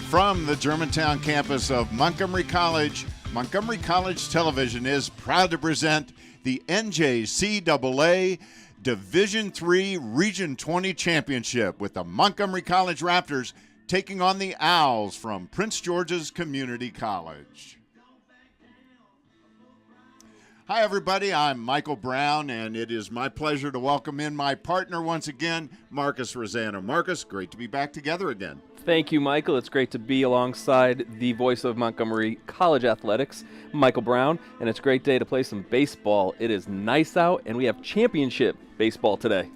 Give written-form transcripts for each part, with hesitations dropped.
From the Germantown campus of Montgomery College Television is proud to present the NJCAA Division III Region 20 Championship with the Montgomery College Raptors taking on the Owls from Prince George's Community College. Hi, everybody. I'm Michael Brown, and it is my pleasure to welcome in my partner once again, Marcus Rosano. Marcus, great to be back together again. Thank you, Michael. It's great to be alongside the voice of Montgomery College Athletics, Michael Brown, and it's a great day to play some baseball. It is nice out, and we have championship baseball today.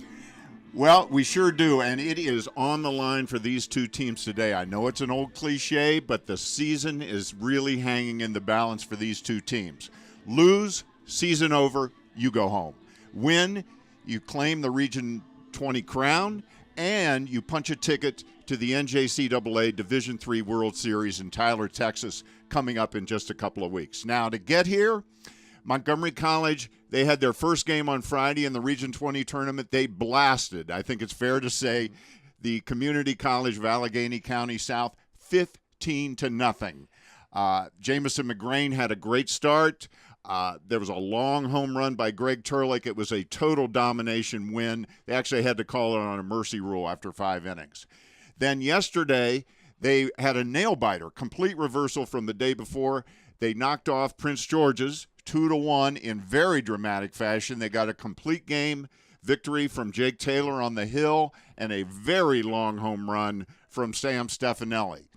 Well, we sure do, and it is on the line for these two teams today. I know it's an old cliche, but the season is really hanging in the balance for these two teams. Lose, season over, you go home. Win, you claim the Region 20 crown, and you punch a ticket to the NJCAA Division III World Series in Tyler, Texas, coming up in just a couple of weeks. Now, to get here, Montgomery College, they had their first game on Friday in the Region 20 tournament. They blasted, I think it's fair to say, the Community College of Allegheny County South 15-0. Jamison McGrain had a great start. There was a long home run by Greg Turlick. It was a total domination win. They actually had to call it on a mercy rule after 5 innings. Then yesterday, they had a nail-biter, complete reversal from the day before. They knocked off Prince George's 2-1 in very dramatic fashion. They got a complete game victory from Jake Taylor on the hill and a very long home run from Sam Stefanelli.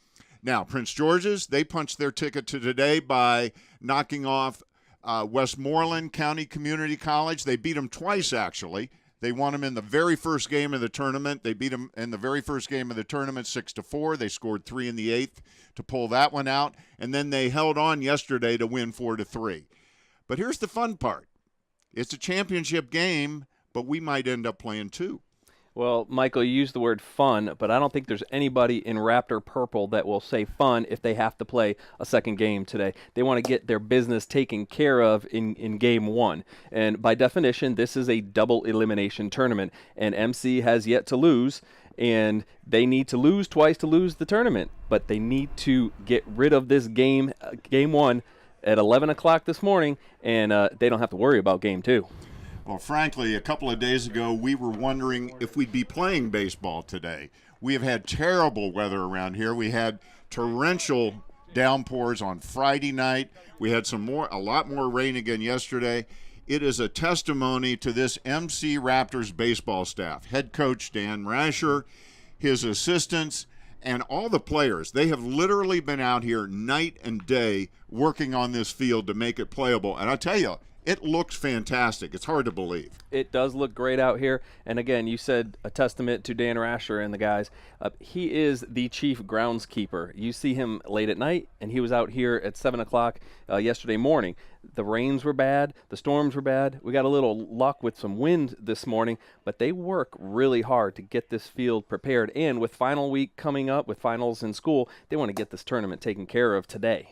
Now, Prince George's, they punched their ticket to today by knocking off Westmoreland County Community College. They beat them twice, actually. They won them in the very first game of the tournament. They beat them in the very first game of the tournament 6-4. They scored 3 in the 8th to pull that one out. And then they held on yesterday to win 4-3. But here's the fun part. It's a championship game, but we might end up playing two. Well, Michael, you used the word fun, but I don't think there's anybody in Raptor Purple that will say fun if they have to play a second game today. They want to get their business taken care of in game one. And by definition, this is a double elimination tournament, and MC has yet to lose, and they need to lose twice to lose the tournament. But they need to get rid of this game one, at 11 o'clock this morning, and they don't have to worry about game two. Well, frankly, a couple of days ago, we were wondering if we'd be playing baseball today. We have had terrible weather around here. We had torrential downpours on Friday night. We had a lot more rain again yesterday. It is a testimony to this MC Raptors baseball staff. Head coach Dan Rascher, his assistants, and all the players. They have literally been out here night and day working on this field to make it playable. And I tell you, it looks fantastic. It's hard to believe. It does look great out here. And again, you said a testament to Dan Rascher and the guys. He is the chief groundskeeper. You see him late at night, and he was out here at 7 o'clock yesterday morning. The rains were bad. The storms were bad. We got a little luck with some wind this morning, but they work really hard to get this field prepared. And with final week coming up, with finals in school, they want to get this tournament taken care of today.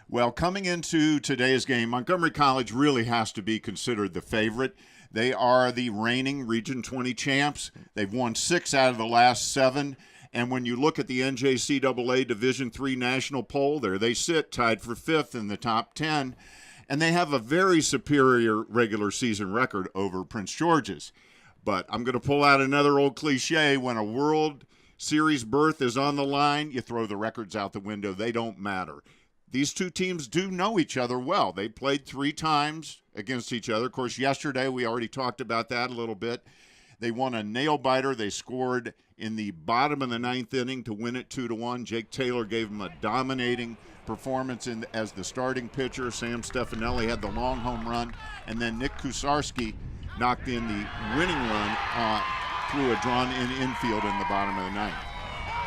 Well, coming into today's game, Montgomery College really has to be considered the favorite. They are the reigning Region 20 champs. They've won 6 out of the last 7. And when you look at the NJCAA Division III national poll, there they sit, tied for 5th in the top 10. And they have a very superior regular season record over Prince George's. But I'm going to pull out another old cliche. When a World Series berth is on the line, you throw the records out the window. They don't matter. These two teams do know each other well. They played 3 times against each other. Of course, yesterday we already talked about that a little bit. They won a nail-biter. They scored in the bottom of the 9th inning to win it 2-1. Jake Taylor gave them a dominating performance as the starting pitcher. Sam Stefanelli had the long home run. And then Nick Kusarski knocked in the winning run through a drawn-in infield in the bottom of the 9th.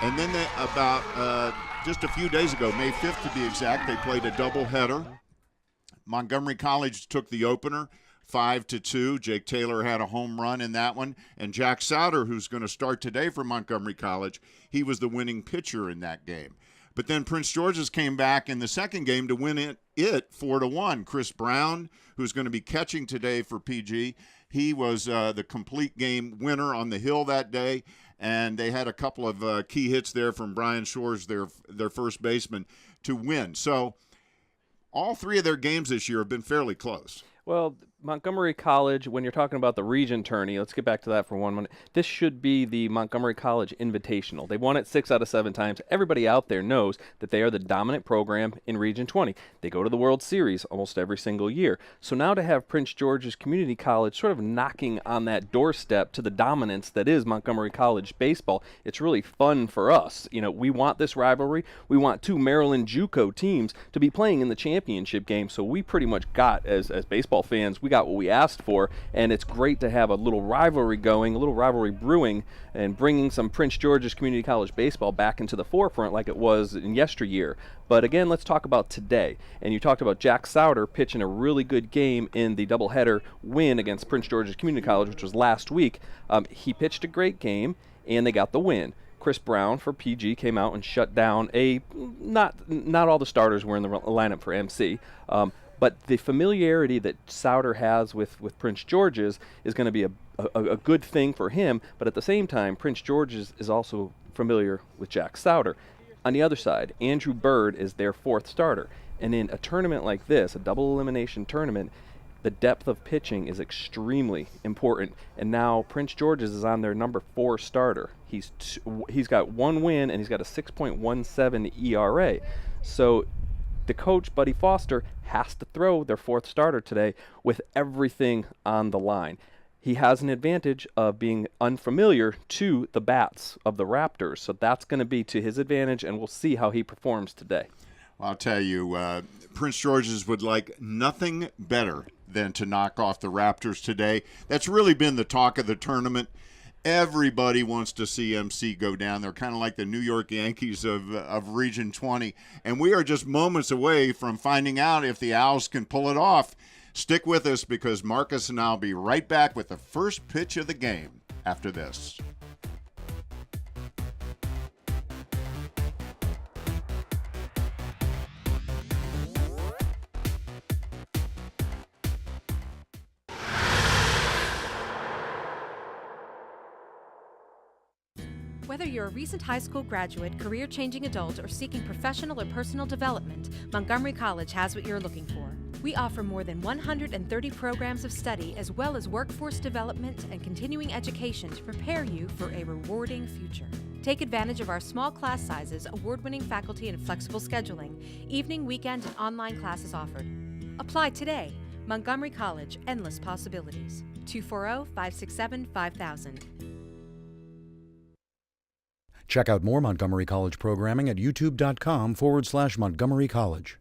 And then just a few days ago, May 5th to be exact, they played a doubleheader. Montgomery College took the opener 5-2. Jake Taylor had a home run in that one. And Jack Souter, who's going to start today for Montgomery College, he was the winning pitcher in that game. But then Prince George's came back in the second game to win it 4-1. Chris Brown, who's going to be catching today for PG, he was the complete game winner on the hill that day. And they had a couple of key hits there from Brian Shores, their first baseman, to win. So all three of their games this year have been fairly close. Well, Montgomery College, when you're talking about the region tourney, let's get back to that for 1 minute. This should be the Montgomery College Invitational. They've won it 6 out of 7 times. Everybody out there knows that they are the dominant program in Region 20. They go to the World Series almost every single year. So now to have Prince George's Community College sort of knocking on that doorstep to the dominance that is Montgomery College baseball, it's really fun for us. You know, we want this rivalry. We want 2 Maryland JUCO teams to be playing in the championship game. So we pretty much got, as baseball fans, we got what we asked for, and it's great to have a little rivalry going, a little rivalry brewing, and bringing some Prince George's Community College baseball back into the forefront like it was in yesteryear. But again, let's talk about today. And you talked about Jack Souter pitching a really good game in the doubleheader win against Prince George's Community College, which was last week. He pitched a great game, and they got the win. Chris Brown for PG came out and shut down not all the starters were in the lineup for MC. But the familiarity that Souter has with Prince George's is going to be a good thing for him. But at the same time, Prince George's is also familiar with Jack Souter. On the other side, Andrew Bird is their 4th starter. And in a tournament like this, a double elimination tournament, the depth of pitching is extremely important. And now Prince George's is on their number 4 starter. He's got 1 win, and he's got a 6.17 ERA. So the coach, Buddy Foster, has to throw their 4th starter today with everything on the line. He has an advantage of being unfamiliar to the bats of the Raptors, so that's going to be to his advantage, and we'll see how he performs today. Well, I'll tell you, Prince George's would like nothing better than to knock off the Raptors today. That's really been the talk of the tournament. Everybody wants to see MC go down. They're kind of like the New York Yankees of Region 20. And we are just moments away from finding out if the Owls can pull it off. Stick with us because Marcus and I will be right back with the first pitch of the game after this. Whether you're a recent high school graduate, career-changing adult, or seeking professional or personal development, Montgomery College has what you're looking for. We offer more than 130 programs of study as well as workforce development and continuing education to prepare you for a rewarding future. Take advantage of our small class sizes, award-winning faculty, and flexible scheduling. Evening, weekend, and online classes offered. Apply today. Montgomery College, endless possibilities. 240-567-5000. Check out more Montgomery College programming at youtube.com/Montgomery College.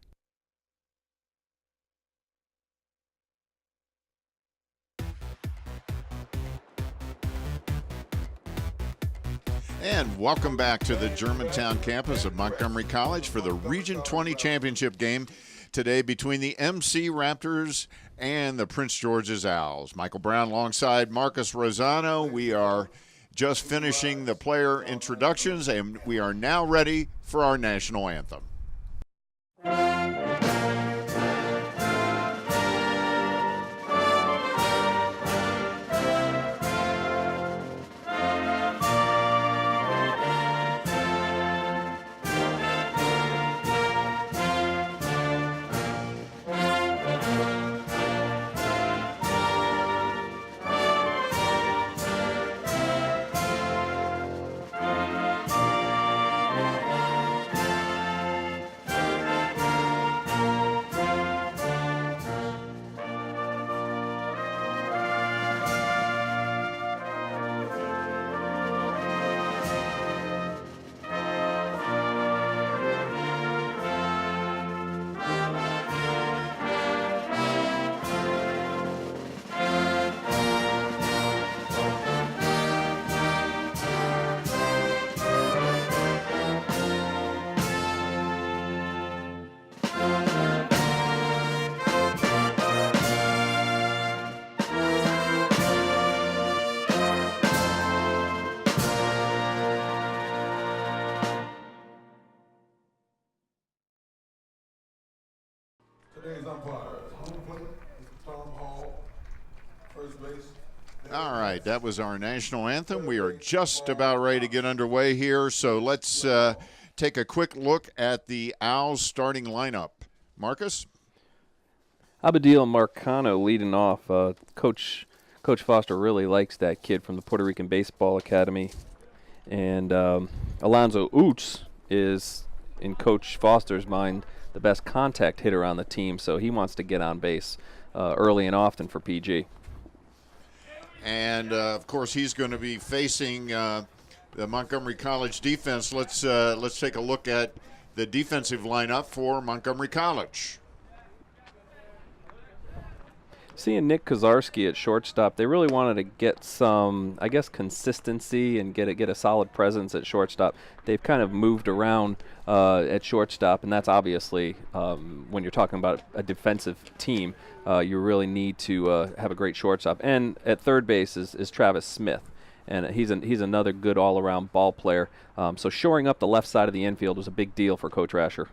And welcome back to the Germantown campus of Montgomery College for the Region 20 championship game today between the MC Raptors and the Prince George's Owls. Michael Brown alongside Marcus Rosano. We are just finishing the player introductions, and we are now ready for our national anthem. All right, that was our national anthem. We are just about ready to get underway here, so let's take a quick look at the Owls starting lineup. Marcus? Abadil Marcano leading off. Coach Foster really likes that kid from the Puerto Rican Baseball Academy. And Alonzo Oots is, in Coach Foster's mind, the best contact hitter on the team, so he wants to get on base early and often for PG. And, of course, he's going to be facing the Montgomery College defense. Let's take a look at the defensive lineup for Montgomery College. Seeing Nick Kozarski at shortstop, they really wanted to get some, I guess, consistency and get a solid presence at shortstop. They've kind of moved around at shortstop, and that's obviously, when you're talking about a defensive team, you really need to have a great shortstop. And at third base is Travis Smith, and he's another good all-around ball player. So shoring up the left side of the infield was a big deal for Coach Rascher.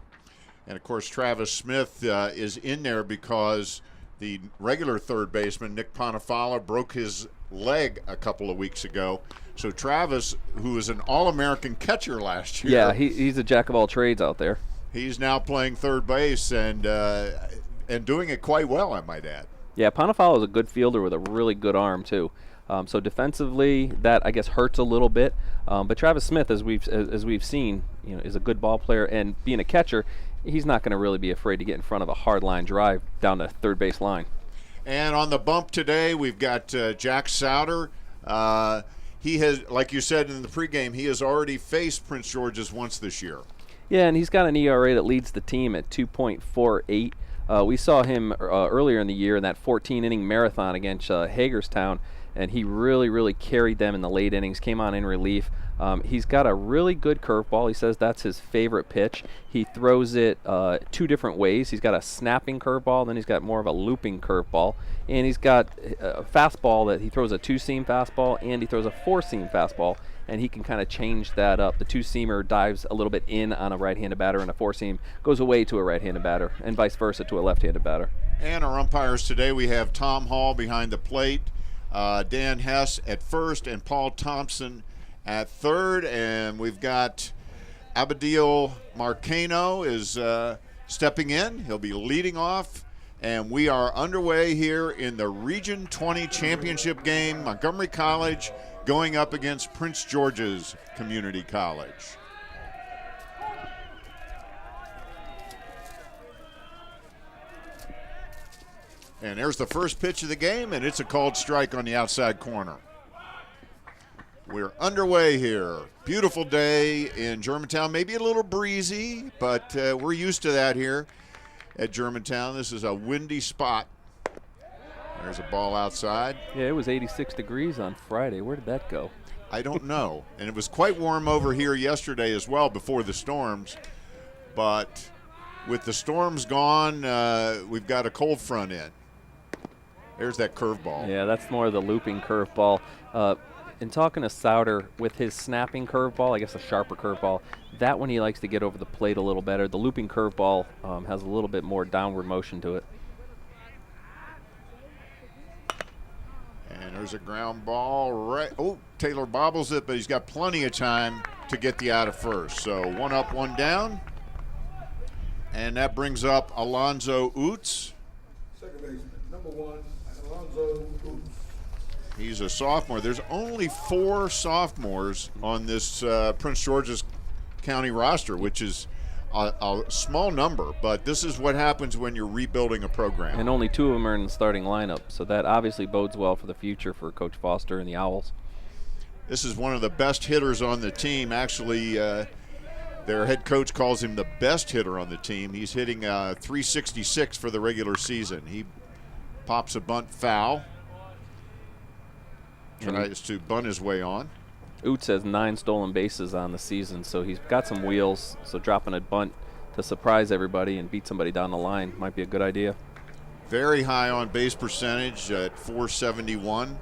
And, of course, Travis Smith is in there because the regular third baseman, Nick Ponifala, broke his leg a couple of weeks ago. So Travis, who was an All-American catcher last year. Yeah, he's a jack of all trades out there. He's now playing third base and doing it quite well, I might add. Yeah, Ponifala is a good fielder with a really good arm, too. So defensively, that, I guess, hurts a little bit. But Travis Smith, as we've seen, is a good ball player. And being a catcher, he's not going to really be afraid to get in front of a hard line drive down the third base line. And on the bump today, we've got Jack Souter. He has, like you said in the pregame, he has already faced Prince George's once this year. Yeah, and he's got an ERA that leads the team at 2.48. We saw him earlier in the year in that 14-inning marathon against Hagerstown, and he really carried them in the late innings, came on in relief. He's got a really good curveball. He says that's his favorite pitch. He throws it two different ways. He's got a snapping curveball, then he's got more of a looping curveball. And he's got a fastball that he throws a two-seam fastball, and he throws a four-seam fastball, and he can kind of change that up. The two-seamer dives a little bit in on a right-handed batter, and a four-seam goes away to a right-handed batter, and vice versa to a left-handed batter. And our umpires today, we have Tom Hall behind the plate, Dan Hess at first, and Paul Thompson at third. And we've got Abadil Marcano is stepping in. He'll be leading off. And we are underway here in the Region 20 championship game. Montgomery College going up against Prince George's Community College. And there's the first pitch of the game, and it's a called strike on the outside corner. We're underway here. Beautiful day in Germantown. Maybe a little breezy, but we're used to that here at Germantown. This is a windy spot. There's a ball outside. Yeah, it was 86 degrees on Friday. Where did that go? I don't know. And it was quite warm over here yesterday as well before the storms. But with the storms gone, we've got a cold front in. There's that curveball. Yeah, that's more of the looping curveball. In talking to Souter, with his snapping curveball, I guess a sharper curveball, that one he likes to get over the plate a little better. The looping curveball has a little bit more downward motion to it. And there's a ground ball right. Oh, Taylor bobbles it, but he's got plenty of time to get the out of first. So one up, one down. And that brings up Alonzo Oots. Second baseman, number 1, Alonzo Oots. He's a sophomore. There's only 4 sophomores on this Prince George's County roster, which is a small number, but this is what happens when you're rebuilding a program. And only 2 of them are in the starting lineup, so that obviously bodes well for the future for Coach Foster and the Owls. This is one of the best hitters on the team. Actually, their head coach calls him the best hitter on the team. He's hitting 366 for the regular season. He pops a bunt foul. Tries to bunt his way on. Oots has 9 stolen bases on the season, so he's got some wheels. So dropping a bunt to surprise everybody and beat somebody down the line might be a good idea. Very high on base percentage at 471.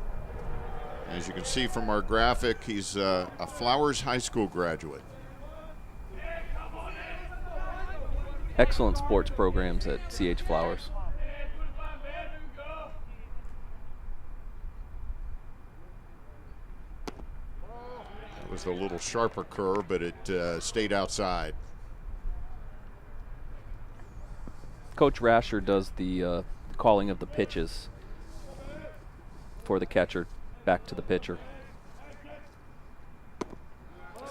As you can see from our graphic, he's a Flowers High School graduate. Excellent sports programs at CH Flowers. was the little sharper curve, but it stayed outside. Coach Rascher does the calling of the pitches for the catcher back to the pitcher.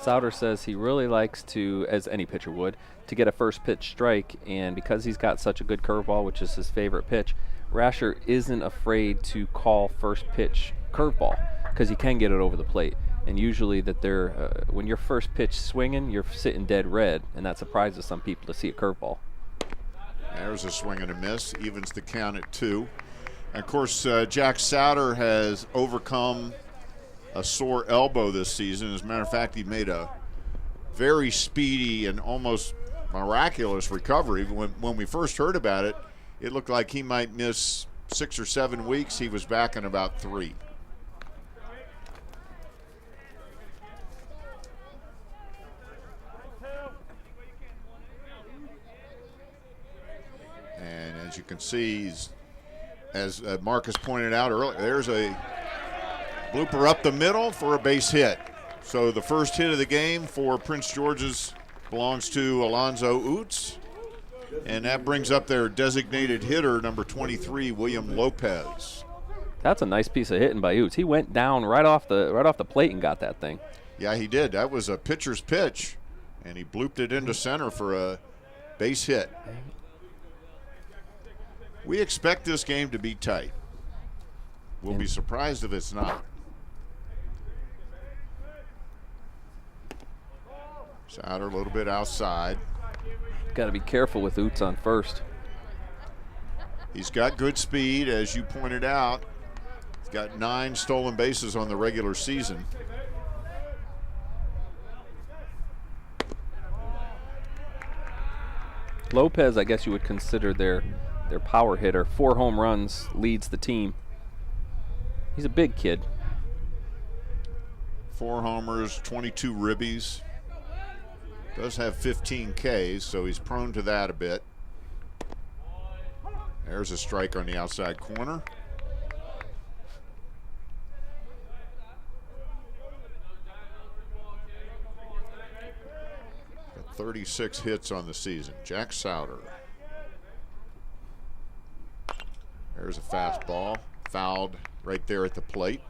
Souter says he really likes to, as any pitcher would, to get a first pitch strike, and because he's got such a good curveball, which is his favorite pitch, Rascher isn't afraid to call first pitch curveball because he can get it over the plate. And usually that they're when you're first pitch swinging, you're sitting dead red, and that surprises some people to see a curveball. There's a swing and a miss, evens the count at 2. And of course, Jack Souter has overcome a sore elbow this season. As a matter of fact, he made a very speedy and almost miraculous recovery. When we first heard about it, it looked like he might miss 6 or 7 weeks. He was back in about 3. And as you can see, as Marcus pointed out earlier, there's a blooper up the middle for a base hit. So the first hit of the game for Prince George's belongs to Alonzo Oots. And that brings up their designated hitter, number 23, William Lopez. That's a nice piece of hitting by Oots. He went down right off the plate and got that thing. Yeah, he did. That was a pitcher's pitch, and he blooped it into center for a base hit. We expect this game to be tight. We'll be surprised if it's not. Souter a little bit outside. Got to be careful with Oots on first. He's got good speed, as you pointed out. He's got 9 stolen bases on the regular season. Lopez, I guess you would consider their power hitter. 4 home runs, leads the team. He's a big kid. 4 homers, 22 ribbies. Does have 15 Ks, so he's prone to that a bit. There's a strike on the outside corner. Got 36 hits on the season. Jack Souter. There's a fastball, fouled right there at the plate.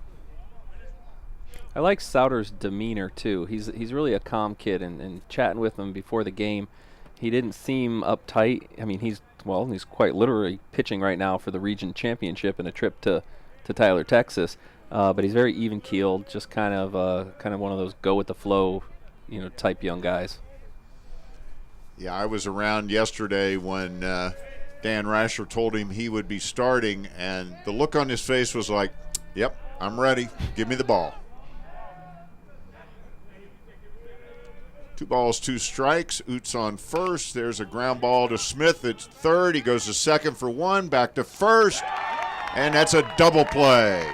I like Souter's demeanor too. He's really a calm kid, and chatting with him before the game, he didn't seem uptight. I mean, he's quite literally pitching right now for the region championship and a trip to Tyler, Texas. But he's very even keeled, just kind of one of those go with the flow, type young guys. Yeah, I was around yesterday when Dan Rascher told him he would be starting, and the look on his face was like, "Yep, I'm ready. Give me the ball." 2 balls, 2 strikes. Oots on first. There's a ground ball to Smith at third. He goes to second for 1, back to first, and that's a double play.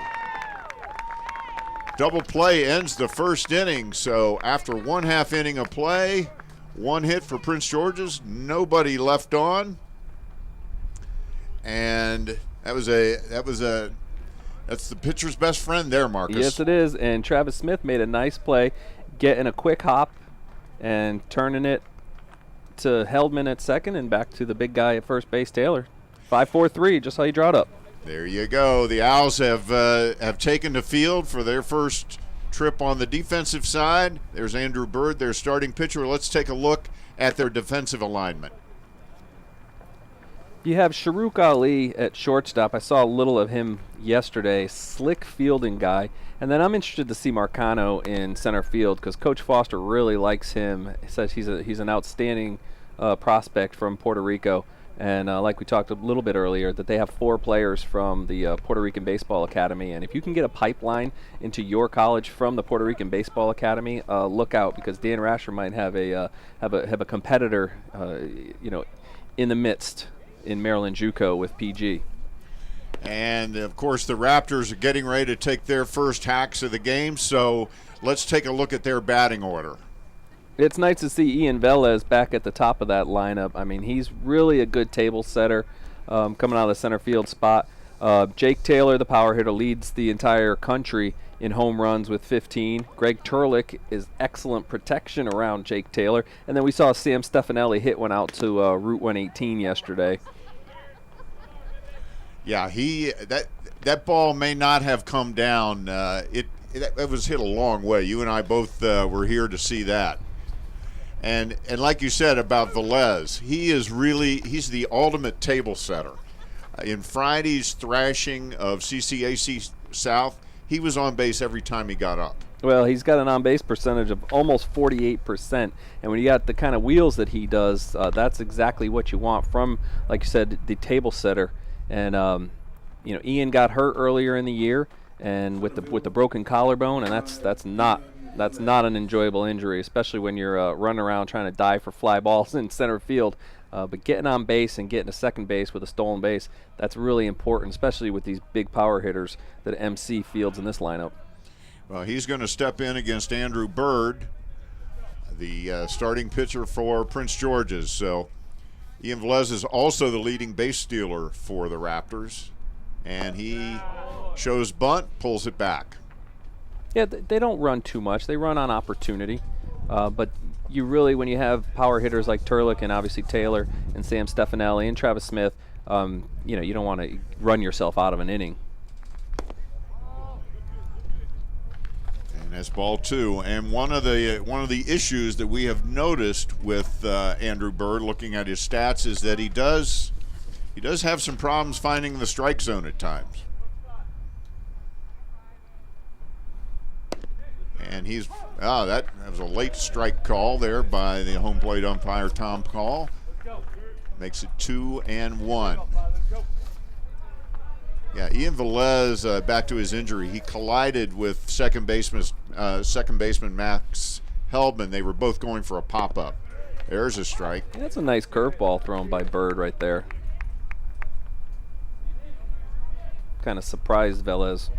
Double play ends the first inning. So after 1/2 inning of play, 1 hit for Prince George's, nobody left on, and that's the pitcher's best friend there, Marcus. Yes, it is. And Travis Smith made a nice play, getting a quick hop and turning it to Heldman at second and back to the big guy at first base, Taylor. 5-4-3, just how you draw it up. There you go. The Owls have taken the field for their first trip on the defensive side. There's Andrew Bird, their starting pitcher. Let's take a look at their defensive alignment. You have Shahrukh Ali at shortstop. I saw a little of him yesterday. Slick fielding guy. And then I'm interested to see Marcano in center field because Coach Foster really likes him. He says he's an outstanding prospect from Puerto Rico. And like we talked a little bit earlier, that they have 4 players from the Puerto Rican Baseball Academy. And if you can get a pipeline into your college from the Puerto Rican Baseball Academy, look out, because Dan Rascher might have a competitor, in the midst in Maryland JUCO with PG. And, of course, the Raptors are getting ready to take their first hacks of the game, so let's take a look at their batting order. It's nice to see Ian Velez back at the top of that lineup. I mean, he's really a good table setter coming out of the center field spot. Jake Taylor, the power hitter, leads the entire country in home runs with 15. Greg Turlick is excellent protection around Jake Taylor. And then we saw Sam Stefanelli hit one out to Route 118 yesterday. Yeah, that ball may not have come down. It was hit a long way. You and I both were here to see that. And like you said about Velez, he's the ultimate table setter. In Friday's thrashing of CCAC South, he was on base every time he got up. Well, he's got an on-base percentage of almost 48%, and when you got the kind of wheels that he does, that's exactly what you want from, like you said, the table setter. And Ian got hurt earlier in the year, and with the broken collarbone, and that's not an enjoyable injury, especially when you're running around trying to dive for fly balls in center field. But getting on base and getting to second base with a stolen base, that's really important, especially with these big power hitters that MC fields in this lineup. Well, he's going to step in against Andrew Bird, the starting pitcher for Prince George's. So Ian Velez is also the leading base stealer for the Raptors, and he shows bunt, pulls it back. Yeah, they don't run too much. They run on opportunity, but you really, when you have power hitters like Turlick and obviously Taylor and Sam Stefanelli and Travis Smith, you don't want to run yourself out of an inning. And that's ball two. And one of the issues that we have noticed with Andrew Bird, looking at his stats, is that he does have some problems finding the strike zone at times. And that was a late strike call there by the home plate umpire, Tom Call. Makes it 2-1. Yeah, Ian Velez, back to his injury, he collided with second baseman Max Heldman. They were both going for a pop-up. There's a strike. Yeah, that's a nice curveball thrown by Bird right there. Kind of surprised Velez.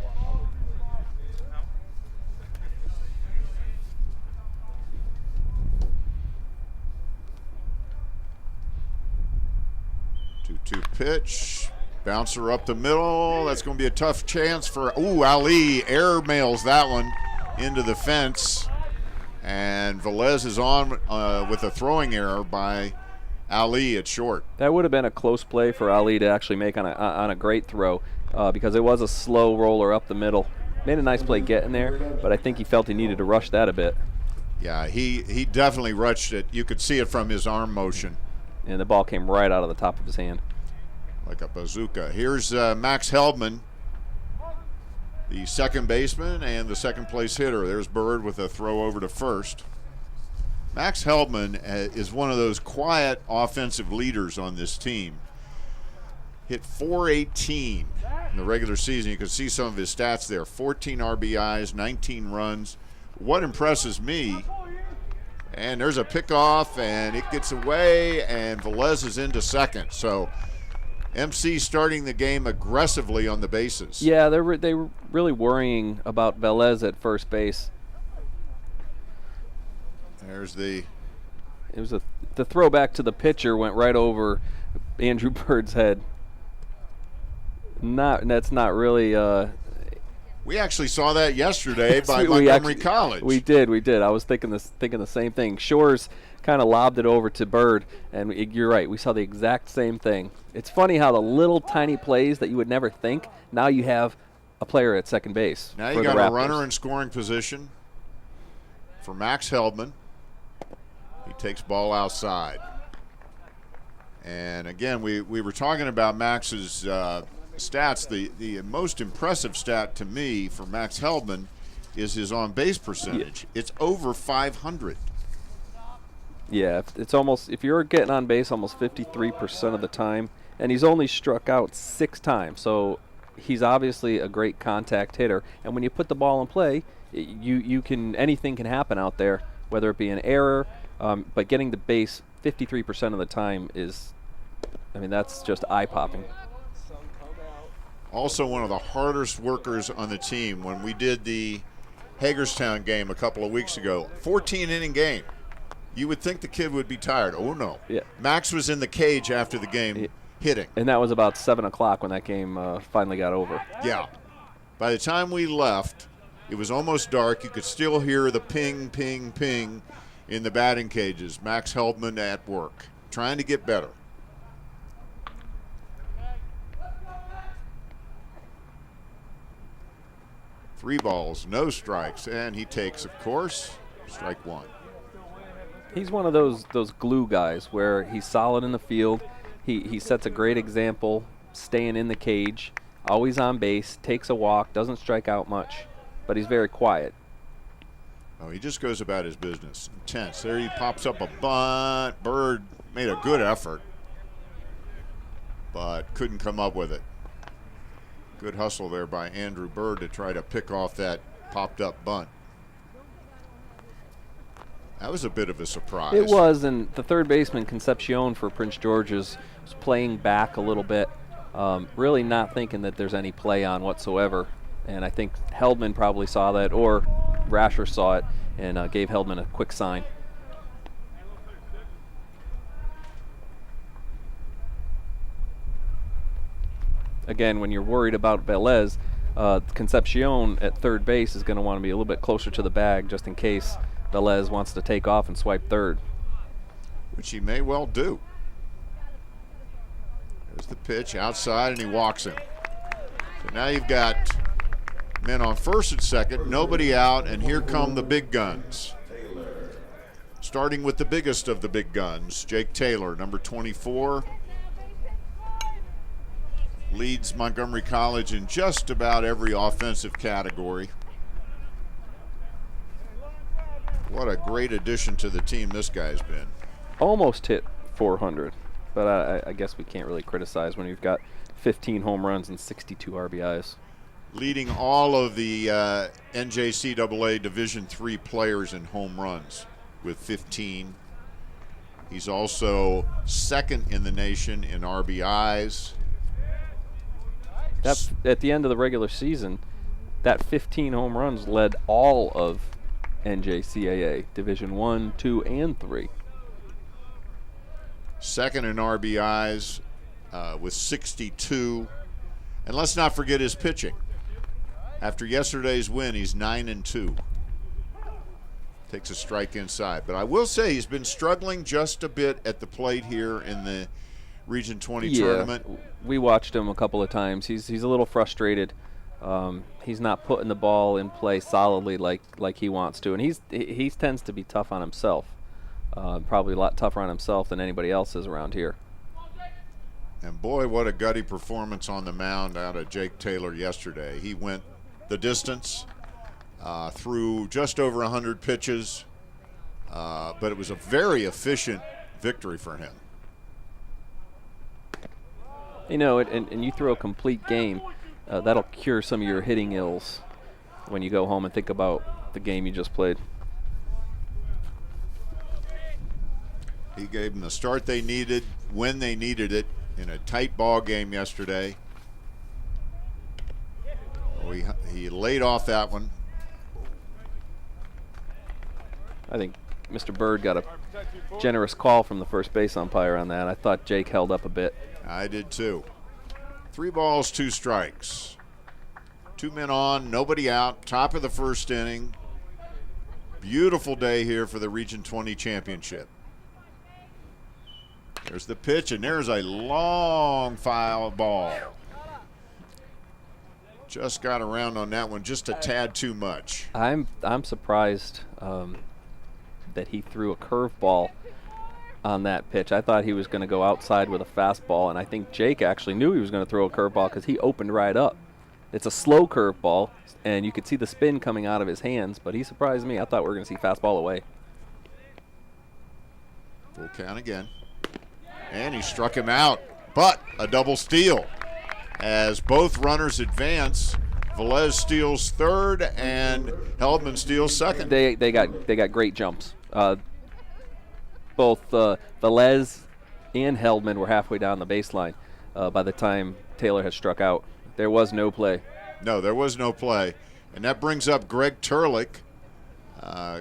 Two pitch, bouncer up the middle. That's going to be a tough chance for, Ali air mails that one into the fence. And Velez is on with a throwing error by Ali at short. That would have been a close play for Ali to actually make on a great throw because it was a slow roller up the middle. Made a nice play getting there, but I think he felt he needed to rush that a bit. Yeah, he definitely rushed it. You could see it from his arm motion. And the ball came right out of the top of his hand. Like a bazooka. Here's Max Heldman, the second baseman and the second place hitter. There's Bird with a throw over to first. Max Heldman is one of those quiet offensive leaders on this team. Hit .418 in the regular season. You can see some of his stats there. 14 RBIs, 19 runs. What impresses me, and there's a pickoff, and it gets away, and Velez is into second. So MC starting the game aggressively on the bases. Yeah, they were really worrying about Velez at first base. There's the throwback to the pitcher went right over Andrew Bird's head. That's not really. We actually saw that yesterday by Montgomery College. We did. I was thinking the same thing. Shores kind of lobbed it over to Bird, and you're right. We saw the exact same thing. It's funny how the little tiny plays that you would never think, now you have a player at second base. Now you got a runner in scoring position for Max Heldman. He takes ball outside. And again, we were talking about Max's stats. The most impressive stat to me for Max Heldman is his on-base percentage. Yeah. It's over 500. Yeah, if you're getting on base almost 53% of the time, and he's only struck out 6 times, so he's obviously a great contact hitter. And when you put the ball in play, anything can happen out there, whether it be an error, but getting the base 53% of the time that's just eye-popping. Also one of the hardest workers on the team. When we did the Hagerstown game a couple of weeks ago, 14-inning game. You would think the kid would be tired. Oh, no. Yeah. Max was in the cage after the game hitting. And that was about 7 o'clock when that game finally got over. Yeah. By the time we left, it was almost dark. You could still hear the ping, ping, ping in the batting cages. Max Heldman at work, trying to get better. Three balls, no strikes, and he takes, of course, strike one. He's one of those glue guys where he's solid in the field. He sets a great example, staying in the cage, always on base, takes a walk, doesn't strike out much, but he's very quiet. Oh, he just goes about his business. Intense. There he pops up a bunt. Bird made a good effort, but couldn't come up with it. Good hustle there by Andrew Bird to try to pick off that popped-up bunt. That was a bit of a surprise. It was, and the third baseman, Concepcion for Prince George's, was playing back a little bit, really not thinking that there's any play on whatsoever. And I think Heldman probably saw that, or Rascher saw it and gave Heldman a quick sign. Again, when you're worried about Velez, Concepcion at third base is going to want to be a little bit closer to the bag just in case Velez wants to take off and swipe third. Which he may well do. There's the pitch outside, and he walks him. So now you've got men on first and second, nobody out, and here come the big guns. Starting with the biggest of the big guns, Jake Taylor, number 24. Leads Montgomery College in just about every offensive category. What a great addition to the team this guy's been. Almost hit 400, but I guess we can't really criticize when you've got 15 home runs and 62 RBIs. Leading all of the NJCAA Division III players in home runs with 15. He's also second in the nation in RBIs. At the end of the regular season, that 15 home runs led all of NJCAA Division I, II, and III. Second in RBIs with 62. And let's not forget his pitching. After yesterday's win, he's 9-2. Takes a strike inside. But I will say he's been struggling just a bit at the plate here in the Region 20 tournament. We watched him a couple of times. He's a little frustrated. He's not putting the ball in play solidly like he wants to, and he tends to be tough on himself. Probably a lot tougher on himself than anybody else is around here. And boy, what a gutty performance on the mound out of Jake Taylor yesterday. He went the distance, threw just over 100 pitches, but it was a very efficient victory for him. You know, and you throw a complete game, that'll cure some of your hitting ills when you go home and think about the game you just played. He gave them the start they needed when they needed it in a tight ball game yesterday. He laid off that one. I think Mr. Bird got a generous call from the first base umpire on that. I thought Jake held up a bit. I did too. 3 balls, 2 strikes. 2 men on, nobody out, top of the first inning. Beautiful day here for the Region 20 championship. There's the pitch, and there's a long foul ball. Just got around on that one just a tad too much. I'm surprised that he threw a curveball on that pitch. I thought he was going to go outside with a fastball, and I think Jake actually knew he was going to throw a curveball because he opened right up. It's a slow curveball, and you could see the spin coming out of his hands, but he surprised me. I thought we were going to see fastball away. Full count again. And he struck him out, but a double steal. As both runners advance, Velez steals third and Heldman steals second. They got great jumps. Both Velez and Heldman were halfway down the baseline by the time Taylor had struck out. There was no play. No, there was no play. And that brings up Greg Turlick.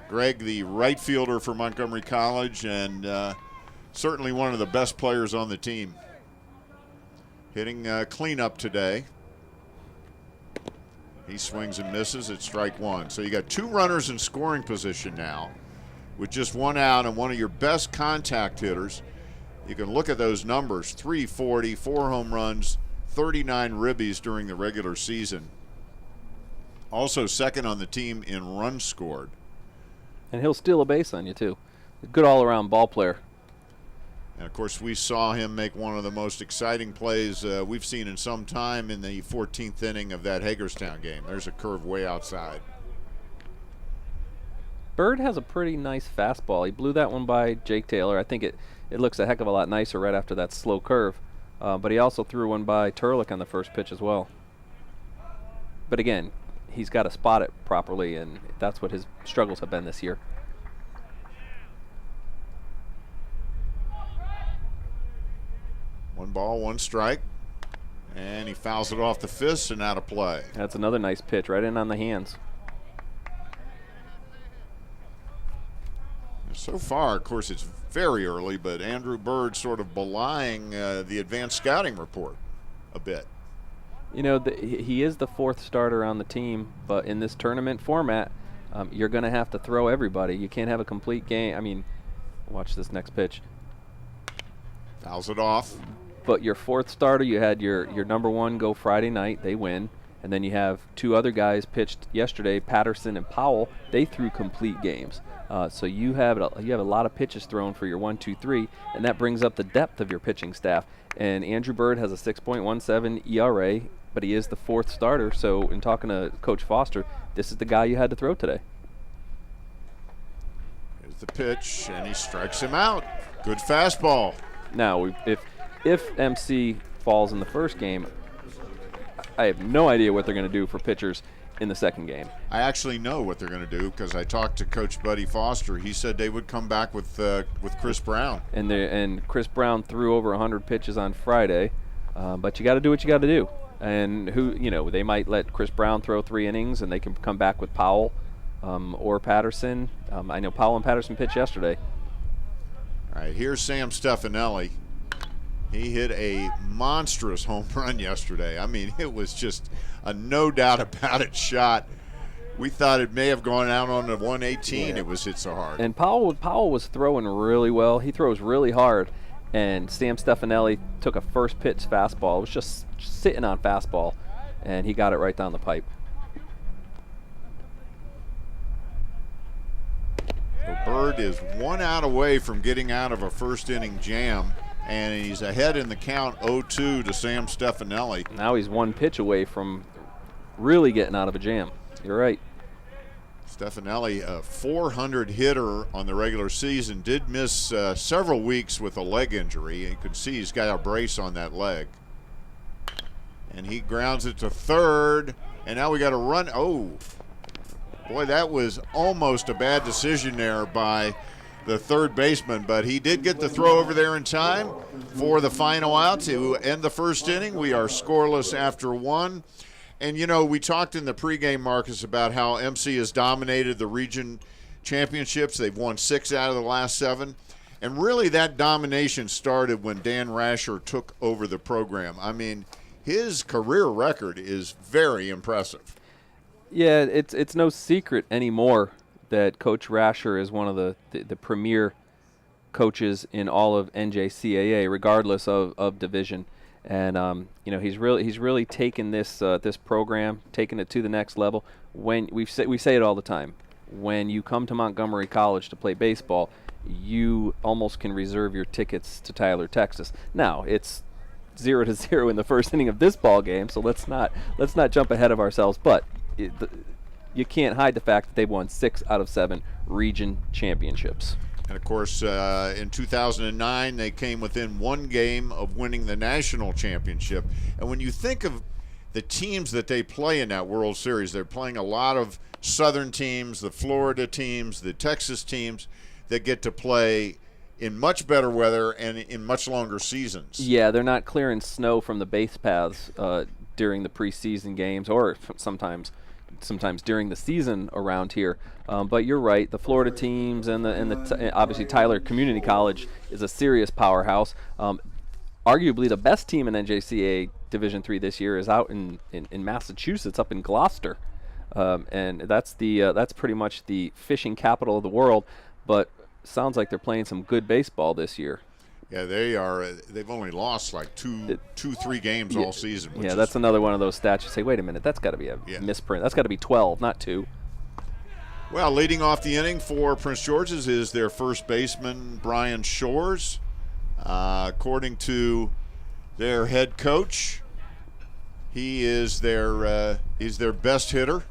Greg, the right fielder for Montgomery College, and certainly one of the best players on the team. hitting cleanup today. He swings and misses at strike one. So you got 2 runners in scoring position now with just 1 out and one of your best contact hitters. You can look at those numbers, 340, 4 home runs, 39 ribbies during the regular season. Also second on the team in runs scored. And he'll steal a base on you, too. A good all-around ball player. And, of course, we saw him make one of the most exciting plays we've seen in some time in the 14th inning of that Hagerstown game. There's a curve way outside. Bird has a pretty nice fastball. He blew that one by Jake Taylor. I think it looks a heck of a lot nicer right after that slow curve. But he also threw one by Turlick on the first pitch as well. But, again, he's got to spot it properly, and that's what his struggles have been this year. One ball, 1 strike, and he fouls it off the fist and out of play. That's another nice pitch right in on the hands. So far, of course, it's very early, but Andrew Bird sort of belying the advanced scouting report a bit. You know, he is the 4th starter on the team, but in this tournament format, you're going to have to throw everybody. You can't have a complete game. I mean, watch this next pitch. Fouls it off. But your 4th starter, you had your number 1 go Friday night. They win. And then you have 2 other guys pitched yesterday, Patterson and Powell. They threw complete games. So you have a lot of pitches thrown for your 1, 2, 3, and that brings up the depth of your pitching staff. And Andrew Bird has a 6.17 ERA, but he is the 4th starter. So in talking to Coach Foster, this is the guy you had to throw today. Here's the pitch, and he strikes him out. Good fastball. Now, if MC falls in the first game, I have no idea what they're going to do for pitchers in the second game. I actually know what they're going to do because I talked to Coach Buddy Foster. He said they would come back with Chris Brown. And Chris Brown threw over 100 pitches on Friday, but you got to do what you got to do. And they might let Chris Brown throw 3 innings, and they can come back with Powell or Patterson. I know Powell and Patterson pitched yesterday. All right, here's Sam Stefanelli. He hit a monstrous home run yesterday. I mean, it was just a no doubt about it shot. We thought it may have gone out on the 118. It was hit so hard. And Powell was throwing really well. He throws really hard. And Sam Stefanelli took a first pitch fastball. It was just sitting on fastball, and he got it right down the pipe. So Bird is 1 out away from getting out of a first inning jam, and he's ahead in the count 0-2 to Sam Stefanelli. Now he's 1 pitch away from really getting out of a jam. You're right. Stefanelli, a 400 hitter on the regular season, did miss several weeks with a leg injury. You can see he's got a brace on that leg. And he grounds it to third, and now we got a run. Oh, boy, that was almost a bad decision there by the third baseman, but he did get the throw over there in time for the final out to end the first inning. We are scoreless after 1. And, we talked in the pregame, Marcus, about how MC has dominated the region championships. They've won 6 out of the last 7. And really that domination started when Dan Rascher took over the program. I mean, his career record is very impressive. Yeah, it's no secret anymore that Coach Rascher is one of the premier coaches in all of NJCAA, regardless of division. And he's really taken this program, taken it to the next level. When we say it all the time, when you come to Montgomery College to play baseball, you almost can reserve your tickets to Tyler, Texas. Now it's 0-0 in the first inning of this ball game, so let's not jump ahead of ourselves. But you can't hide the fact that they've won 6 out of 7 region championships. And, of course, in 2009, they came within 1 game of winning the national championship. And when you think of the teams that they play in that World Series, they're playing a lot of Southern teams, the Florida teams, the Texas teams that get to play in much better weather and in much longer seasons. Yeah, they're not clearing snow from the base paths during the preseason games, or sometimes during the season around here. But you're right, the Florida teams and obviously Tyler Community College is a serious powerhouse. arguably the best team in NJCAA Division III this year is out in Massachusetts, up in Gloucester, and that's pretty much the fishing capital of the world. But sounds like they're playing some good baseball this year. Yeah, they are. They've only lost like three games all season. Yeah, that's another one of those stats. You say, wait a minute, that's got to be a misprint. That's got to be 12, not 2. Well, leading off the inning for Prince George's is their first baseman, Brian Shores. According to their head coach, he is their best hitter.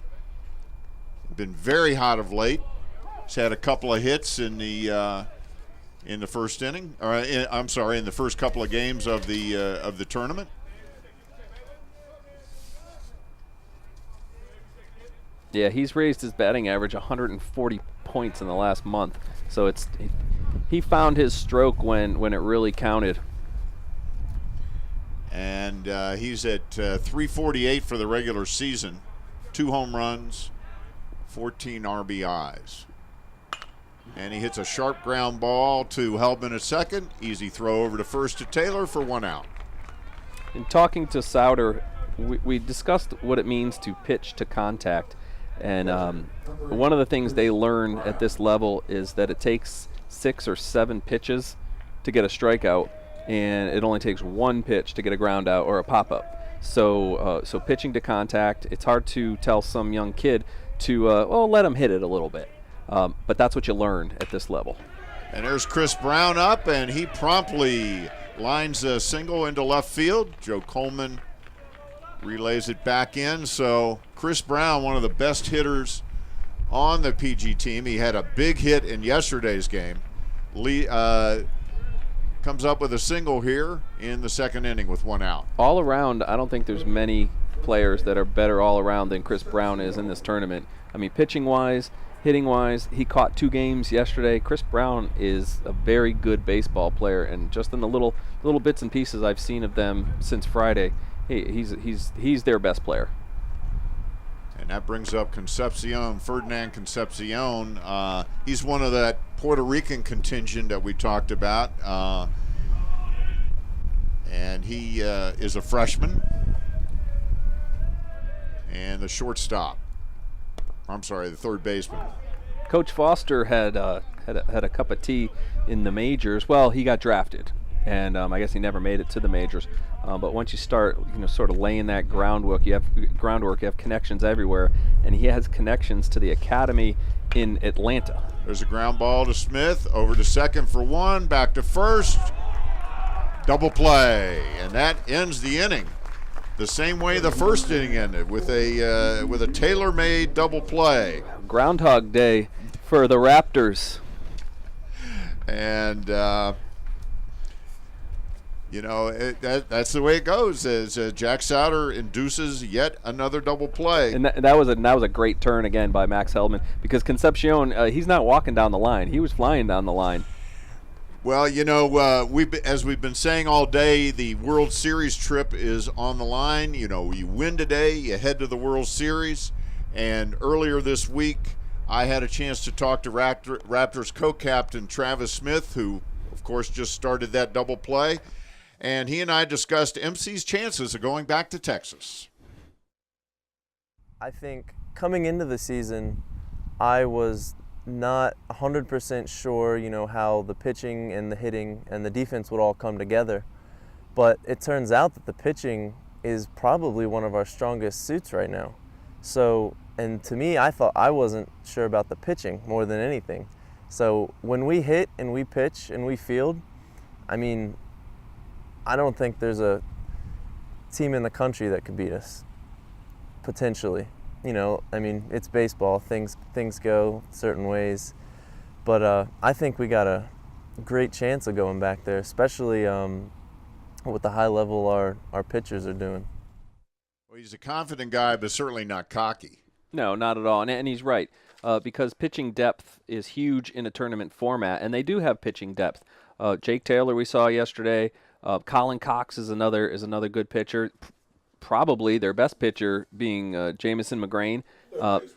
Been very hot of late. He's had a couple of hits in the first inning. In the first couple of games of the tournament. Yeah, he's raised his batting average 140 points in the last month. So he found his stroke when it really counted. And he's at 348 for the regular season. 2 home runs, 14 RBIs. And he hits a sharp ground ball to Helbman at second. Easy throw over to first to Taylor for 1 out. In talking to Souter, we discussed what it means to pitch to contact. And one of the things they learn at this level is that it takes 6 or 7 pitches to get a strikeout, and it only takes 1 pitch to get a ground out or a pop-up. So pitching to contact, it's hard to tell some young kid to, let him hit it a little bit. But that's what you learn at this level. And there's Chris Brown up, and he promptly lines a single into left field. Joe Coleman relays it back in. So Chris Brown, one of the best hitters on the PG team. He had a big hit in yesterday's game. Comes up with a single here in the second inning with 1 out. All around, I don't think there's many players that are better all around than Chris Brown is in this tournament. I mean, pitching-wise, hitting-wise, he caught 2 games yesterday. Chris Brown is a very good baseball player, and just in the little bits and pieces I've seen of them since Friday, he's their best player. And that brings up Ferdinand Concepcion. He's one of that Puerto Rican contingent that we talked about. And he is a freshman. And the third baseman. Coach Foster had a cup of tea in the majors. Well, he got drafted, and I guess he never made it to the majors. But once you start, sort of laying that groundwork, you have connections everywhere, and he has connections to the academy in Atlanta. There's a ground ball to Smith, over to second for 1, back to first, double play, and that ends the inning. The same way the first inning ended, with a tailor-made double play. Groundhog Day for the Raptors. And that's the way it goes. As Jack Souter induces yet another double play. And that was a great turn again by Max Hellman, because Concepcion, he's not walking down the line; he was flying down the line. Well, as we've been saying all day, the World Series trip is on the line. You win today, you head to the World Series. And earlier this week, I had a chance to talk to Raptors co-captain Travis Smith, who, of course, just started that double play. And he and I discussed MC's chances of going back to Texas. I think coming into the season, I was not 100% sure, how the pitching and the hitting and the defense would all come together. But it turns out that the pitching is probably one of our strongest suits right now. So, and to me, I thought I wasn't sure about the pitching more than anything. So when we hit and we pitch and we field, I mean, I don't think there's a team in the country that could beat us, potentially. It's baseball. Things go certain ways. But I think we got a great chance of going back there, especially with the high level our pitchers are doing. Well, he's a confident guy, but certainly not cocky. No, not at all. And he's right, because pitching depth is huge in a tournament format, and they do have pitching depth. Jake Taylor we saw yesterday. Colin Cox is another good pitcher. Probably their best pitcher being Jamison McGrain.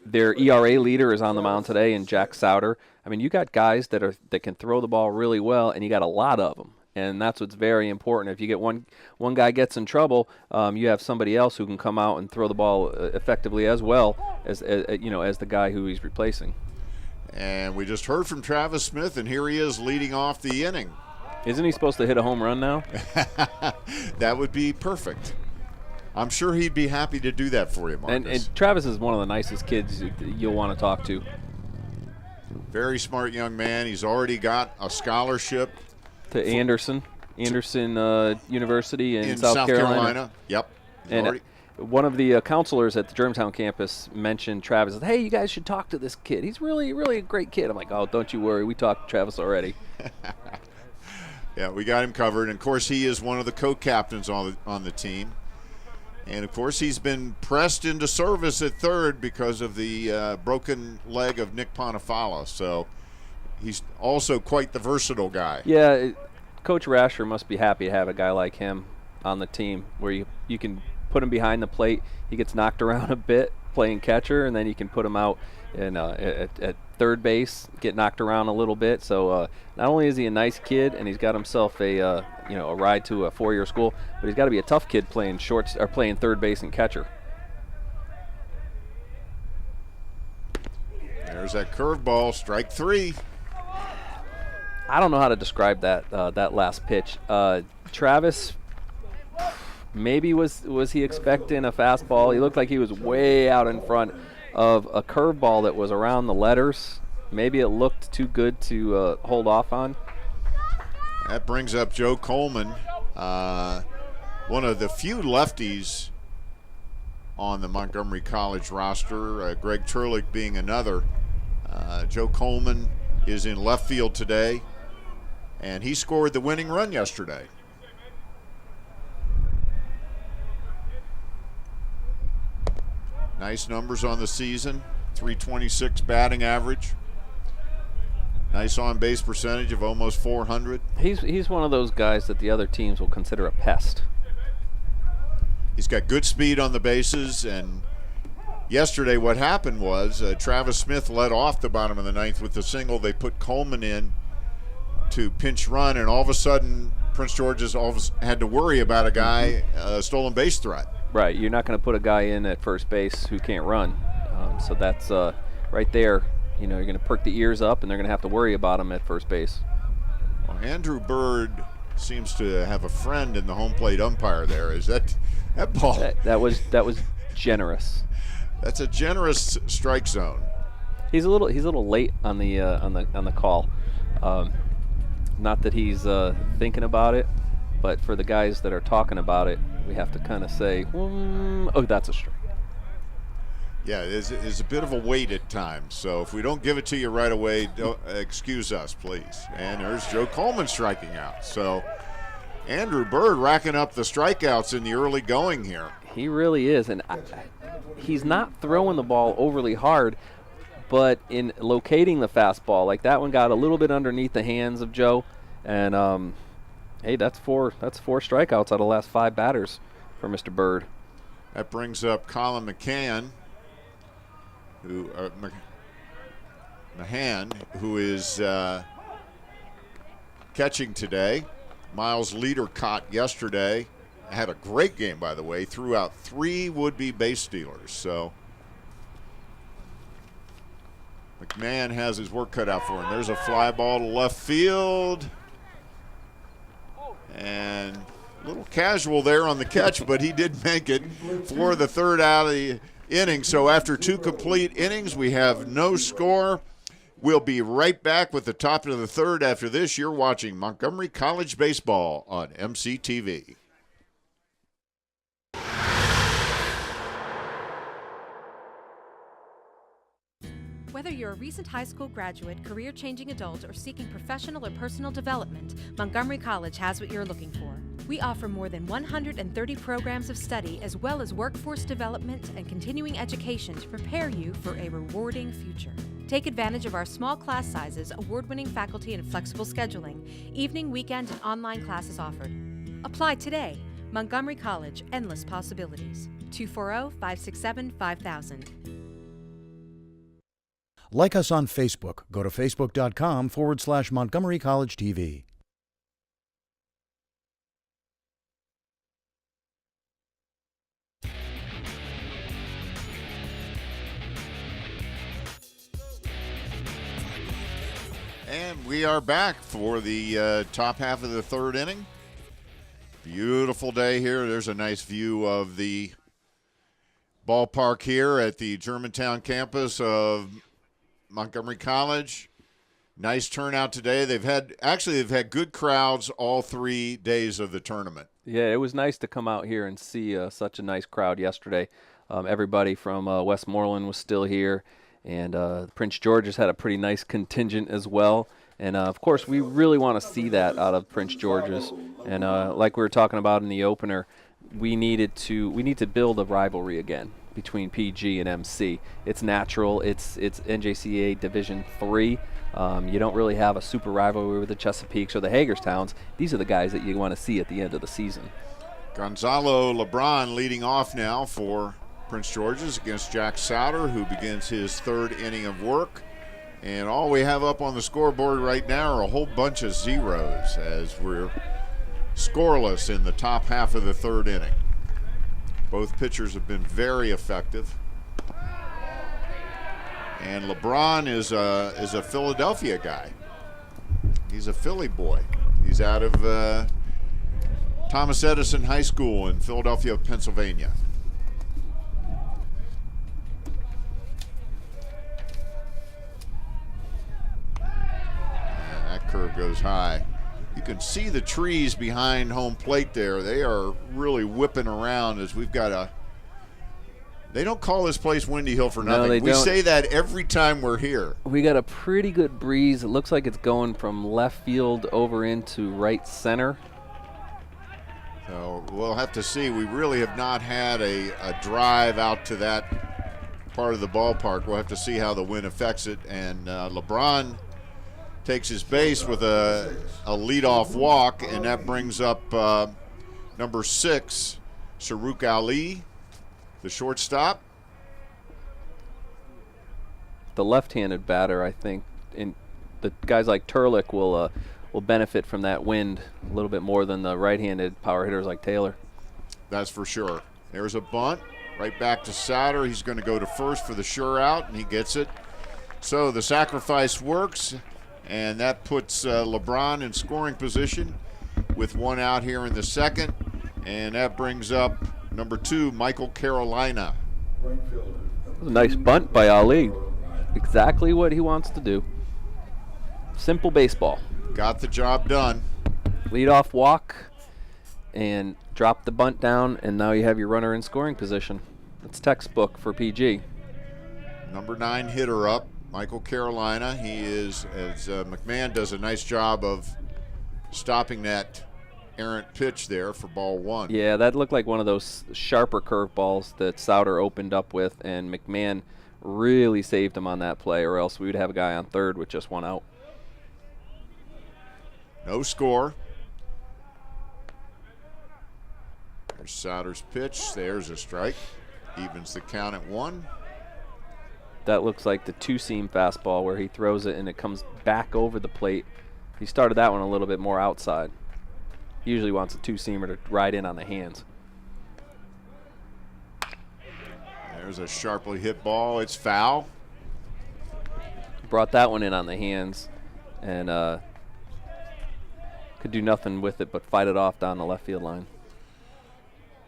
Their ERA leader is on the mound today, and Jack Souter. I mean, you got guys that can throw the ball really well, and you got a lot of them. And that's what's very important. If you get one guy gets in trouble, you have somebody else who can come out and throw the ball effectively as well as the guy who he's replacing. And we just heard from Travis Smith, and here he is leading off the inning. Isn't he supposed to hit a home run now? That would be perfect. I'm sure he'd be happy to do that for you, Marcus. And Travis is one of the nicest kids you'll want to talk to. Very smart young man. He's already got a scholarship To Anderson University in South Carolina. Yep. And one of the counselors at the Germantown campus mentioned Travis. Hey, you guys should talk to this kid. He's really, really a great kid. I'm like, oh, don't you worry. We talked to Travis already. Yeah, we got him covered. And, of course, he is one of the co-captains on the team. And, of course, he's been pressed into service at third because of the broken leg of Nick Ponifala. So he's also quite the versatile guy. Yeah, Coach Rascher must be happy to have a guy like him on the team where you can put him behind the plate. He gets knocked around a bit playing catcher, and then you can put him out at third base, get knocked around a little bit. So not only is he a nice kid and he's got himself a ride to a 4-year school, but he's got to be a tough kid playing playing third base and catcher. There's that curveball, strike 3. I don't know how to describe that last pitch. Travis, maybe was he expecting a fastball? He looked like he was way out in front of a curveball that was around the letters. Maybe it looked too good to hold off on. That brings up Joe Coleman, one of the few lefties on the Montgomery College roster, Greg Turlick being another. Joe Coleman is in left field today, and he scored the winning run yesterday. Nice numbers on the season, 326 batting average. Nice on-base percentage of almost 400. He's one of those guys that the other teams will consider a pest. He's got good speed on the bases, and yesterday what happened was Travis Smith led off the bottom of the ninth with the single. They put Coleman in to pinch run, and all of a sudden Prince George's had to worry about a guy stolen base threat. Right, you're not going to put a guy in at first base who can't run. So that's right there. You're going to perk the ears up, and they're going to have to worry about him at first base. Well, Andrew Bird seems to have a friend in the home plate umpire there. Is that ball? That was generous. That's a generous strike zone. He's a little late on the call. Not that he's thinking about it, but for the guys that are talking about it, we have to kind of say, oh, that's a strike. Yeah, it's a bit of a wait at times. So if we don't give it to you right away, excuse us, please. And there's Joe Coleman striking out. So Andrew Bird racking up the strikeouts in the early going here. He really is. And he's not throwing the ball overly hard, but in locating the fastball, like that one got a little bit underneath the hands of Joe. And, hey, that's four strikeouts out of the last 5 batters for Mr. Bird. That brings up Colin McCann, Mahan, who is catching today. Miles Leader caught yesterday. Had a great game, by the way. Threw out 3 would-be base stealers. So McMahon has his work cut out for him. There's a fly ball to left field. And a little casual there on the catch, but he did make it for the third out of the inning. So after 2 complete innings, we have no score. We'll be right back with the top of the third after this. You're watching Montgomery College Baseball on MCTV. Whether you're a recent high school graduate, career-changing adult, or seeking professional or personal development, Montgomery College has what you're looking for. We offer more than 130 programs of study as well as workforce development and continuing education to prepare you for a rewarding future. Take advantage of our small class sizes, award-winning faculty, and flexible scheduling. Evening, weekend, and online classes offered. Apply today. Montgomery College, endless possibilities. 240-567-5000. Like us on Facebook. Go to facebook.com/Montgomery College TV. And we are back for the top half of the third inning. Beautiful day here. There's a nice view of the ballpark here at the Germantown campus of Montgomery College. Nice turnout today. They've had good crowds all 3 days of the tournament. Yeah, it was nice to come out here and see such a nice crowd yesterday. Everybody from Westmoreland was still here, and Prince George's had a pretty nice contingent as well. And, of course, we really want to see that out of Prince George's. And like we were talking about in the opener, we need to build a rivalry again between PG and MC. It's natural. It's NJCAA Division III. You don't really have a super rivalry with the Chesapeakes or the Hagerstowns. These are the guys that you want to see at the end of the season. Gonzalo LeBron leading off now for Prince George's against Jack Souter, who begins his third inning of work. And all we have up on the scoreboard right now are a whole bunch of zeros as we're scoreless in the top half of the third inning. Both pitchers have been very effective. And LeBron is a Philadelphia guy. He's a Philly boy. He's out of Thomas Edison High School in Philadelphia, Pennsylvania. And that curve goes high. You can see the trees behind home plate there. They are really whipping around as we've got they don't call this place Windy Hill for nothing. No, we say that every time we're here. We got a pretty good breeze. It looks like it's going from left field over into right center. So we'll have to see. We really have not had a drive out to that part of the ballpark. We'll have to see how the wind affects it. And LeBron takes his base with a leadoff walk, and that brings up number 6, Saruq Ali, the shortstop. The left-handed batter, I think, in the guys like Turlick will benefit from that wind a little bit more than the right-handed power hitters like Taylor. That's for sure. There's a bunt right back to Souter. He's going to go to first for the sure out, and he gets it. So the sacrifice works, and that puts LeBron in scoring position with one out here in the second, and that brings up number 2, Michael Carolina. A nice bunt by Ali. Exactly what he wants to do. Simple baseball. Got the job done. Leadoff walk and drop the bunt down, and now you have your runner in scoring position. That's textbook for PG. Number 9 hitter up, Michael Carolina. He is, as McMahon does a nice job of stopping that errant pitch there for ball 1. Yeah, that looked like one of those sharper curveballs that Souter opened up with, and McMahon really saved him on that play, or else we would have a guy on third with just one out. No score. There's Souter's pitch. There's a strike. Evens the count at 1. That looks like the two-seam fastball where he throws it and it comes back over the plate. He started that one a little bit more outside. He usually wants a two-seamer to ride in on the hands. There's a sharply hit ball. It's foul. Brought that one in on the hands and could do nothing with it but fight it off down the left field line.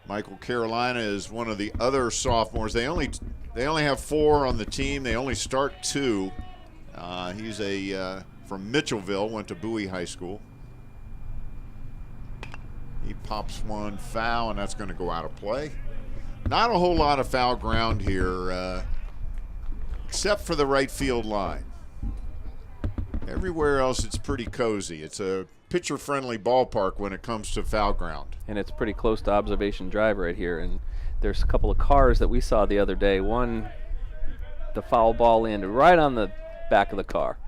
Michael Carolina is one of the other sophomores. They only have 4 on the team. They only start 2. He's from Mitchellville, went to Bowie High School. He pops one foul, and that's going to go out of play. Not a whole lot of foul ground here, except for the right field line. Everywhere else, it's pretty cozy. It's a pitcher-friendly ballpark when it comes to foul ground. And it's pretty close to observation drive right here. And there's a couple of cars that we saw the other day. One, the foul ball landed right on the back of the car.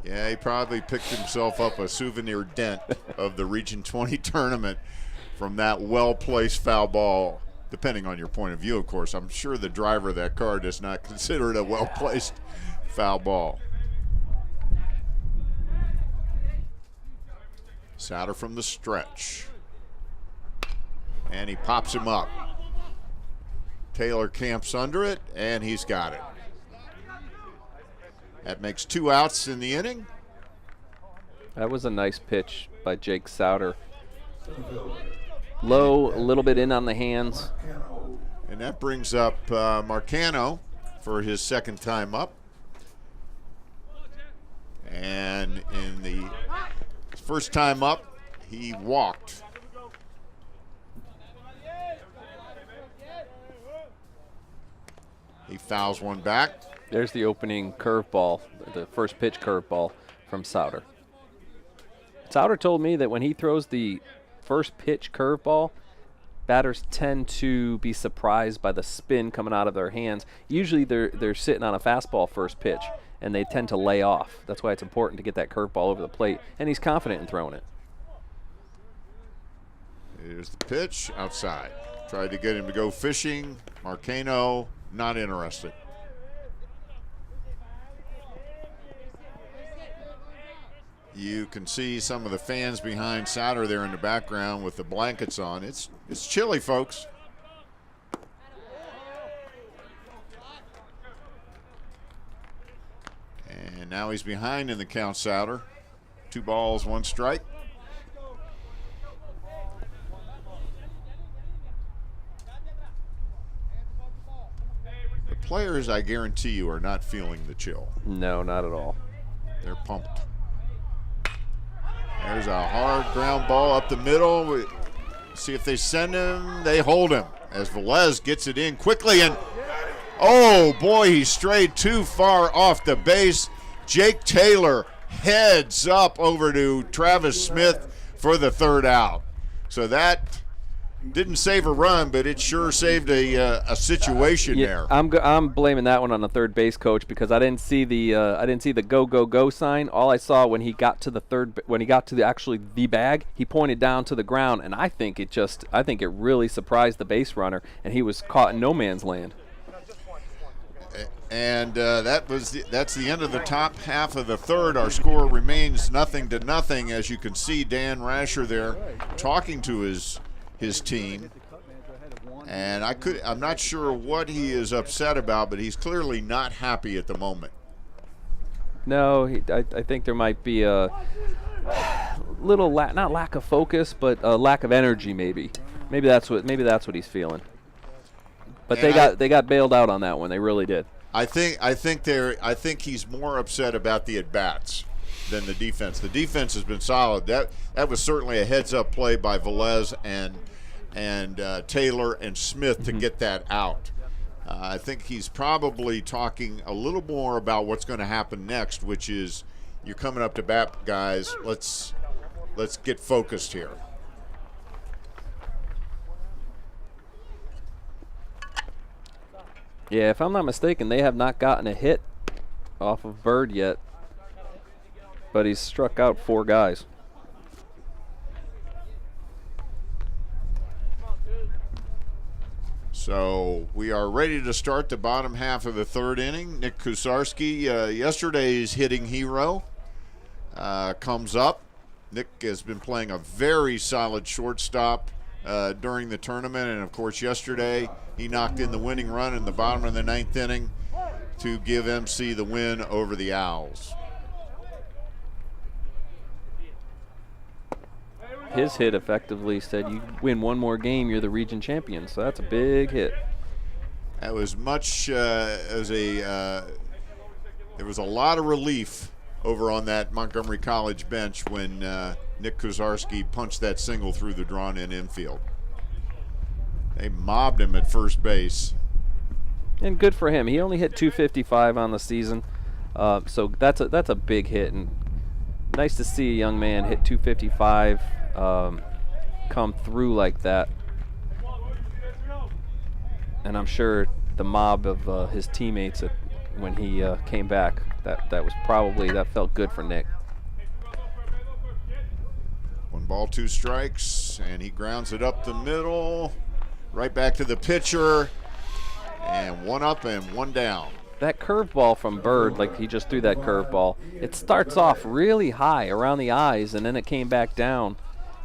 Yeah, he probably picked himself up a souvenir dent of the Region 20 tournament from that well-placed foul ball, depending on your point of view, of course. I'm sure the driver of that car does not consider it a well-placed foul ball. Souter from the stretch. And he pops him up. Taylor camps under it, and he's got it. That makes 2 outs in the inning. That was a nice pitch by Jake Souter. Low, a little bit in on the hands. And that brings up Marcano for his second time up. And in the first time up, he walked. He fouls one back. There's the opening curveball, the first pitch curveball from Souter. Souter told me that when he throws the first pitch curveball, batters tend to be surprised by the spin coming out of their hands. Usually they're sitting on a fastball first pitch, and they tend to lay off. That's why it's important to get that curveball over the plate, and he's confident in throwing it. Here's the pitch outside. Tried to get him to go fishing. Marcano, not interested. You can see some of the fans behind Souter there in the background with the blankets on. It's chilly, folks. And now he's behind in the count, Souter. 2 balls, 1 strike. The players, I guarantee you, are not feeling the chill. No, not at all. They're pumped. There's a hard ground ball up the middle. See if they send him. They hold him as Velez gets it in quickly. And, oh, boy, he strayed too far off the base. Jake Taylor heads up over to Travis Smith for the 3rd out. So that didn't save a run, but it sure saved a situation there. I'm blaming that one on the third base coach because I didn't see the go sign. All I saw when he got to the bag, he pointed down to the ground, and I think it really surprised the base runner, and he was caught in no man's land. And that's the end of the top half of the 3rd. Our score remains 0-0, as you can see Dan Rascher there talking to his team, and I'm not sure what he is upset about, but he's clearly not happy at the moment. No, I think there might be a little not lack of focus, but a lack of energy. Maybe that's what he's feeling. But they got bailed out on that one. They really did. I think he's more upset about the at bats than the defense. The defense has been solid. That was certainly a heads-up play by Velez and Taylor and Smith to get that out. I think he's probably talking a little more about what's going to happen next, which is you're coming up to bat, guys. Let's get focused here. Yeah, if I'm not mistaken, they have not gotten a hit off of Bird yet, but he's struck out 4 guys. So we are ready to start the bottom half of the 3rd inning. Nick Kusarski, yesterday's hitting hero, comes up. Nick has been playing a very solid shortstop during the tournament, and of course yesterday he knocked in the winning run in the bottom of the 9th inning to give MC the win over the Owls. His hit effectively said, you win one more game, you're the region champion. So that's a big hit. That was much there was a lot of relief over on that Montgomery College bench when Nick Kozarski punched that single through the drawn-in infield. They mobbed him at first base. And good for him. He only hit 255 on the season, so that's a big hit. And nice to see a young man hit 255, come through like that. And I'm sure the mob of his teammates when he came back, that felt good for Nick. 1 ball, 2 strikes, and he grounds it up the middle, right back to the pitcher, and 1 up and 1 down. That curveball from Bird, like he just threw that curveball, it starts off really high around the eyes, and then it came back down,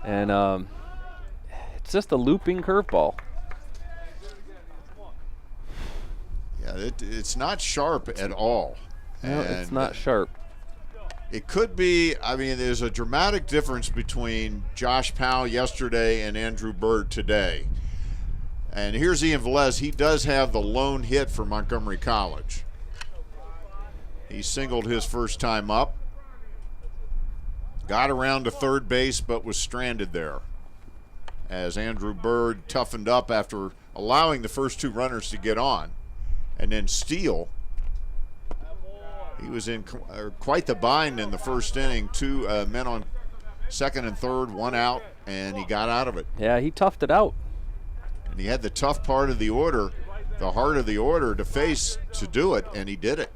and it's just a looping curveball. Yeah, it's not sharp at all. No, it's not sharp. It could be, I mean, there's a dramatic difference between Josh Powell yesterday and Andrew Bird today. And here's Ian Velez. He does have the lone hit for Montgomery College. He singled his first time up. Got around to third base, but was stranded there as Andrew Bird toughened up after allowing the first two runners to get on. And then Steele, he was in quite the bind in the first inning. Two men on second and third, one out, and he got out of it. Yeah, he toughed it out. And he had the tough part of the order, the heart of the order to face to do it, and he did it.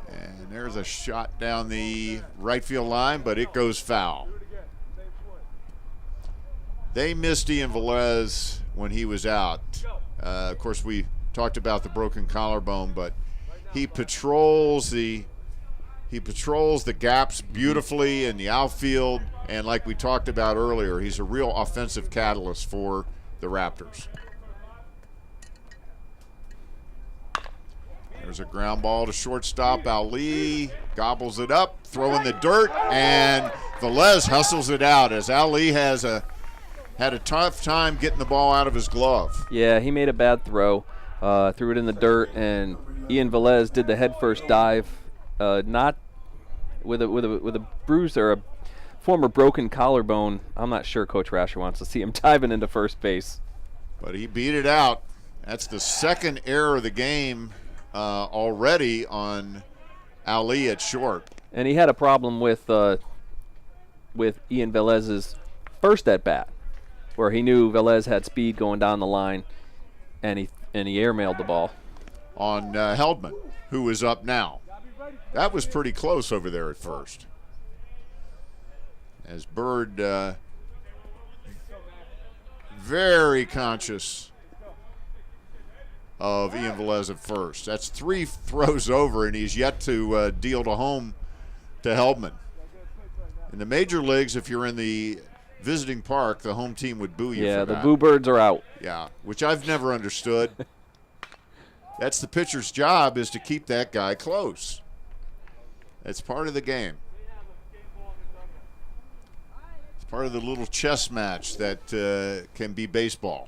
And there's a shot down the right field line, but it goes foul. They missed Ian Velez when he was out. Of course, we talked about the broken collarbone, but he patrols the gaps beautifully in the outfield, and like we talked about earlier, he's a real offensive catalyst for the Raptors. There's a ground ball to shortstop. Ali gobbles it up, throwing the dirt, and Velez hustles it out as Ali had a tough time getting the ball out of his glove. Yeah, he made a bad throw, threw it in the dirt, and Ian Velez did the headfirst dive, not with a bruise or a former broken collarbone. I'm not sure Coach Rascher wants to see him diving into first base. But he beat it out. That's the second error of the game already on Ali at short. And he had a problem with Ian Velez's first at bat, where he knew Velez had speed going down the line, and he airmailed the ball. On Heldman, who is up now. That was pretty close over there at first. As Bird very conscious of Ian Velez at first. That's 3 throws over, and he's yet to deal to home to Heldman. In the major leagues, if you're in the visiting park, the home team would boo you for that. Yeah, the Boo Birds are out. Yeah, which I've never understood. That's the pitcher's job, is to keep that guy close. That's part of the game. It's part of the little chess match that can be baseball.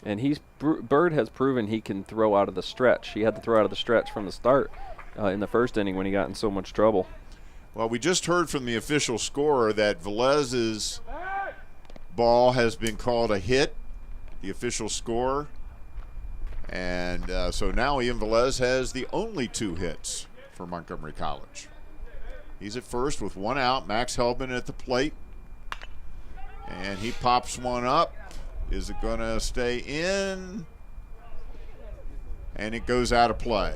And Bird has proven he can throw out of the stretch. He had to throw out of the stretch from the start in the first inning when he got in so much trouble. Well, we just heard from the official scorer that Velez's ball has been called a hit, the official scorer. And so now Ian Velez has the only 2 hits for Montgomery College. He's at first with 1 out. Max Heldman at the plate. And he pops one up. Is it going to stay in? And it goes out of play.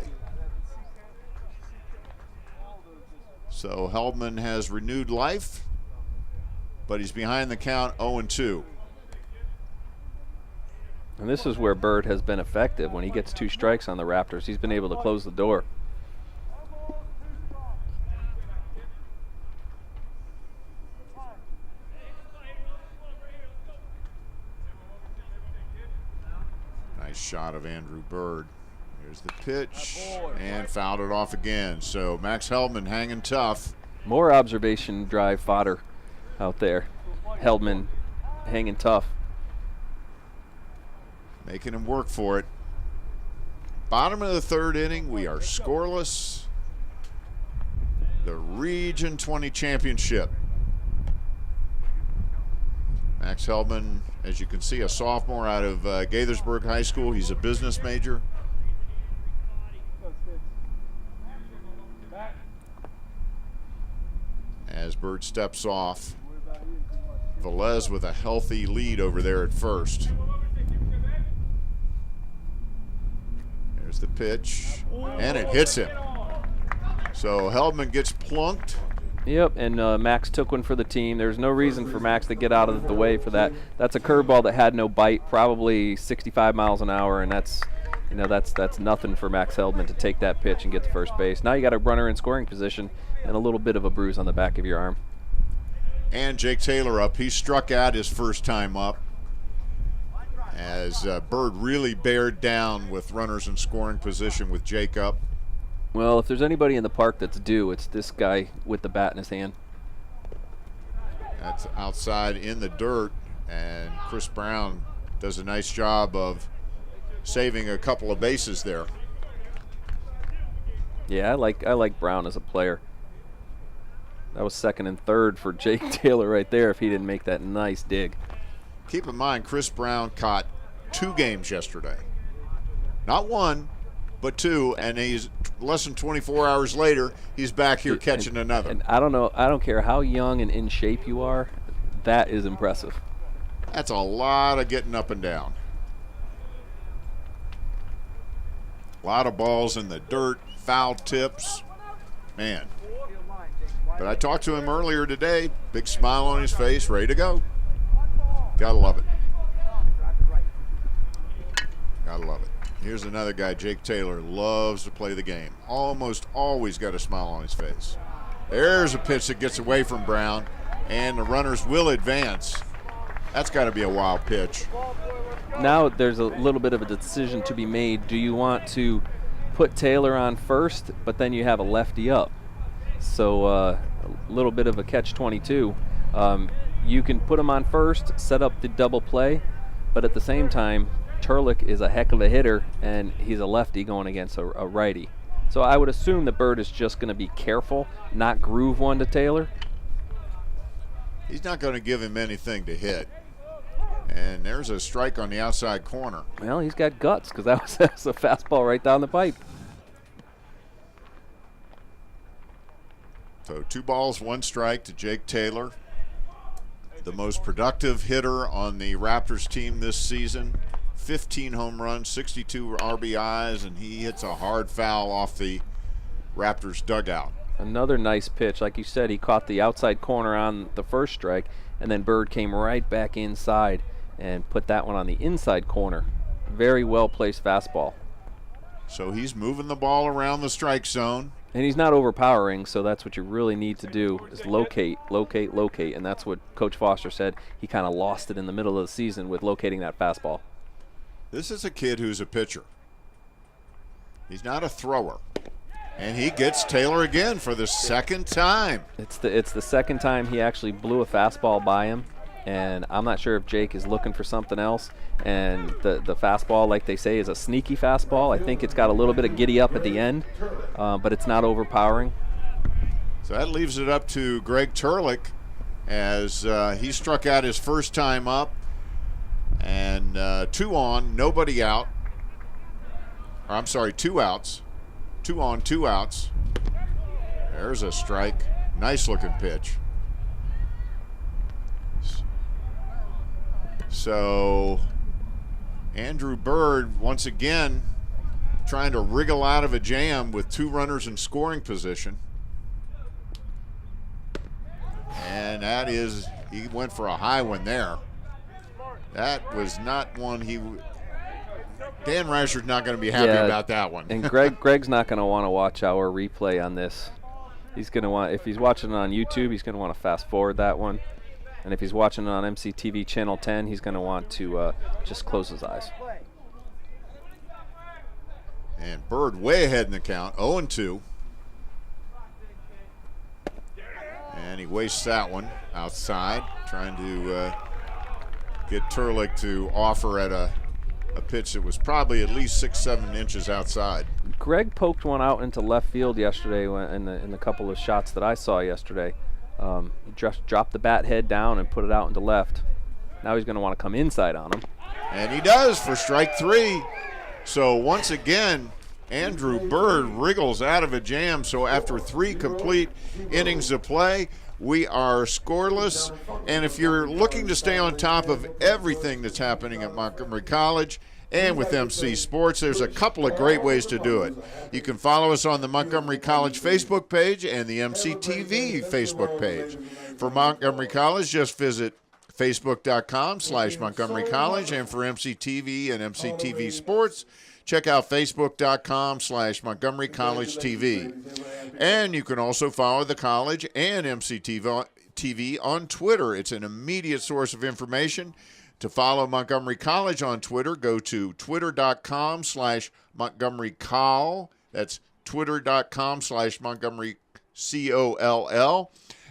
So Heldman has renewed life, but he's behind the count 0-2. And this is where Bird has been effective. When he gets 2 strikes on the Raptors, he's been able to close the door. Nice shot of Andrew Bird. Here's the pitch, and fouled it off again. So Max Heldman hanging tough. More observation drive fodder out there. Heldman hanging tough. Making him work for it. Bottom of the 3rd inning, we are scoreless. The Region 20 Championship. Max Heldman, as you can see, a sophomore out of Gaithersburg High School. He's a business major. As Bird steps off, Velez with a healthy lead over there at first. There's the pitch, and it hits him. So Heldman gets plunked. Yep, and Max took one for the team. There's no reason for Max to get out of the way for that. That's a curveball that had no bite, probably 65 miles an hour, and that's nothing for Max Heldman to take that pitch and get to first base. Now you got a runner in scoring position and a little bit of a bruise on the back of your arm. And Jake Taylor up. He struck out his first time up. as Bird really bared down with runners in scoring position with Jake up. Well, if there's anybody in the park that's due, it's this guy with the bat in his hand. That's outside in the dirt, and Chris Brown does a nice job of saving a couple of bases there. Yeah, I like Brown as a player. That was second and third for Jake Taylor right there if he didn't make that nice dig. Keep in mind, Chris Brown caught 2 games yesterday. Not 1, but 2, and he's less than 24 hours later, he's back here catching another. And I don't care how young and in shape you are, that is impressive. That's a lot of getting up and down. A lot of balls in the dirt, foul tips. Man. But I talked to him earlier today, big smile on his face, ready to go. Gotta love it. Gotta love it. Here's another guy, Jake Taylor, loves to play the game. Almost always got a smile on his face. There's a pitch that gets away from Brown, and the runners will advance. That's got to be a wild pitch. Now there's a little bit of a decision to be made. Do you want to put Taylor on first, but then you have a lefty up? So a little bit of a catch-22. You can put him on first, set up the double play, but at the same time, Turlick is a heck of a hitter, and he's a lefty going against a righty. So I would assume that Bird is just going to be careful, not groove one to Taylor. He's not going to give him anything to hit. And there's a strike on the outside corner. Well, he's got guts because that was a fastball right down the pipe. So 2 balls, 1 strike to Jake Taylor, the most productive hitter on the Raptors team this season. 15 home runs, 62 RBIs, and he hits a hard foul off the Raptors dugout. Another nice pitch. Like you said, he caught the outside corner on the first strike, and then Bird came right back inside and put that one on the inside corner. Very well-placed fastball. So he's moving the ball around the strike zone. And he's not overpowering, so that's what you really need to do is locate, locate, locate. And that's what Coach Foster said. He kind of lost it in the middle of the season with locating that fastball. This is a kid who's a pitcher. He's not a thrower. And he gets Taylor again for the second time. It's the second time he actually blew a fastball by him. And I'm not sure if Jake is looking for something else. And the fastball, like they say, is a sneaky fastball. I think it's got a little bit of giddy up at the end, but it's not overpowering. So that leaves it up to Greg Turlick as he struck out his first time up. And 2 on, nobody out. Or, I'm sorry, 2 outs. 2 on, 2 outs. There's a strike. Nice looking pitch. So Andrew Bird once again trying to wriggle out of a jam with 2 runners in scoring position. And that is, he went for a high one there. That was not one Dan Rascher's not going to be happy about that one. And Greg's not going to want to watch our replay on this. He's going to want, if he's watching it on YouTube, he's going to want to fast forward that one. And if he's watching it on MCTV Channel 10, he's going to want to just close his eyes. And Bird way ahead in the count, 0-2. And he wastes that one outside, trying to get Turlick to offer at a pitch that was probably at least 6-7 inches outside. Greg poked one out into left field yesterday in the couple of shots that I saw yesterday. He just dropped the bat head down and put it out into left. Now he's going to want to come inside on him. And he does for strike 3. So once again, Andrew Bird wriggles out of a jam. So after 3 complete innings of play, we are scoreless. And if you're looking to stay on top of everything that's happening at Montgomery College and with MC Sports, there's a couple of great ways to do it. You can follow us on the Montgomery College Facebook page and the MCTV Facebook page. For Montgomery College, just visit facebook.com/Montgomery College. And for MCTV and MCTV Sports, check out facebook.com/Montgomery College TV. And you can also follow the college and MCTV on Twitter. It's an immediate source of information. To follow Montgomery College on Twitter, go to twitter.com/MontgomeryColl. That's twitter.com/MontgomeryColl.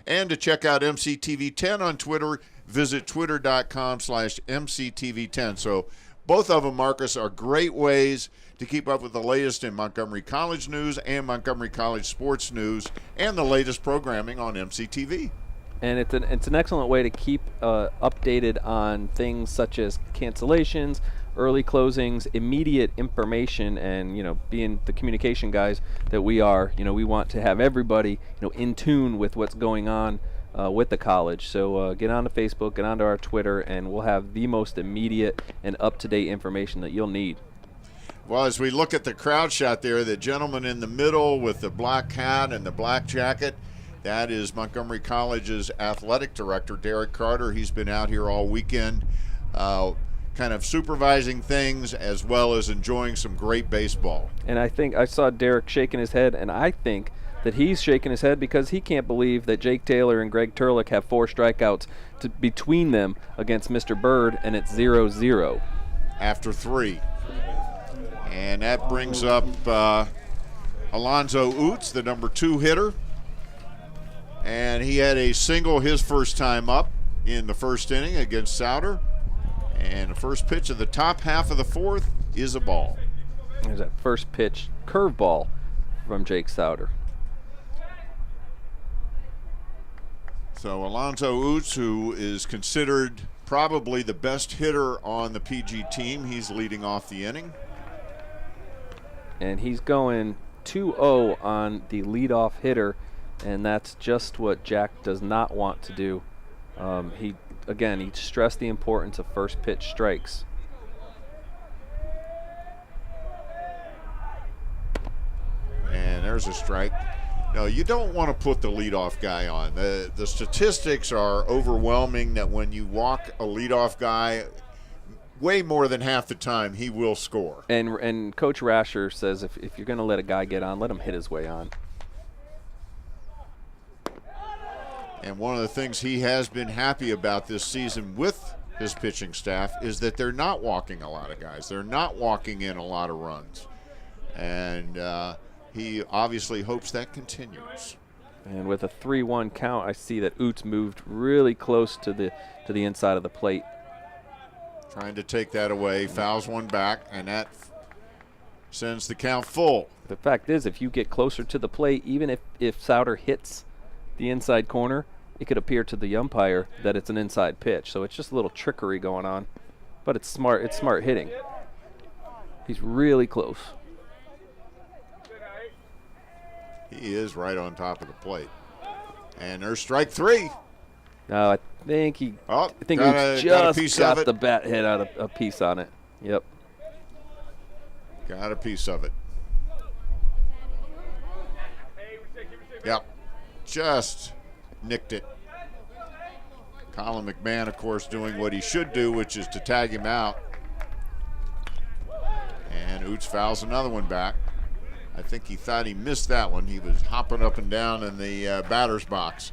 And to check out MCTV10 on Twitter, visit twitter.com/MCTV10. So both of them, Marcus, are great ways to keep up with the latest in Montgomery College news and Montgomery College sports news and the latest programming on MCTV. And it's an excellent way to keep updated on things such as cancellations, early closings, immediate information, and being the communication guys that we are, we want to have everybody in tune with what's going on with the college. So get onto Facebook, get onto our Twitter, and we'll have the most immediate and up-to-date information that you'll need. Well, as we look at the crowd shot there, the gentleman in the middle with the black hat and the black jacket, that is Montgomery College's athletic director, Derek Carter. He's been out here all weekend kind of supervising things as well as enjoying some great baseball. And I think I saw Derek shaking his head, and I think that he's shaking his head because he can't believe that Jake Taylor and Greg Turlick have 4 strikeouts between them against Mr. Bird, and it's 0-0. After 3. And that brings up Alonzo Oots, the number 2 hitter. And he had a single his first time up in the first inning against Souter. And the first pitch of the top half of the 4th is a ball. There's that first pitch curveball from Jake Souter. So Alonzo Oots, who is considered probably the best hitter on the PG team, he's leading off the inning. And he's going 2-0 on the leadoff hitter, and that's just what Jack does not want to do. He stressed the importance of first pitch strikes. And there's a strike. No, you don't want to put the leadoff guy on. The statistics are overwhelming that when you walk a leadoff guy, way more than half the time he will score. And Coach Rascher says if you're going to let a guy get on, let him hit his way on. And one of the things he has been happy about this season with his pitching staff is that they're not walking a lot of guys. They're not walking in a lot of runs. And he obviously hopes that continues. And with a 3-1 count, I see that Oots moved really close to the inside of the plate. Trying to take that away, fouls one back, and that sends the count full. The fact is, if you get closer to the plate, even if Souter hits the inside corner, it could appear to the umpire that it's an inside pitch. So it's just a little trickery going on. But it's smart. It's smart hitting. He's really close. He is right on top of the plate. And there's strike 3. No, I think he Oots just got the bat hit out of a piece on it. Yep. Got a piece of it. Yep. Just nicked it. Colin McMahon, of course, doing what he should do, which is to tag him out. And Oots fouls another one back. I think he thought he missed that one. He was hopping up and down in the batter's box.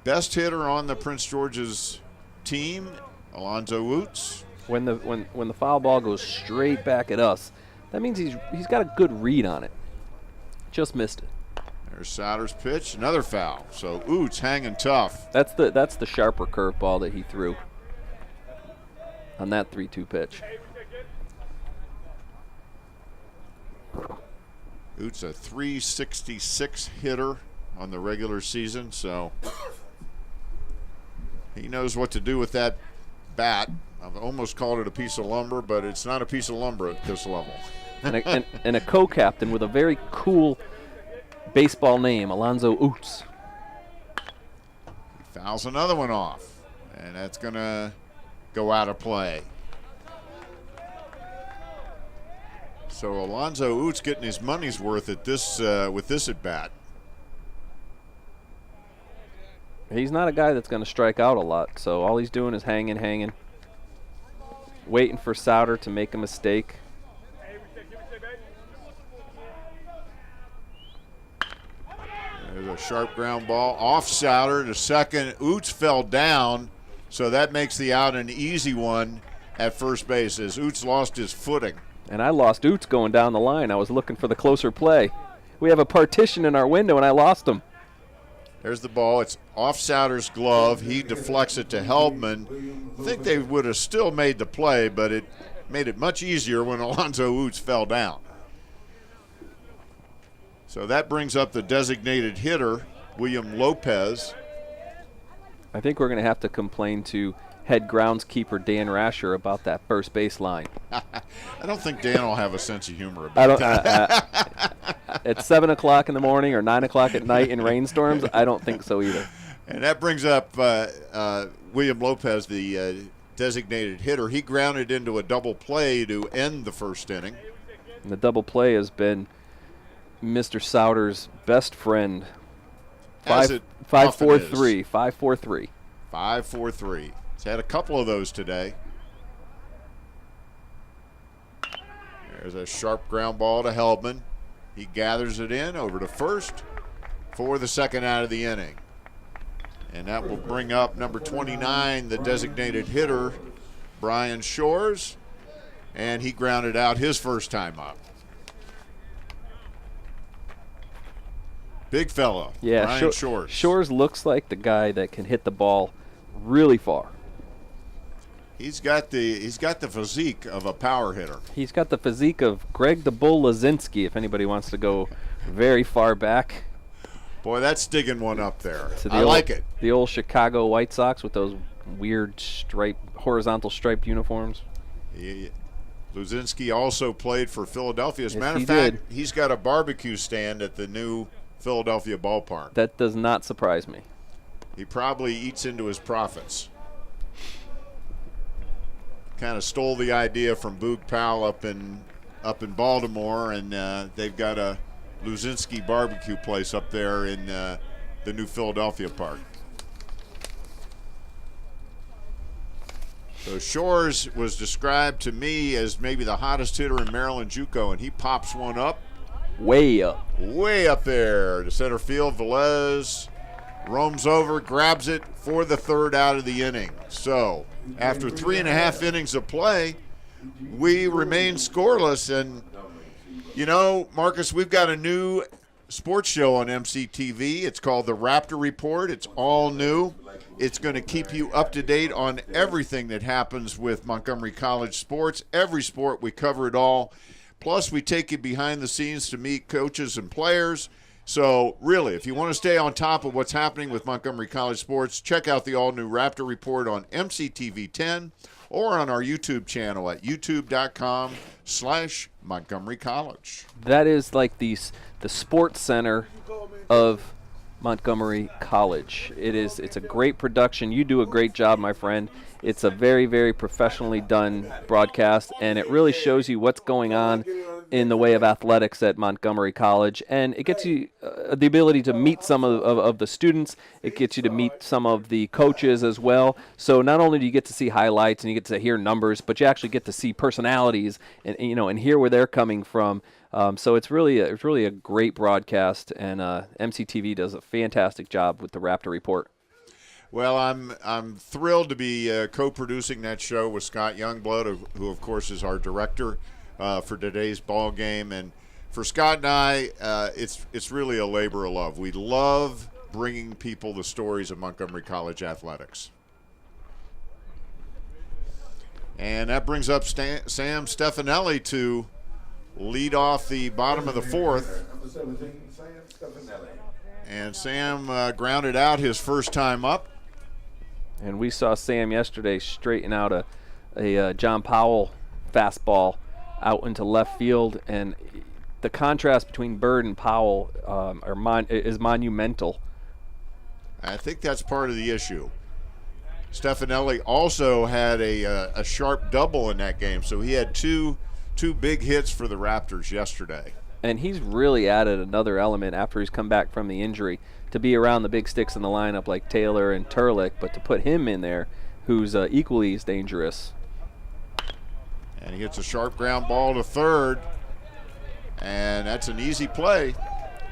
Best hitter on the Prince George's team, Alonzo Oots. When the foul ball goes straight back at us, that means he's got a good read on it. Just missed it. There's Souter's pitch, another foul. So Oots hanging tough. That's the sharper curveball that he threw on that 3-2 pitch. Oots a 366 hitter on the regular season, so he knows what to do with that bat. I've almost called it a piece of lumber, but it's not a piece of lumber at this level. and a co-captain with a very cool baseball name, Alonzo Oots. He fouls another one off, and that's going to go out of play. So Alonzo Oots getting his money's worth at this with this at bat. He's not a guy that's going to strike out a lot, so all he's doing is hanging, waiting for Souter to make a mistake. There's a sharp ground ball off Souter to second. Oots fell down, so that makes the out an easy one at first base as Oots lost his footing. And I lost Oots going down the line. I was looking for the closer play. We have a partition in our window, and I lost him. There's the ball. It's off Souter's glove. He deflects it to Heldman. I think they would have still made the play, but it made it much easier when Alonzo Oots fell down. So that brings up the designated hitter, William Lopez. I think we're going to have to complain to head groundskeeper Dan Rascher about that first base line. I don't think Dan will have a sense of humor about that. At 7 o'clock in the morning or 9 o'clock at night in rainstorms, I don't think so either. And that brings up William Lopez, the designated hitter. He grounded into a double play to end the first inning. And the double play has been Mr. Souter's best friend. 5-4-3. 5-4-3. 5-4-3. He's had a couple of those today. There's a sharp ground ball to Heldman. He gathers it in over to first for the second out of the inning. And that will bring up number 29, the designated hitter, Brian Shores. And he grounded out his first time up. Big fella, yeah, Brian Shores. Shores looks like the guy that can hit the ball really far. He's got the physique of a power hitter. He's got the physique of Greg the Bull Lazinski, if anybody wants to go very far back. Boy, that's digging one up there. I like it. The old Chicago White Sox with those weird horizontal striped uniforms. Luzinski also played for Philadelphia. As a matter of fact, he's got a barbecue stand at the new Philadelphia ballpark. That does not surprise me. He probably eats into his profits. Kind of stole the idea from Boog Powell up in Baltimore, and they've got a Luzinski barbecue place up there in the new Philadelphia park. So Shores was described to me as maybe the hottest hitter in Maryland JUCO, and he pops one up. Way up there to center field. Velez roams over, grabs it for the third out of the inning. So after 3.5 innings of play, we remain scoreless. And, you know, Marcus, we've got a new sports show on MCTV. It's called the Raptor Report. It's all new. It's going to keep you up to date on everything that happens with Montgomery College sports. Every sport, we cover it all. Plus, we take you behind the scenes to meet coaches and players. So, really, if you want to stay on top of what's happening with Montgomery College sports, check out the all-new Raptor Report on MCTV 10 or on our YouTube channel at youtube.com/Montgomery College. That is like the sports center of Montgomery College. It's a great production. You do a great job, my friend. It's a very, very professionally done broadcast, and it really shows you what's going on in the way of athletics at Montgomery College. And it gets you the ability to meet some of the students. It gets you to meet some of the coaches as well. So not only do you get to see highlights and you get to hear numbers, but you actually get to see personalities and hear where they're coming from. So it's really a great broadcast, and MCTV does a fantastic job with the Raptor Report. Well, I'm thrilled to be co-producing that show with Scott Youngblood, who of course is our director for today's ball game. And for Scott and I, it's really a labor of love. We love bringing people the stories of Montgomery College athletics. And that brings up Sam Stefanelli to lead off the bottom of the fourth. And Sam grounded out his first time up. And we saw Sam yesterday straighten out a John Powell fastball out into left field, and the contrast between Bird and Powell is monumental. I think that's part of the issue. Stefanelli also had a sharp double in that game, so he had two big hits for the Raptors yesterday. And he's really added another element after he's come back from the injury to be around the big sticks in the lineup like Taylor and Turlick, but to put him in there, who's equally as dangerous. And he hits a sharp ground ball to third, and that's an easy play.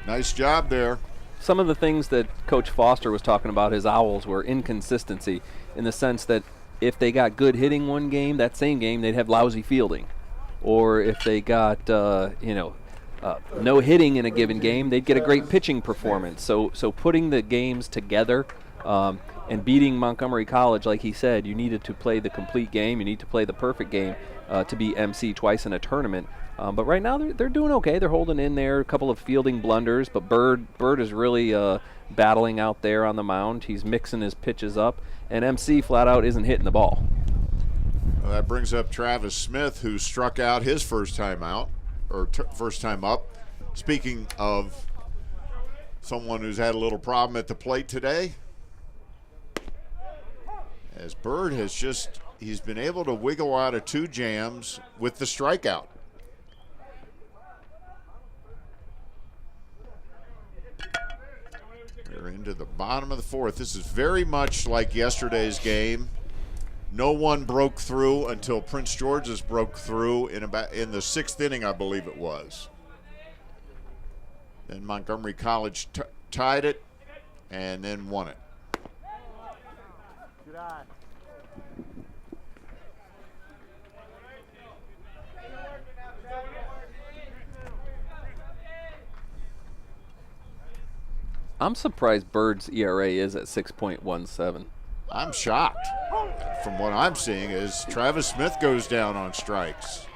Nice job there. some of the things that Coach Foster was talking about, his Owls, were inconsistency in the sense that if they got good hitting one game, that same game they'd have lousy fielding. Or if they got, no hitting in a given game, they'd get a great pitching performance. So putting the games together and beating Montgomery College, like he said, you needed to play the complete game. You need to play the perfect game to beat MC twice in a tournament. But right now they're doing okay. They're holding in there. A couple of fielding blunders, but Bird is really battling out there on the mound. He's mixing his pitches up, and MC flat out isn't hitting the ball. Well, that brings up Travis Smith, who struck out his first time out, or first time up. Speaking of someone who's had a little problem at the plate today, as Bird has he's been able to wiggle out of 2 jams with the strikeout. We're into the bottom of the 4th. This is very much like yesterday's game. No one broke through until Prince George's broke through in the 6th inning, I believe it was. Then Montgomery College tied it and then won it. Good eye. I'm surprised Bird's ERA is at 6.17. I'm shocked. From what I'm seeing is Travis Smith goes down on strikes.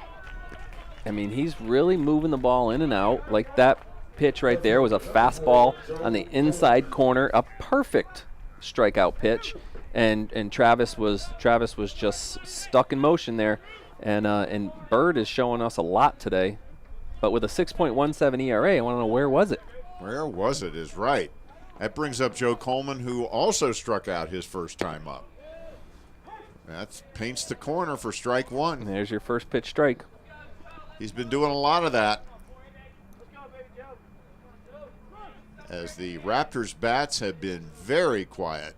I mean, he's really moving the ball in and out. Like that pitch right there was a fastball on the inside corner, a perfect strikeout pitch, and Travis was just stuck in motion there, and Bird is showing us a lot today, but with a 6.17 ERA, I want to know, where was it? Where was it is right. That brings up Joe Coleman, who also struck out his first time up. That paints the corner for strike 1. And there's your first pitch strike. He's been doing a lot of that. As the Raptors bats have been very quiet.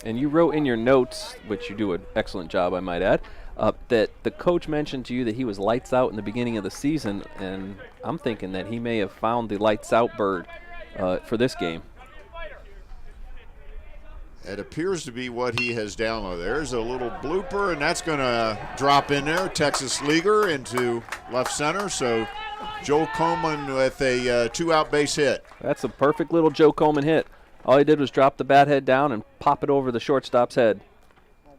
And you wrote in your notes, which you do an excellent job, I might add, that the coach mentioned to you that he was lights out in the beginning of the season, and I'm thinking that he may have found the lights out Bird for this game. It appears to be what he has downloaded. There's a little blooper, and that's going to drop in there. Texas Leaguer into left center. So Joe Coleman with a 2-out base hit. That's a perfect little Joe Coleman hit. All he did was drop the bat head down and pop it over the shortstop's head.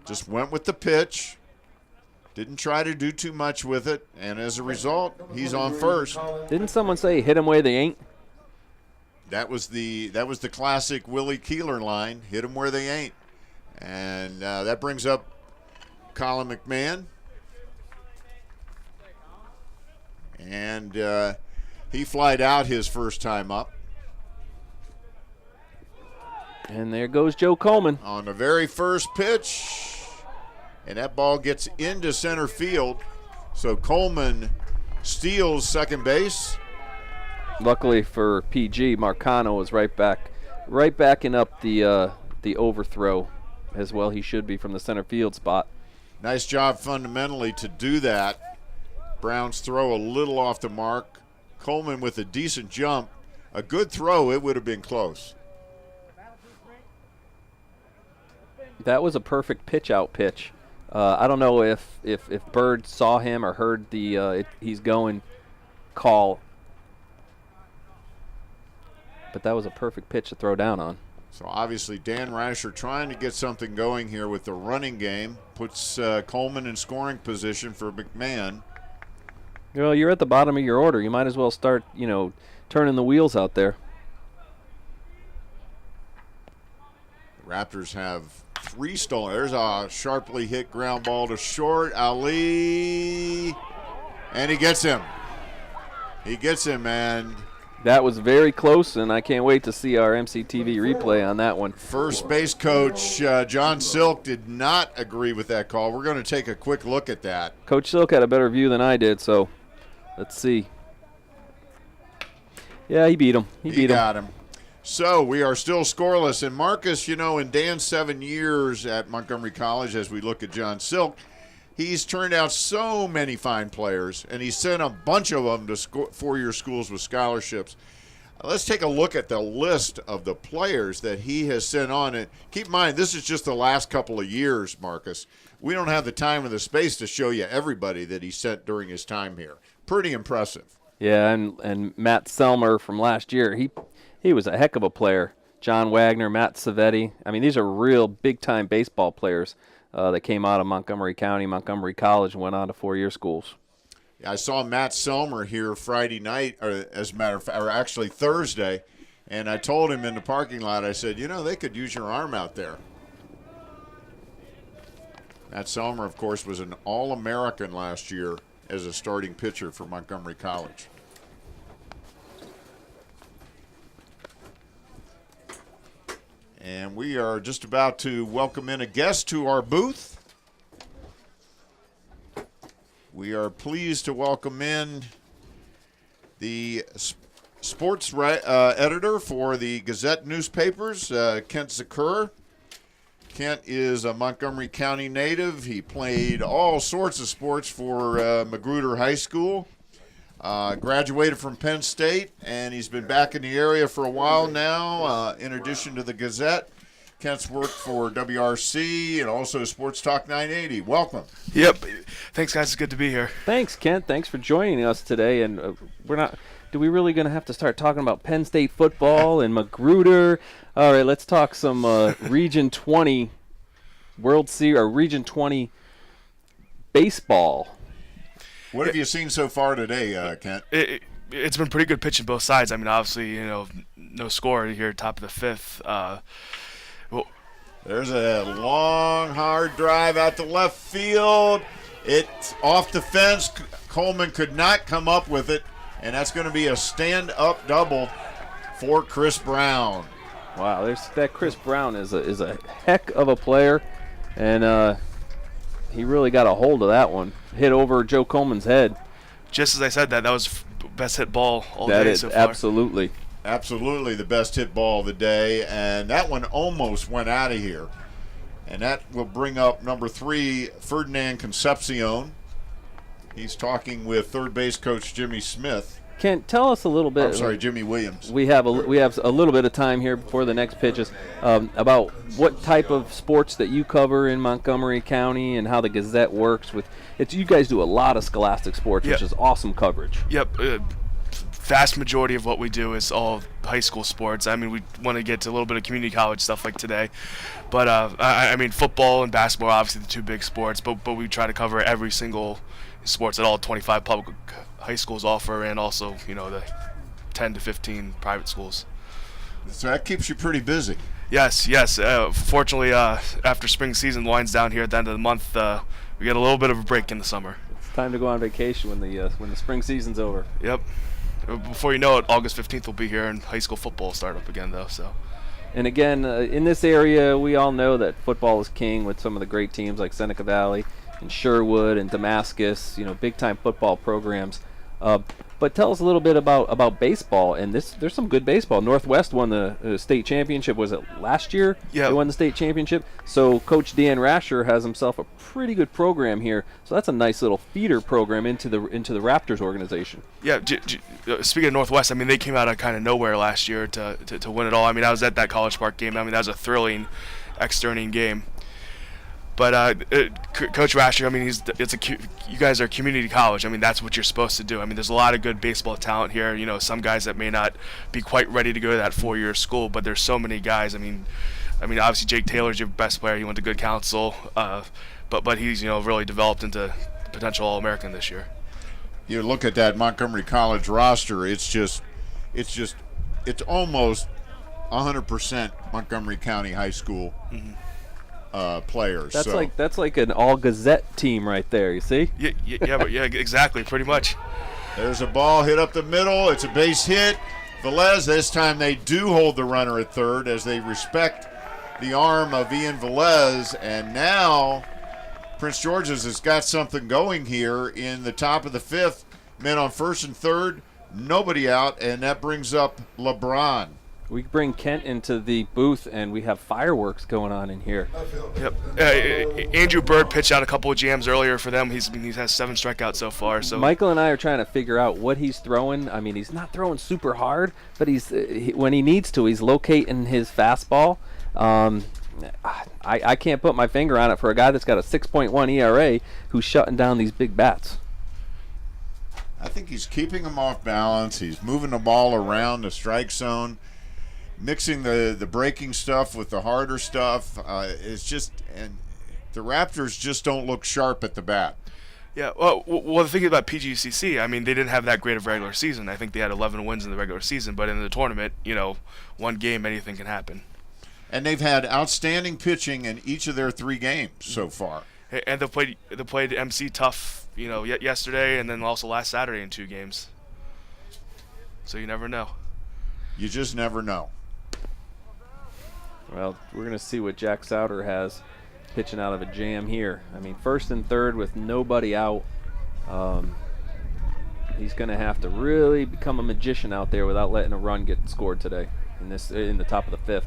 Just went with the pitch. Didn't try to do too much with it, and as a result, he's on first. Didn't someone say hit him where they ain't? That was the classic Willie Keeler line, hit them where they ain't. And that brings up Colin McMahon. And he flied out his first time up. And there goes Joe Coleman. On the very first pitch. And that ball gets into center field. So Coleman steals second base. Luckily for PG, Marcano was right backing up the overthrow as well. He should be from the center field spot. Nice job fundamentally to do that. Browns throw a little off the mark. Coleman with a decent jump. A good throw, it would have been close. That was a perfect pitch-out pitch. I don't know if Bird saw him or heard the he's going call. But that was a perfect pitch to throw down on. So obviously Dan Rascher trying to get something going here with the running game. Puts Coleman in scoring position for McMahon. Well, you're at the bottom of your order. You might as well start, turning the wheels out there. The Raptors have 3 stolen. There's a sharply hit ground ball to short. Ali. And he gets him. And that was very close, and I can't wait to see our MCTV replay on that one. First base coach John Silk did not agree with that call. We're going to take a quick look at that. Coach Silk had a better view than I did, so let's see. Yeah, he beat him. He got him. So we are still scoreless. And Marcus, in Dan's 7 years at Montgomery College, as we look at John Silk, he's turned out so many fine players, and he sent a bunch of them to 4-year schools with scholarships. Let's take a look at the list of the players that he has sent on. And keep in mind, this is just the last couple of years, Marcus. We don't have the time or the space to show you everybody that he sent during his time here. Pretty impressive. Yeah, and Matt Selmer from last year, he was a heck of a player. John Wagner, Matt Savetti. I mean, these are real big-time baseball players that came out of Montgomery County, Montgomery College, and went on to four-year schools. Yeah, I saw Matt Selmer here Friday night, or as a matter of fact, or actually Thursday, and I told him in the parking lot, I said, they could use your arm out there. Matt Selmer, of course, was an All-American last year as a starting pitcher for Montgomery College. And we are just about to welcome in a guest to our booth. We are pleased to welcome in the sports editor for the Gazette newspapers, Kent Zakur. Kent is a Montgomery County native. He played all sorts of sports for Magruder High School. Graduated from Penn State, and he's been back in the area for a while now. In addition to the Gazette, Kent's worked for WRC and also Sports Talk 980. Welcome. Yep. Thanks, guys. It's good to be here. Thanks, Kent. Thanks for joining us today. And do we really going to have to start talking about Penn State football and Magruder? All right, let's talk some Region 20 World Series or Region 20 baseball. What have you seen so far today, Kent? It's been pretty good pitching both sides. I mean, obviously, no score here, top of the fifth. There's a long, hard drive out to left field. It's off the fence. Coleman could not come up with it, and that's going to be a stand-up double for Chris Brown. Wow, that Chris Brown is a heck of a player, and he really got a hold of that one. Hit over Joe Coleman's head. Just as I said that was best hit ball all day so far. Absolutely. Absolutely the best hit ball of the day, and that one almost went out of here. And that will bring up number 3, Ferdinand Concepcion. He's talking with third base coach Jimmy Smith. Kent, tell us a little bit. I'm sorry, Jimmy Williams. We have a little bit of time here before the next pitches about what type of sports that you cover in Montgomery County and how the Gazette works with. You guys do a lot of scholastic sports, which is awesome coverage. Yep. Vast majority of what we do is all high school sports. I mean, we want to get to a little bit of community college stuff like today, but I mean, football and basketball are obviously the two big sports, but we try to cover every single sports that all 25 public high schools offer, and also the 10 to 15 private schools. So that keeps you pretty busy. Yes. Fortunately, after spring season winds down here at the end of the month, we get a little bit of a break in the summer. It's time to go on vacation when the spring season's over. Yep. Before you know it, August 15th will be here, and high school football will start up again, though. So. And again, in this area, we all know that football is king with some of the great teams like Seneca Valley and Sherwood and Damascus. Big-time football programs. But tell us a little bit about baseball, and there's some good baseball. Northwest won the state championship. Was it last year? Yeah. They won the state championship. So Coach Dan Rascher has himself a pretty good program here. So that's a nice little feeder program into the Raptors organization. Yeah. Speaking of Northwest, I mean, they came out of kind of nowhere last year to win it all. I mean, I was at that College Park game. I mean, that was a thrilling, external game. But Coach Rascher, I mean, you guys are community college. I mean, that's what you're supposed to do. I mean, there's a lot of good baseball talent here. Some guys that may not be quite ready to go to that 4-year school, but there's so many guys. I mean, obviously Jake Taylor's your best player. He went to good counsel, but he's really developed into potential All-American this year. You look at that Montgomery College roster. It's almost 100% Montgomery County High School. Mm-hmm. Players. That's like an all Gazette team right there. You see? Yeah, exactly, pretty much. There's a ball hit up the middle. It's a base hit. Velez, this time they do hold the runner at third as they respect the arm of Ian Velez, and now Prince George's has got something going here in the top of the fifth. Men on first and third, nobody out, and that brings up LeBron. We bring Kent into the booth, and we have fireworks going on in here. Yep. Andrew Bird pitched out a couple of jams earlier for them. He has 7 strikeouts so far. So Michael and I are trying to figure out what he's throwing. I mean, he's not throwing super hard, but when he needs to, he's locating his fastball. I can't put my finger on it for a guy that's got a 6.1 ERA who's shutting down these big bats. I think he's keeping them off balance. He's moving the ball around the strike zone, mixing the breaking stuff with the harder stuff. It's just, and the Raptors just don't look sharp at the bat. Yeah, well, the thing about PGCC, I mean, they didn't have that great of a regular season. I think they had 11 wins in the regular season, but in the tournament, one game, anything can happen. And they've had outstanding pitching in each of their 3 games so far. And they played MC tough, yesterday, and then also last Saturday in 2 games. So you never know. You just never know. Well, we're going to see what Jack Souter has pitching out of a jam here. I mean, 1st and 3rd with nobody out. He's going to have to really become a magician out there without letting a run get scored today in the top of the 5th.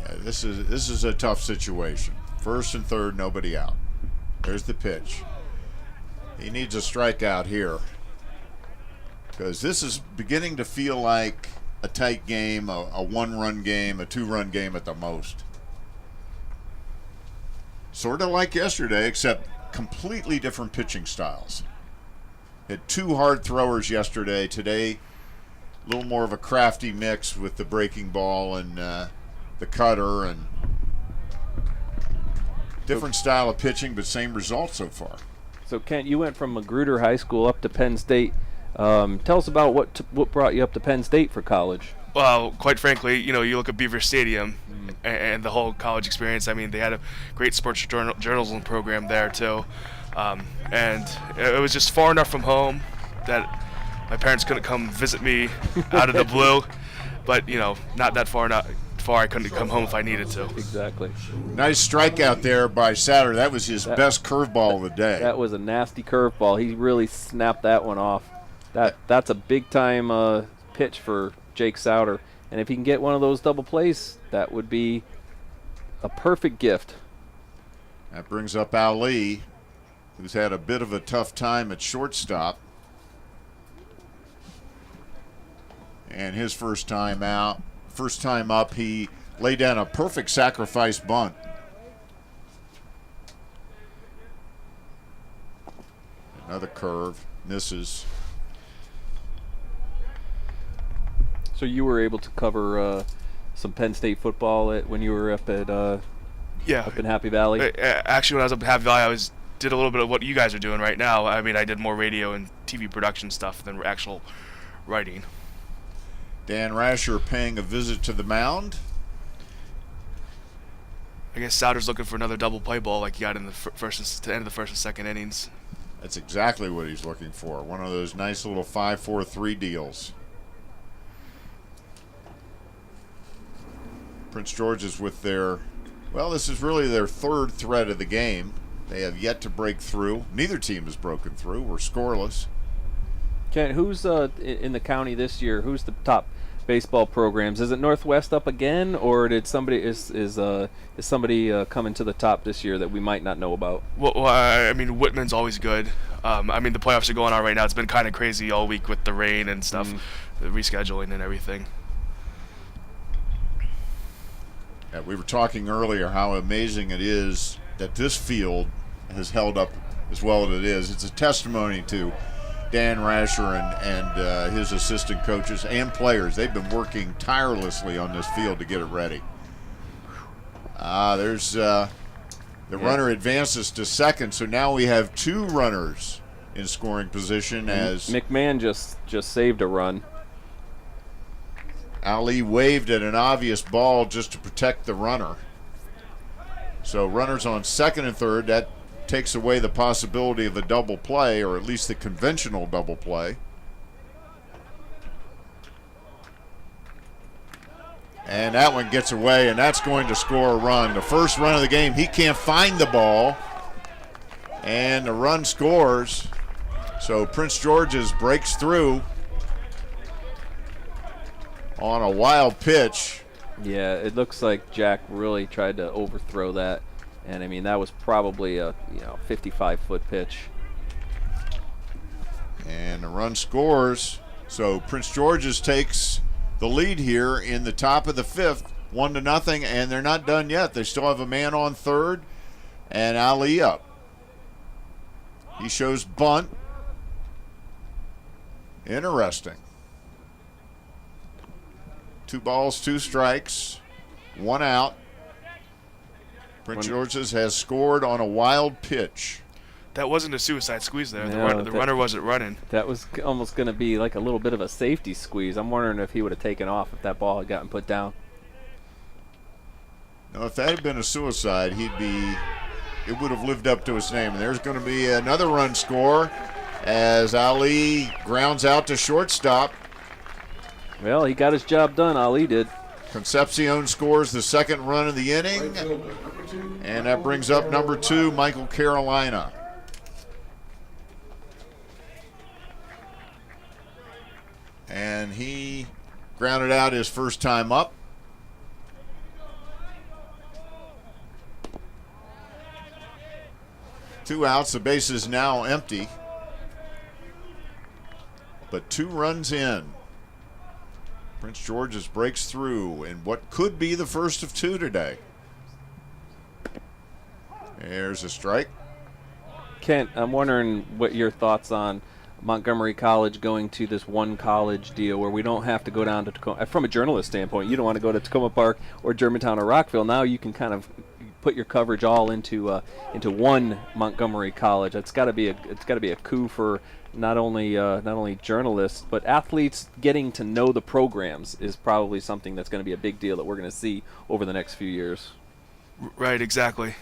Yeah, this is a tough situation. 1st and 3rd, nobody out. There's the pitch. He needs a strikeout here because this is beginning to feel like a tight game, a 1-run game, a 2-run game at the most. Sort of like yesterday, except completely different pitching styles. Had 2 hard throwers yesterday. Today, a little more of a crafty mix with the breaking ball and the cutter, and different style of pitching, but same result so far. So, Kent, you went from Magruder High School up to Penn State. Tell us about what brought you up to Penn State for college. Well, quite frankly, you look at Beaver Stadium and the whole college experience. I mean, they had a great sports journalism program there, too. And it was just far enough from home that my parents couldn't come visit me out of the blue. But, not that far I couldn't come home if I needed to. Exactly. Nice strikeout there by Satter. That was his best curveball of the day. That was a nasty curveball. He really snapped that one off. That's a big-time pitch for Jake Souter. And if he can get one of those double plays, that would be a perfect gift. That brings up Ali, who's had a bit of a tough time at shortstop. And his first time up, he laid down a perfect sacrifice bunt. Another curve, misses. So you were able to cover some Penn State football when you were up in Happy Valley? Actually, when I was up in Happy Valley, did a little bit of what you guys are doing right now. I mean, I did more radio and TV production stuff than actual writing. Dan Rascher paying a visit to the mound. I guess Souter's looking for another double play ball like he got in the to end of the 1st and 2nd innings. That's exactly what he's looking for. One of those nice little 5-4-3 deals. Prince George is with this is really their 3rd threat of the game. They have yet to break through. Neither team has broken through. We're scoreless. Kent, who's in the county this year? Who's the top baseball programs? Is it Northwest up again, or did somebody is somebody coming to the top this year that we might not know about? Well, I mean, Whitman's always good. I mean, the playoffs are going on right now. It's been kind of crazy all week with the rain and stuff, the rescheduling and everything. Yeah, we were talking earlier how amazing it is that this field has held up as well as it is. It's a testimony to Dan Rascher and his assistant coaches and players. They've been working tirelessly on this field to get it ready. There's the runner advances to second, so now we have 2 runners in scoring position as McMahon just saved a run. Ali waved at an obvious ball just to protect the runner. So runners on 2nd and 3rd, that takes away the possibility of a double play, or at least the conventional double play. And that one gets away, and that's going to score a run. The first run of the game, he can't find the ball, and the run scores. So Prince George's breaks through on a wild pitch. Yeah, it looks like Jack really tried to overthrow that. And, I mean, that was probably a 55-foot pitch. And the run scores. So Prince George's takes the lead here in the top of the fifth, 1-0, and they're not done yet. They still have a man on third, and Ali up. He shows bunt. Interesting. 2 balls, 2 strikes, 1 out. Prince George's has scored on a wild pitch. That wasn't a suicide squeeze there. No, the runner wasn't running. That was almost going to be like a little bit of a safety squeeze. I'm wondering if he would have taken off if that ball had gotten put down. Now, if that had been a suicide, it would have lived up to its name. And there's going to be another run score as Ali grounds out to shortstop. Well, he got his job done. Ali did. Concepcion scores the second run of the inning, and that brings up number 2, Michael Carolina. And he grounded out his first time up. Two outs, the base is now empty. But 2 runs in. Prince George's breaks through in what could be the first of 2 today. There's a strike. Kent, I'm wondering what your thoughts on Montgomery College going to this one college deal where we don't have to go down to Tacoma. From a journalist standpoint, you don't want to go to Tacoma Park or Germantown or Rockville. Now you can kind of put your coverage all into one Montgomery College. It's got to be a coup for not only journalists but athletes. Getting to know the programs is probably something that's going to be a big deal that we're going to see over the next few years. Right, exactly.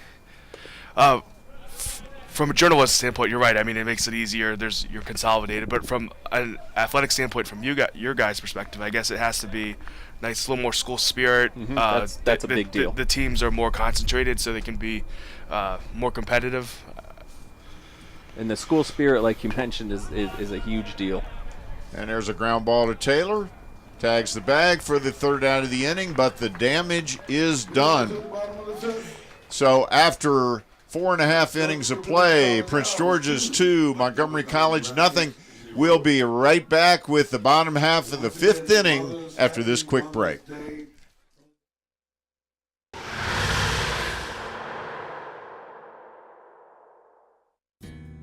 From a journalist standpoint, you're right. I mean, it makes it easier. You're consolidated. But from an athletic standpoint, from your guys' perspective, I guess it has to be nice, a little more school spirit. Mm-hmm. That's a big deal. The teams are more concentrated, so they can be more competitive. And the school spirit, like you mentioned, is a huge deal. And there's a ground ball to Taylor. Tags the bag for the third out of the inning, but the damage is done. So after 4.5 innings of play, Prince George's 2, Montgomery College nothing. We'll be right back with the bottom half of the 5th inning after this quick break.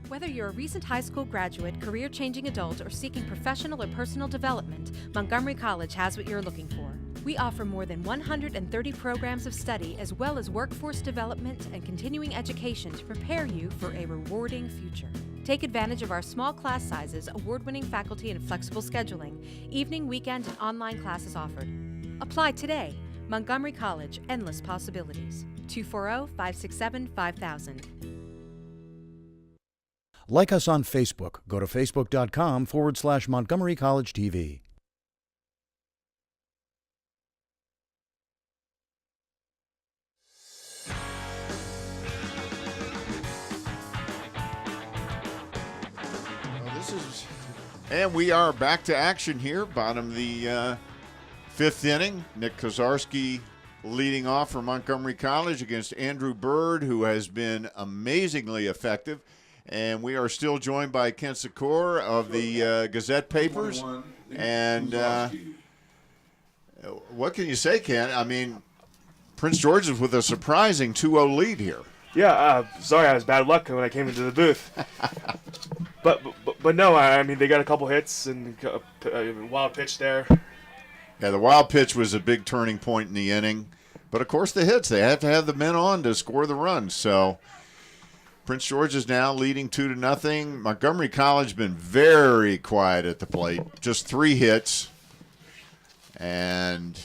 Whether you're a recent high school graduate, career-changing adult, or seeking professional or personal development, Montgomery College has what you're looking for. We offer more than 130 programs of study as well as workforce development and continuing education to prepare you for a rewarding future. Take advantage of our small class sizes, award-winning faculty, and flexible scheduling. Evening, weekend, and online classes offered. Apply today. Montgomery College, endless possibilities. 240-567-5000. Like us on Facebook. Go to facebook.com/Montgomery College TV. And we are back to action here, bottom of the 5th inning. Nick Kozarski leading off for Montgomery College against Andrew Bird, who has been amazingly effective. And we are still joined by Kent Secor of the Gazette papers. And what can you say, Kent? I mean, Prince George is with a surprising 2-0 lead here. Yeah, sorry, I was bad luck when I came into the booth. But no, I mean, they got a couple hits and a wild pitch there. Yeah, the wild pitch was a big turning point in the inning. But, of course, the hits, they have to have the men on to score the runs. So Prince George is now leading 2-0. Montgomery College been very quiet at the plate. Just 3 hits. And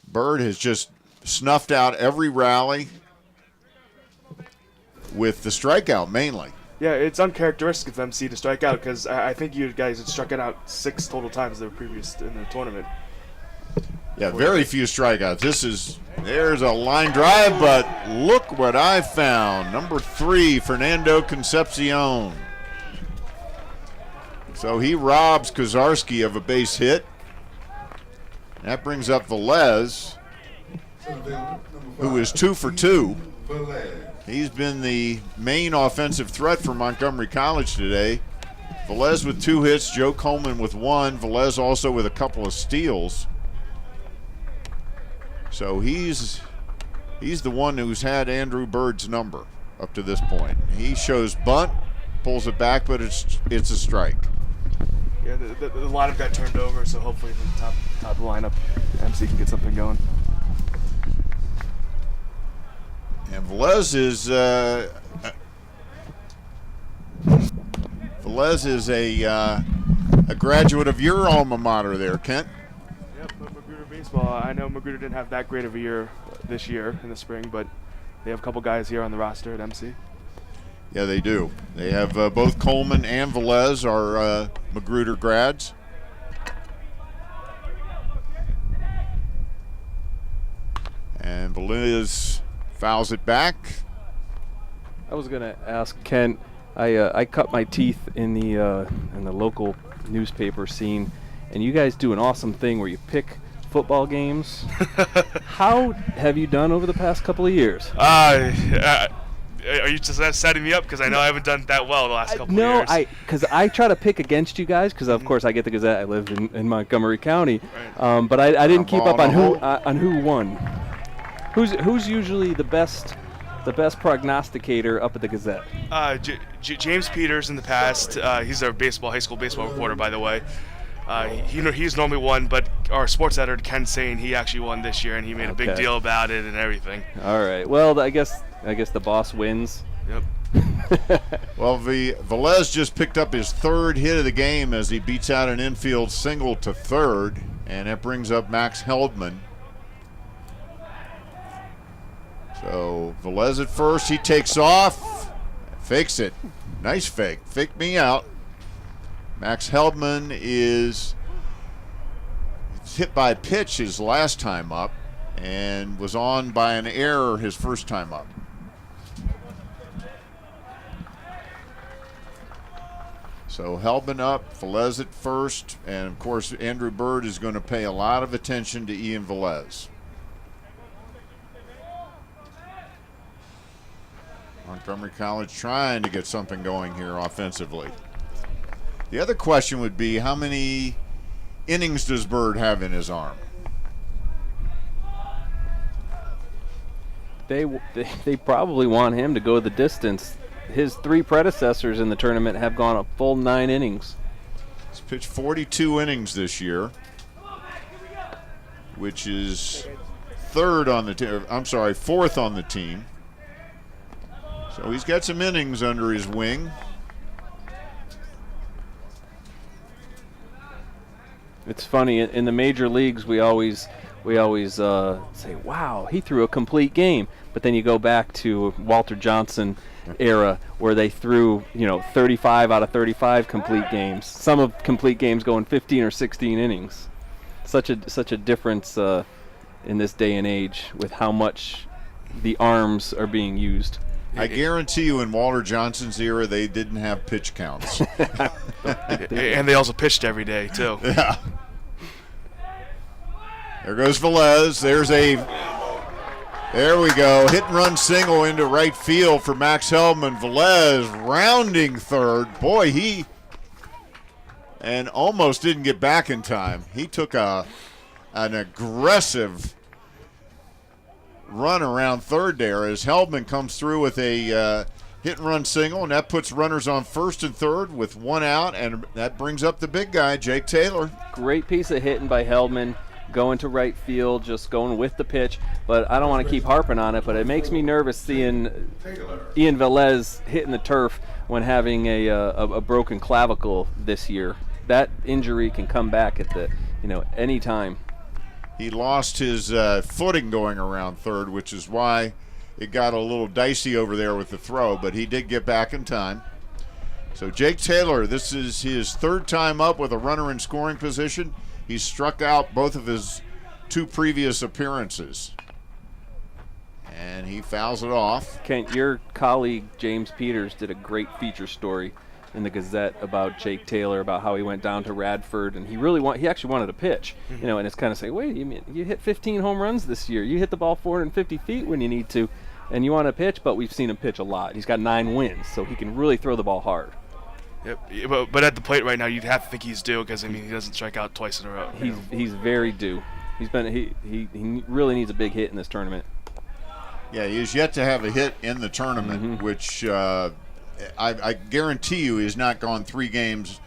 Bird has just snuffed out every rally with the strikeout mainly. Yeah, it's uncharacteristic of MC to strike out because I think you guys had struck it out 6 total times the previous in the tournament. Yeah, very few strikeouts. There's a line drive, but look what I found. Number 3, Fernando Concepcion. So he robs Kozarski of a base hit. That brings up Velez, who is 2 for 2. He's been the main offensive threat for Montgomery College today. Velez with 2 hits, Joe Coleman with 1. Velez also with a couple of steals. So he's the one who's had Andrew Bird's number up to this point. He shows bunt, pulls it back, but it's a strike. Yeah, the lineup got turned over, so hopefully from the top of the lineup, MC can get something going. And Velez is a graduate of your alma mater there, Kent. Yep, but Magruder baseball. I know Magruder didn't have that great of a year this year in the spring, but they have a couple guys here on the roster at MC. Yeah, they do. They have both Coleman and Velez are Magruder grads. And Velez fouls it back. I was gonna ask Kent. I cut my teeth in the local newspaper scene, and you guys do an awesome thing where you pick football games. How have you done over the past couple of years? Are you just setting me up? Because I know I haven't done that well the last couple of years. No, because I try to pick against you guys because of course I get the Gazette. I live in Montgomery County, Right. But I didn't keep up on who won. Who's usually the best prognosticator up at the Gazette? James Peters in the past. He's our high school baseball reporter, by the way. He's normally won, but our sports editor Ken Sane, he actually won this year, and he made a big deal about it and everything. All right. Well, I guess the boss wins. Yep. Well, Velez just picked up his 3rd hit of the game as he beats out an infield single to 3rd, and that brings up Max Heldman. So Velez at first, he takes off, fakes it. Nice fake. Fake me out. Max Heldman is hit by a pitch his last time up and was on by an error his first time up. So Heldman up, Velez at first, and of course Andrew Bird is going to pay a lot of attention to Ian Velez. Montgomery College trying to get something going here offensively. The other question would be, how many innings does Bird have in his arm? They probably want him to go the distance. His 3 predecessors in the tournament have gone a full 9 innings. He's pitched 42 innings this year, which is 4th on the team. So he's got some innings under his wing. It's funny in the major leagues we always say, wow, he threw a complete game, but then you go back to Walter Johnson era where they threw 35 out of 35 complete games. Some of complete games going 15 or 16 innings. Such a difference in this day and age with how much the arms are being used. I guarantee you in Walter Johnson's era they didn't have pitch counts. And they also pitched every day too. Yeah. There goes Velez. There we go. Hit and run single into right field for Max Heldman. Velez rounding 3rd. Boy, and almost didn't get back in time. He took an aggressive run around 3rd there as Heldman comes through with a hit and run single, and that puts runners on 1st and 3rd with 1 out, and that brings up the big guy, Jake Taylor. Great piece of hitting by Heldman, going to right field, just going with the pitch. But I don't want to keep harping on it, but it makes me nervous seeing Ian Velez hitting the turf when having a broken clavicle this year. That injury can come back at any time. He lost his footing going around 3rd, which is why it got a little dicey over there with the throw, but he did get back in time. So Jake Taylor, this is his 3rd time up with a runner in scoring position. He's struck out both of his 2 previous appearances. And he fouls it off. Kent, your colleague James Peters did a great feature story in the Gazette about Jake Taylor, about how he went down to Radford, and he actually wanted to pitch, and it's kind of saying, wait, you hit 15 home runs this year. You hit the ball 450 feet when you need to, and you want to pitch, but we've seen him pitch a lot. He's got 9 wins, so he can really throw the ball hard. Yep, but at the plate right now, you'd have to think he's due because, he doesn't strike out twice in a row. He's very due. He really needs a big hit in this tournament. Yeah, he has yet to have a hit in the tournament, which I guarantee you he's not gone 3 games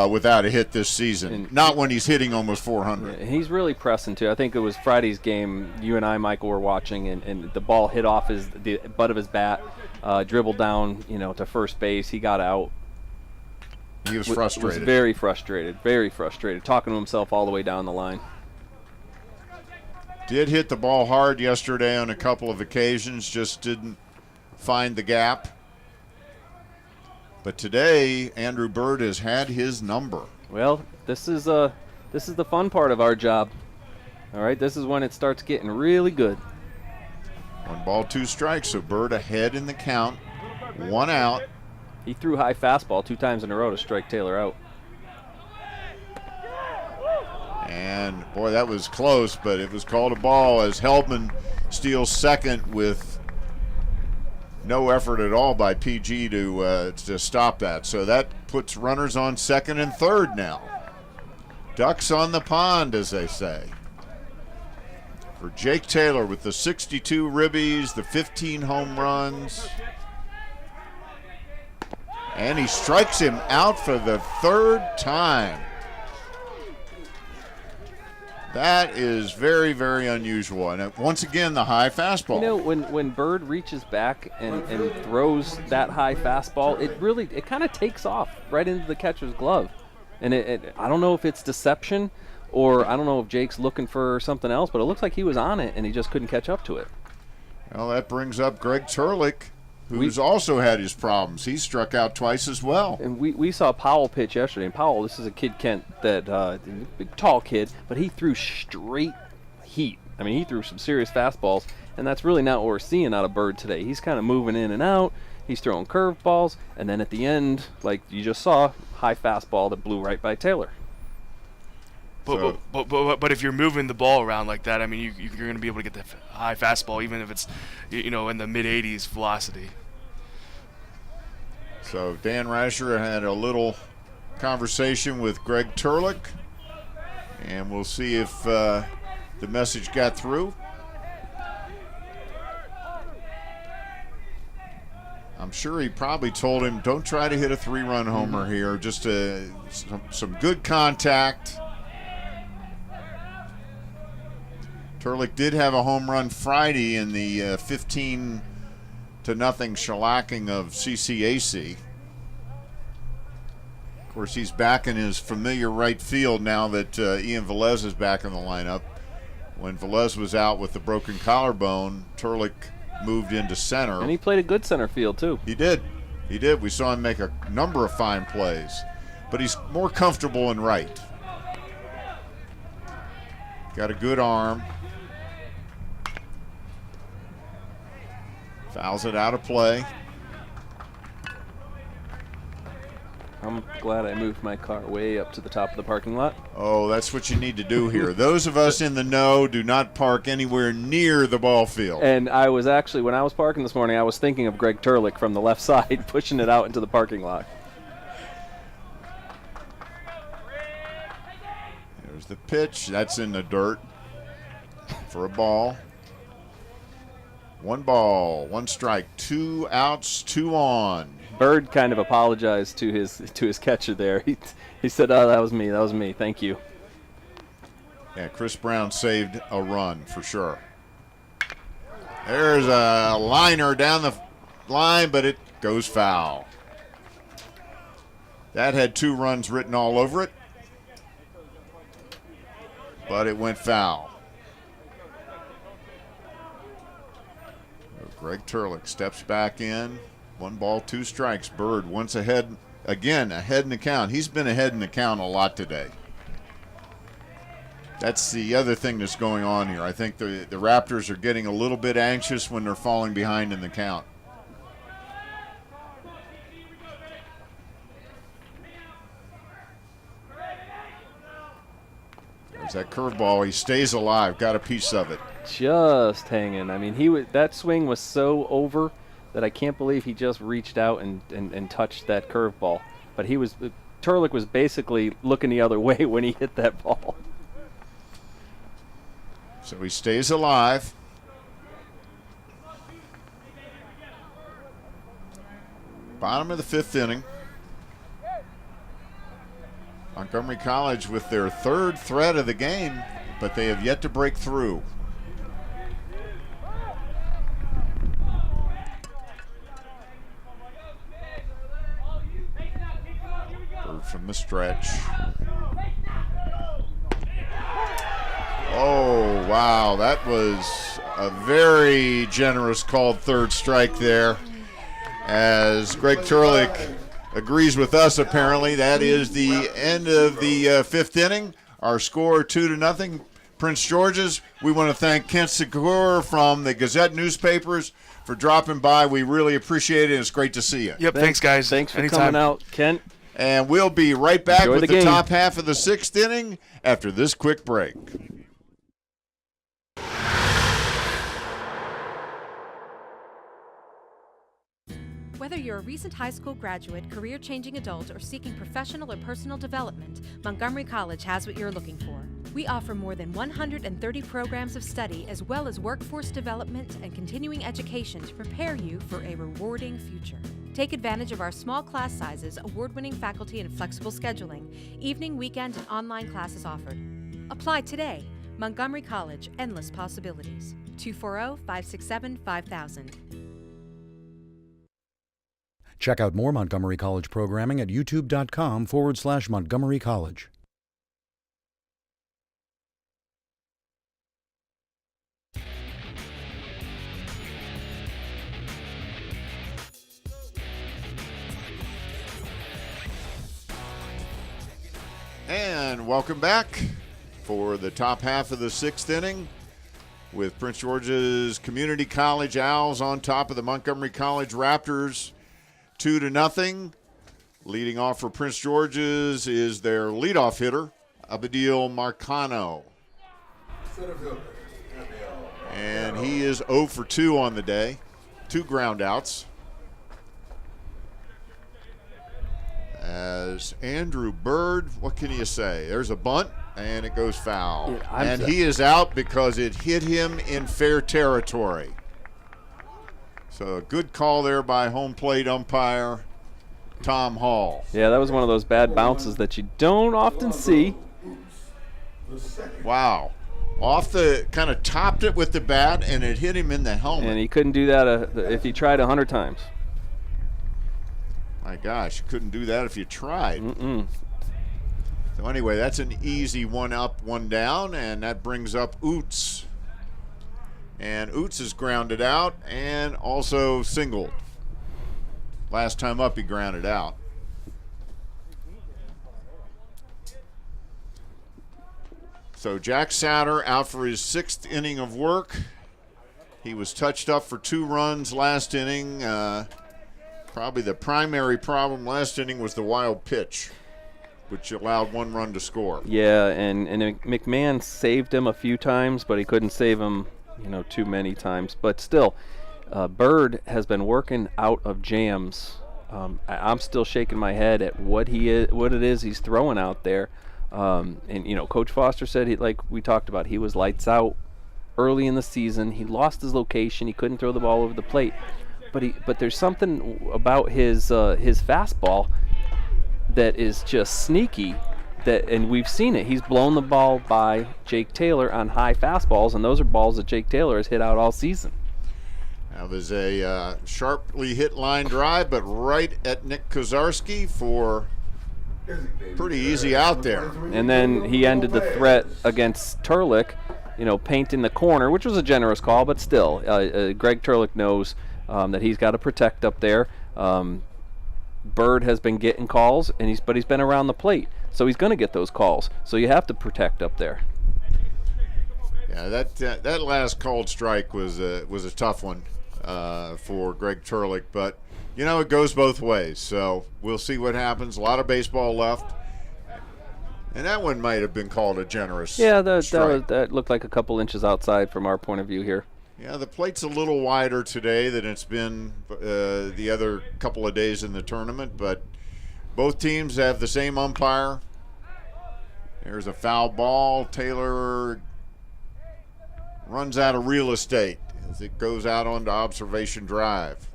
without a hit this season. And not when he's hitting almost 400. Yeah, he's really pressing, too. I think it was Friday's game, you and I, Michael, were watching, and the ball hit off the butt of his bat, dribbled down, to first base. He got out. He was frustrated. Was very frustrated, talking to himself all the way down the line. Did hit the ball hard yesterday on a couple of occasions, just didn't find the gap. But today, Andrew Bird has had his number. Well, this is the fun part of our job. All right, this is when it starts getting really good. 1 ball, 2 strikes, so Bird ahead in the count. 1 out. He threw high fastball 2 times in a row to strike Taylor out. And, boy, that was close, but it was called a ball as Heldman steals second with no effort at all by PG to stop that. So that puts runners on second and third now. Ducks on the pond, as they say. For Jake Taylor with the 62 ribbies, the 15 home runs. And he strikes him out for the 3rd time. That is very, very unusual. And once again, the high fastball. When Bird reaches back and throws that high fastball, it kind of takes off right into the catcher's glove. And I don't know if it's deception or I don't know if Jake's looking for something else, but it looks like he was on it and he just couldn't catch up to it. Well, that brings up Greg Turlick, who's also had his problems. He struck out twice as well. And we saw Powell pitch yesterday. And Powell, this is a kid, Kent, that big, tall kid, but he threw straight heat. He threw some serious fastballs, and that's really not what we're seeing out of Bird today. He's kind of moving in and out. He's throwing curveballs, and then at the end, like you just saw, high fastball that blew right by Taylor. But if you're moving the ball around like that, you're going to be able to get the high fastball, even if it's in the mid-80s velocity. So Dan Rascher had a little conversation with Greg Turlick, and we'll see if the message got through. I'm sure he probably told him, don't try to hit a 3-run homer here, just some good contact. Turlick did have a home run Friday in the 15-0 shellacking of CCAC. Of course, he's back in his familiar right field now that Ian Velez is back in the lineup. When Velez was out with the broken collarbone, Turlick moved into center. And he played a good center field, too. He did. We saw him make a number of fine plays. But he's more comfortable in right. Got a good arm. Fouls it out of play. I'm glad I moved my car way up to the top of the parking lot. Oh, that's what you need to do here. Those of us in the know do not park anywhere near the ball field. And I was actually, when I was parking this morning, I was thinking of Greg Turlick from the left side pushing it out into the parking lot. There's the pitch. That's in the dirt for a ball. 1 ball, 1 strike, 2 outs, 2 on. Bird kind of apologized to his catcher there. He said, "Oh, that was me. Thank you." Yeah, Chris Brown saved a run for sure. There's a liner down the line, but it goes foul. That had 2 runs written all over it, but it went foul. Greg Turlick steps back in. 1 ball, 2 strikes. Bird once ahead, again ahead in the count. He's been ahead in the count a lot today. That's the other thing that's going on here. I think the Raptors are getting a little bit anxious when they're falling behind in the count. There's that curveball. He stays alive. Got a piece of it. Just hanging. I mean, that swing was so over that I can't believe he just reached out and touched that curveball. But Turlick was basically looking the other way when he hit that ball. So he stays alive. Bottom of the 5th inning. Montgomery College with their 3rd threat of the game, but they have yet to break through. Bird from the stretch. Oh, wow. That was a very generous called 3rd strike there. As Greg Turlick agrees with us, apparently. That is the end of the 5th inning. Our score 2-0. Prince George's. We want to thank Kent Secor from the Gazette newspapers for dropping by. We really appreciate it. It's great to see you. Yep, thanks guys. Thanks for Anytime. coming out, Kent. And we'll be right back Enjoy with the the game. top half of the 6th inning after this quick break. Whether you're a recent high school graduate, career-changing adult, or seeking professional or personal development, Montgomery College has what you're looking for. We offer more than 130 programs of study as well as workforce development and continuing education to prepare you for a rewarding future. Take advantage of our small class sizes, award-winning faculty, and flexible scheduling. Evening, weekend, and online classes offered. Apply today. Montgomery College, endless possibilities. 240-567-5000. Check out more Montgomery College programming at youtube.com/Montgomery College. And welcome back for the top half of the 6th inning with Prince George's Community College Owls on top of the Montgomery College Raptors 2-0. Leading off for Prince George's is their leadoff hitter, Abadil Marcano. And he is 0 for 2 on the day. 2 ground outs. As Andrew Bird, what can you say? There's a bunt, and it goes foul. Yeah, and he is out because it hit him in fair territory. So a good call there by home plate umpire Tom Hall. Yeah, that was one of those bad bounces that you don't often see. Wow. Off the, kind of topped it with the bat, and it hit him in the helmet. And he couldn't do that if he tried 100 times. My gosh, you couldn't do that if you tried. Mm-mm. So anyway, that's an easy 1 up, 1 down, and that brings up Oots. And Oots is grounded out and also singled. Last time up, he grounded out. So Jack Satter out for his 6th inning of work. He was touched up for 2 runs last inning. Probably the primary problem last inning was the wild pitch, which allowed 1 run to score. Yeah, and McMahon saved him a few times, but he couldn't save him, too many times. But still, Bird has been working out of jams. I'm still shaking my head at what it is he's throwing out there. And Coach Foster said, like we talked about, he was lights out early in the season. He lost his location. He couldn't throw the ball over the plate. But there's something about his fastball that is just sneaky. And we've seen it. He's blown the ball by Jake Taylor on high fastballs, and those are balls that Jake Taylor has hit out all season. Now there's a sharply hit line drive, but right at Nick Kozarski for pretty easy out there. And then he ended the threat against Turlick, painting the corner, which was a generous call, but still, Greg Turlick knows that he's got to protect up there. Bird has been getting calls, but he's been around the plate, so he's going to get those calls. So you have to protect up there. Yeah, that last called strike was a tough one for Greg Turlick, but it goes both ways. So we'll see what happens. A lot of baseball left, And that one might have been called a generous Yeah, strike. that looked like a couple inches outside from our point of view here. Yeah, the plate's a little wider today than it's been the other couple of days in the tournament, but both teams have the same umpire. There's a foul ball. Taylor runs out of real estate as it goes out onto observation drive.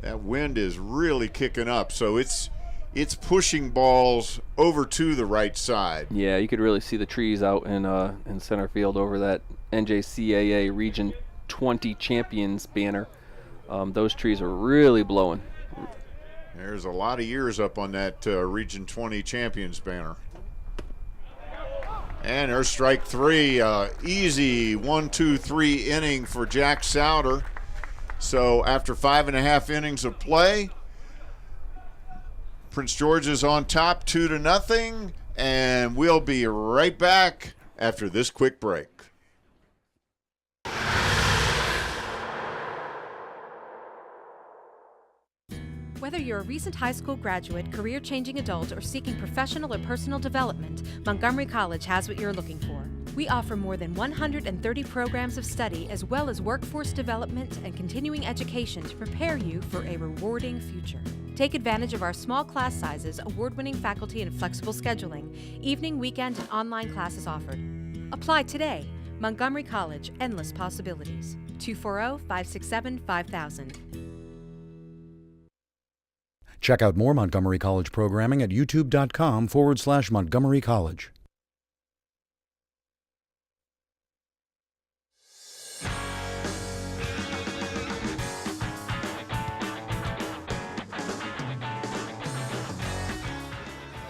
That wind is really kicking up, so it's pushing balls over to the right side. Yeah, you could really see the trees out in center field over that NJCAA Region 20 Champions banner. Those trees are really blowing. There's a lot of years up on that Region 20 Champions banner. And there's strike three. Easy 1-2-3 inning for Jack Souter. So after 5.5 innings of play, Prince George is on top 2-0, and we'll be right back after this quick break. Whether you're a recent high school graduate, career-changing adult, or seeking professional or personal development, Montgomery College has what you're looking for. We offer more than 130 programs of study as well as workforce development and continuing education to prepare you for a rewarding future. Take advantage of our small class sizes, award-winning faculty, and flexible scheduling. Evening, weekend, and online classes offered. Apply today. Montgomery College, endless possibilities. 240-567-5000. Check out more Montgomery College programming at youtube.com/Montgomery College.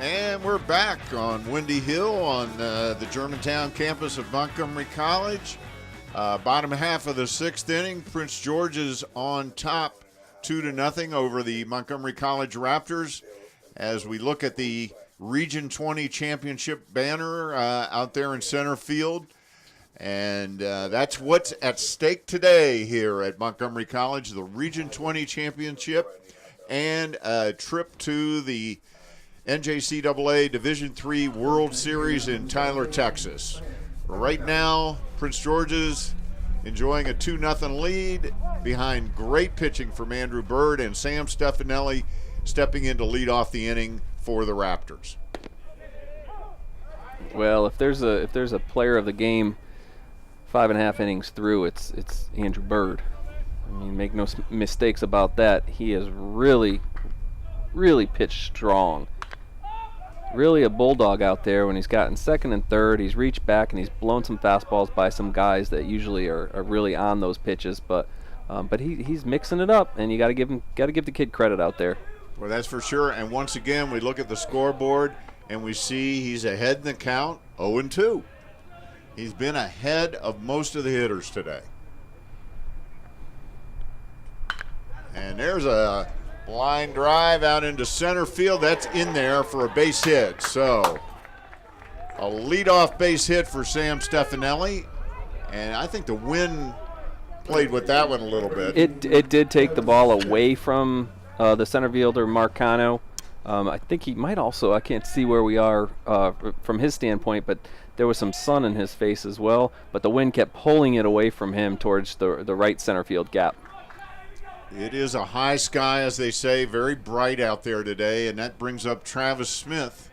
And we're back on Windy Hill on the Germantown campus of Montgomery College. Bottom half of the sixth inning, Prince George is on top 2-0 over the Montgomery College Raptors as we look at the Region 20 Championship banner out there in center field. And that's what's at stake today here at Montgomery College, the Region 20 Championship and a trip to the NJCAA Division III World Series in Tyler, Texas. Right now, Prince George's enjoying a 2-0 lead behind great pitching from Andrew Bird and Sam Stefanelli stepping in to lead off the inning for the Raptors. Well, if there's a player of the game 5.5 innings through, it's Andrew Bird. I mean, make no mistakes about that. He has really pitched strong. Really a bulldog out there when he's gotten second and third. He's reached back and he's blown some fastballs by some guys that usually are really on those pitches. But he's mixing it up, and you got to give the kid credit out there. Well, that's for sure. And once again, we look at the scoreboard and we see he's ahead in the count, 0-2. He's been ahead of most of the hitters today. And there's a line drive out into center field. That's in there for a base hit. So a leadoff base hit for Sam Stefanelli. And I think the wind played with that one a little bit. It did take the ball away from the center fielder, Marcano. I think he might also, I can't see where we are from his standpoint, but there was some sun in his face as well. But the wind kept pulling it away from him towards the right center field gap. It is a high sky, as they say, very bright out there today, and that brings up Travis Smith.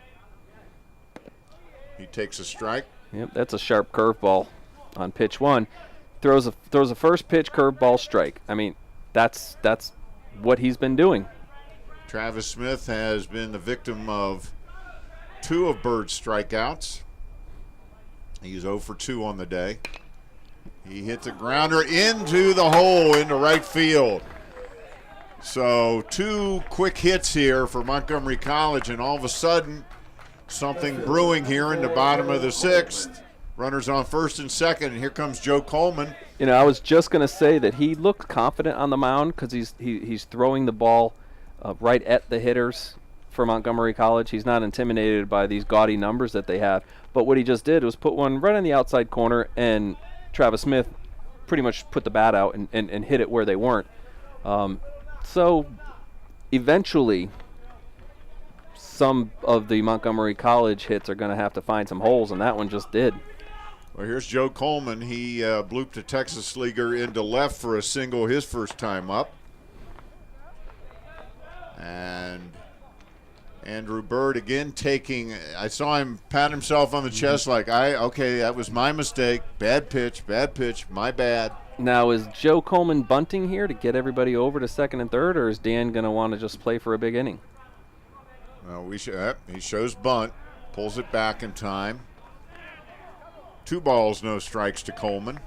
He takes a strike. Yep, that's a sharp curveball on pitch one. Throws a first pitch curveball strike. I mean, that's what he's been doing. Travis Smith has been the victim of 2 of Bird's strikeouts. He's 0 for 2 on the day. He hits a grounder into the hole into right field. So 2 quick hits here for Montgomery College, and all of a sudden something brewing here in the bottom of the 6th. Runners on first and second, and here comes Joe Coleman. You know, I was just going to say that he looked confident on the mound because he's throwing the ball right at the hitters for Montgomery College. He's not intimidated by these gaudy numbers that they have. But what he just did was put one right on the outside corner, and Travis Smith pretty much put the bat out and hit it where they weren't. So eventually some of the Montgomery College hits are going to have to find some holes, and that one just did. Well, here's Joe Coleman. He blooped a Texas leaguer into left for a single his first time up. And Andrew Bird again taking, I saw him pat himself on the chest like, okay, that was my mistake. Bad pitch, my bad. Now, is Joe Coleman bunting here to get everybody over to second and third, or is Dan going to want to just play for a big inning? Well, he shows bunt, pulls it back in time. 2 balls, no strikes to Coleman.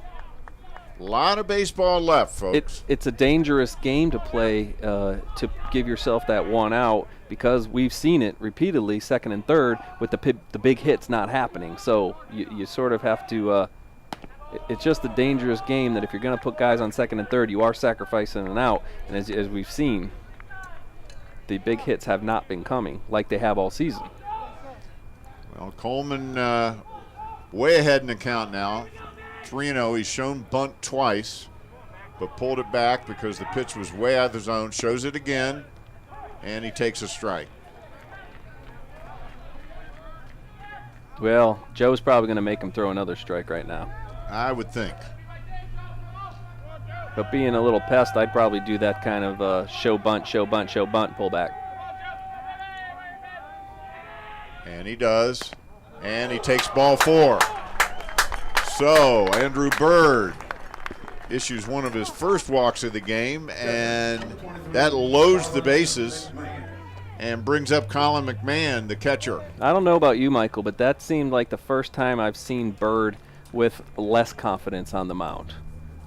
A lot of baseball left, folks. It's a dangerous game to play to give yourself that one out, because we've seen it repeatedly, second and third, with the big hits not happening. So you sort of have to it's just a dangerous game that if you're going to put guys on second and third, you are sacrificing an out. And as we've seen, the big hits have not been coming like they have all season. Well, Coleman way ahead in the count now. 3-0. He's shown bunt twice, but pulled it back because the pitch was way out of the zone. Shows it again, and he takes a strike. Well, Joe's probably going to make him throw another strike right now. I would think. But being a little pest, I'd probably do that kind of show bunt, pull back. And he does. And he takes ball 4. So Andrew Bird issues one of his first walks of the game, and that loads the bases and brings up Colin McMahon, the catcher. I don't know about you, Michael, but that seemed like the first time I've seen Bird with less confidence on the mound,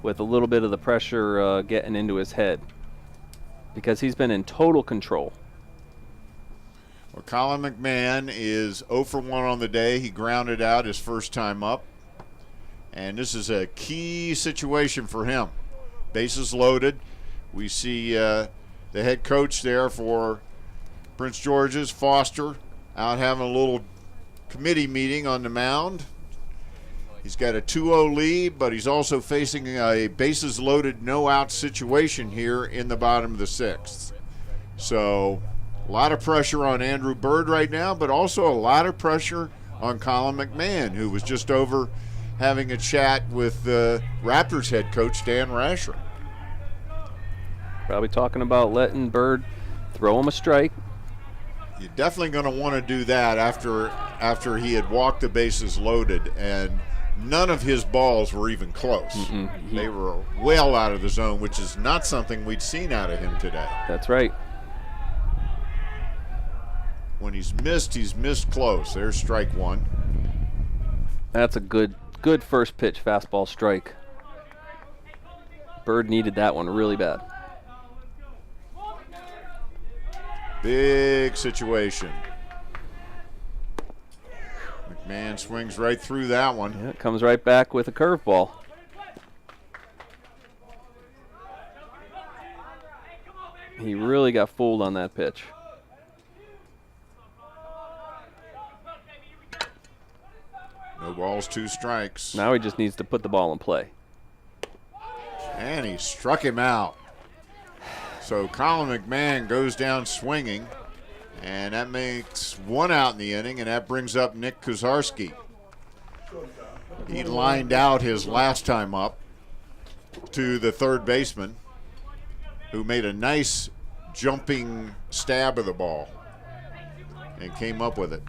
with a little bit of the pressure getting into his head, because he's been in total control. Well, Colin McMahon is 0 for 1 on the day. He grounded out his first time up. And this is a key situation for him. Bases loaded. We see the head coach there for Prince George's, Foster, out having a little committee meeting on the mound. He's got a 2-0 lead, but he's also facing a bases loaded, no out situation here in the bottom of the 6th. So a lot of pressure on Andrew Bird right now, but also a lot of pressure on Colin McMahon, who was just over having a chat with the Raptors head coach, Dan Rascher. Probably talking about letting Bird throw him a strike. You're definitely going to want to do that after he had walked the bases loaded, and none of his balls were even close. They were well out of the zone, which is not something we'd seen out of him today. That's right. When he's missed close. There's strike 1. That's a good first pitch fastball strike. Bird needed that one really bad. Big situation. McMahon swings right through that one. Yeah, it comes right back with a curveball. He really got fooled on that pitch. No balls, 2 strikes. Now he just needs to put the ball in play. And he struck him out. So Colin McMahon goes down swinging, and that makes 1 out in the inning, and that brings up Nick Kozarski. He lined out his last time up to the third baseman, who made a nice jumping stab of the ball and came up with it.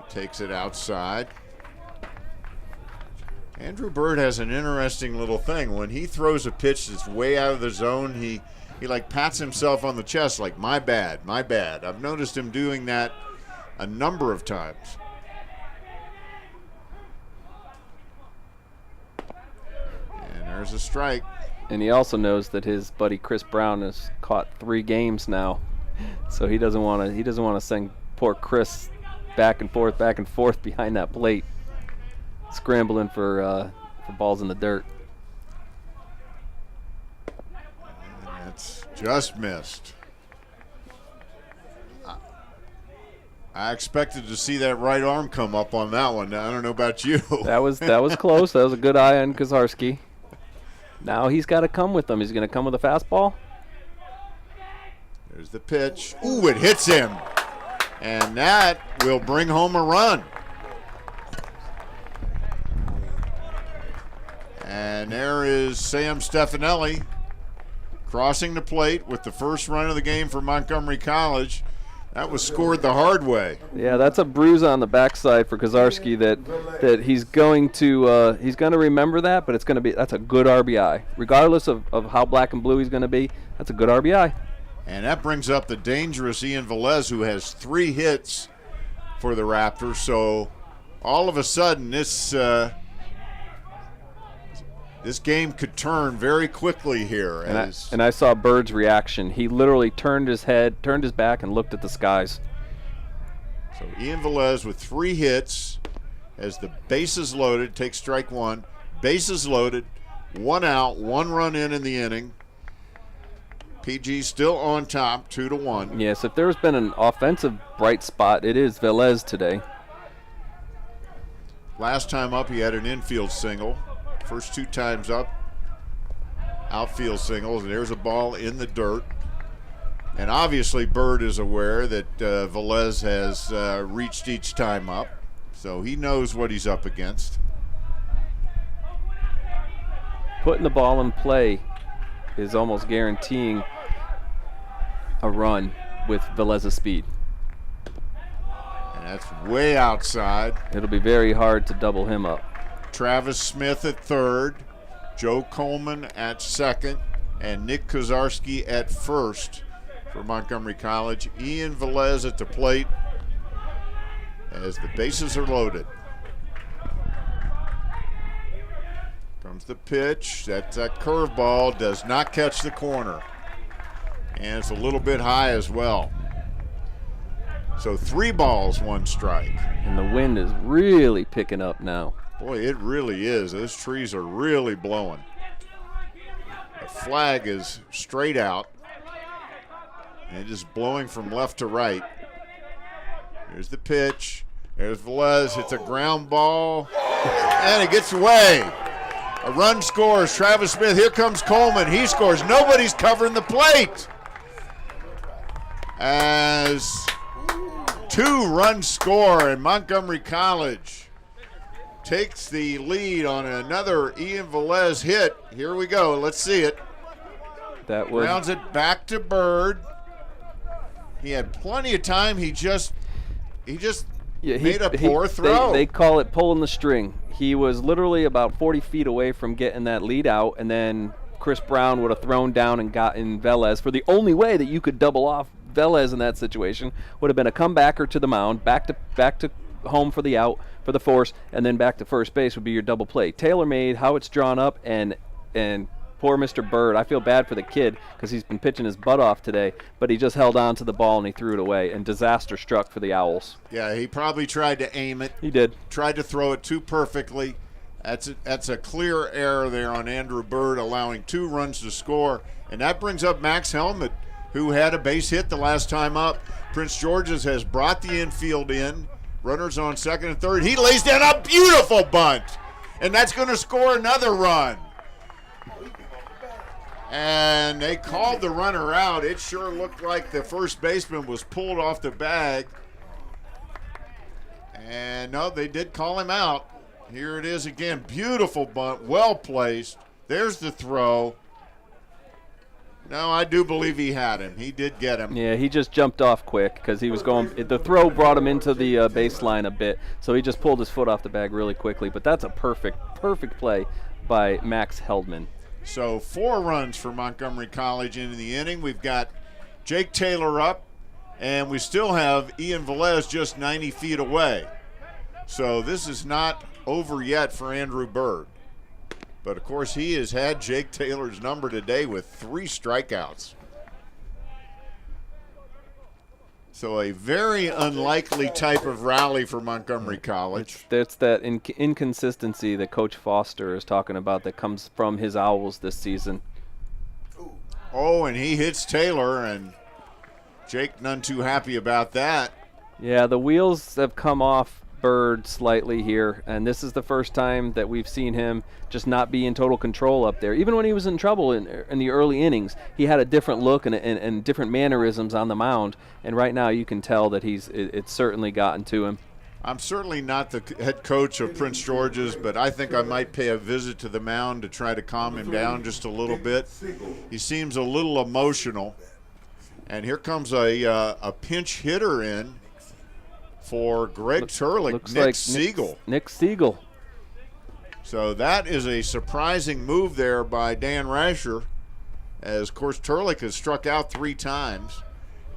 Takes it outside. Andrew Bird has an interesting little thing. When he throws a pitch that's way out of the zone, he like pats himself on the chest like, my bad. I've noticed him doing that a number of times. And there's a strike. And he also knows that his buddy Chris Brown has caught 3 games now, so he doesn't want to send poor Chris back and forth behind that plate, scrambling for balls in the dirt. And that's just missed. I expected to see that right arm come up on that one. I don't know about you. That was close. That was a good eye on Kozarski. Now he's got to come with them. He's going to come with a fastball. There's the pitch. Ooh, it hits him. And that will bring home a run. And there is Sam Stefanelli crossing the plate with the first run of the game for Montgomery College. That was scored the hard way. Yeah, that's a bruise on the backside for Kozarski that he's going to remember that, but that's a good RBI. Regardless of how black and blue he's going to be, that's a good RBI. And that brings up the dangerous Ian Velez, who has 3 hits for the Raptors. So all of a sudden this game could turn very quickly here. And I saw Bird's reaction. He literally turned his back, and looked at the skies. So Ian Velez with 3 hits as the bases loaded, takes strike 1. Bases loaded, 1 out, 1 run in the inning. PG still on top, 2-1. Yes, if there's been an offensive bright spot, it is Velez today. Last time up, he had an infield single. First 2 times up, outfield singles, and there's a ball in the dirt. And obviously Bird is aware that Velez has reached each time up, so he knows what he's up against. Putting the ball in play is almost guaranteeing a run with Velez's speed. And that's way outside. It'll be very hard to double him up. Travis Smith at third, Joe Coleman at second, and Nick Kozarski at first for Montgomery College. Ian Velez at the plate as the bases are loaded. Comes the pitch. That's that curveball. Does not catch the corner. And it's a little bit high as well. So 3 balls, 1 strike. And the wind is really picking up now. Boy, it really is. Those trees are really blowing. The flag is straight out. And it is blowing from left to right. Here's the pitch. There's Velez. Hits a ground ball. And it gets away. A run scores. Travis Smith. Here comes Coleman. He scores. Nobody's covering the plate. As 2 runs score, and Montgomery College takes the lead on another Ian Velez hit. Here we go. Let's see it. That was Rounds it back to Bird. He had plenty of time. He just made a poor throw. They call it pulling the string. He was literally about 40 feet away from getting that lead out, and then Chris Brown would have thrown down and gotten Velez for the only way that you could double off Velez in that situation would have been a comebacker to the mound, back to home for the out, for the force, and then back to first base would be your double play. Tailor-made, how it's drawn up, and poor Mr. Bird. I feel bad for the kid because he's been pitching his butt off today, but he just held on to the ball and he threw it away, and disaster struck for the Owls. Yeah, he probably tried to aim it. He did. Tried to throw it too perfectly. That's a clear error there on Andrew Bird, allowing 2 runs to score. And that brings up Max Helmet, who had a base hit the last time up. Prince George's has brought the infield in. Runners on second and third. He lays down a beautiful bunt, and that's going to score another run. And they called the runner out. It sure looked like the first baseman was pulled off the bag. And no, they did call him out. Here it is again. Beautiful bunt, well placed. There's the throw. No, I do believe he had him. He did get him. Yeah, he just jumped off quick because he was going. The throw brought him into the baseline a bit, so he just pulled his foot off the bag really quickly. But that's a perfect play by Max Heldman. So 4 runs for Montgomery College into the inning. We've got Jake Taylor up, and we still have Ian Velez just 90 feet away. So this is not over yet for Andrew Bird. But, of course, he has had Jake Taylor's number today with 3 strikeouts. So a very unlikely type of rally for Montgomery College. That's that inconsistency that Coach Foster is talking about that comes from his Owls this season. Oh, and he hits Taylor, and Jake none too happy about that. Yeah, the wheels have come off Bird slightly here, and this is the first time that we've seen him just not be in total control up there. Even when he was in trouble in the early innings, he had a different look and different mannerisms on the mound, and right now you can tell that it's certainly gotten to him. I'm certainly not the head coach of Prince George's, but I think I might pay a visit to the mound to try to calm him down just a little bit. He seems a little emotional. And here comes a pinch hitter in for Greg Turlick, Nick Siegel. Nick Siegel. So that is a surprising move there by Dan Rascher, as, of course, Turlick has struck out 3 times.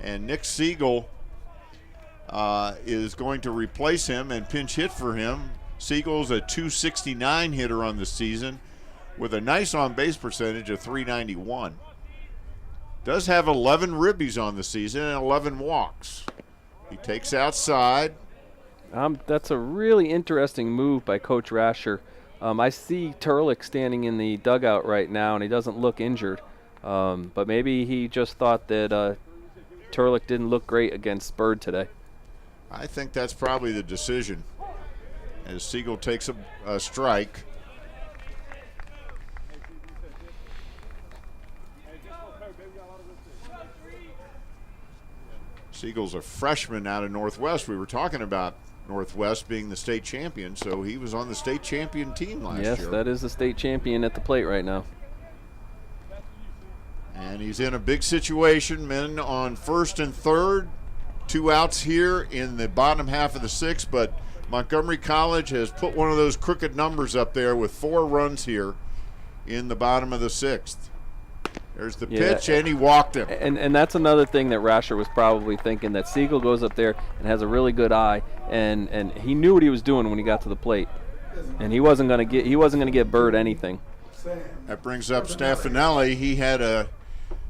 And Nick Siegel is going to replace him and pinch hit for him. Siegel's a .269 hitter on the season with a nice on-base percentage of .391. Does have 11 ribbies on the season and 11 walks. He takes outside. That's a really interesting move by Coach Rascher. I see Turlick standing in the dugout right now, and he doesn't look injured. But maybe he just thought that Turlick didn't look great against Bird today. I think that's probably the decision, as Siegel takes a strike. Siegel's a freshman out of Northwest. We were talking about Northwest being the state champion, so he was on the state champion team last year. Yes, that is the state champion at the plate right now. And he's in a big situation. Men on first and third. 2 outs here in the bottom half of the 6th, but Montgomery College has put one of those crooked numbers up there with 4 runs here in the bottom of the 6th. There's the pitch, and he walked him. And that's another thing that Rascher was probably thinking, that Siegel goes up there and has a really good eye, and he knew what he was doing when he got to the plate, and he wasn't going to get Bird anything. That brings up Stefanelli. He had a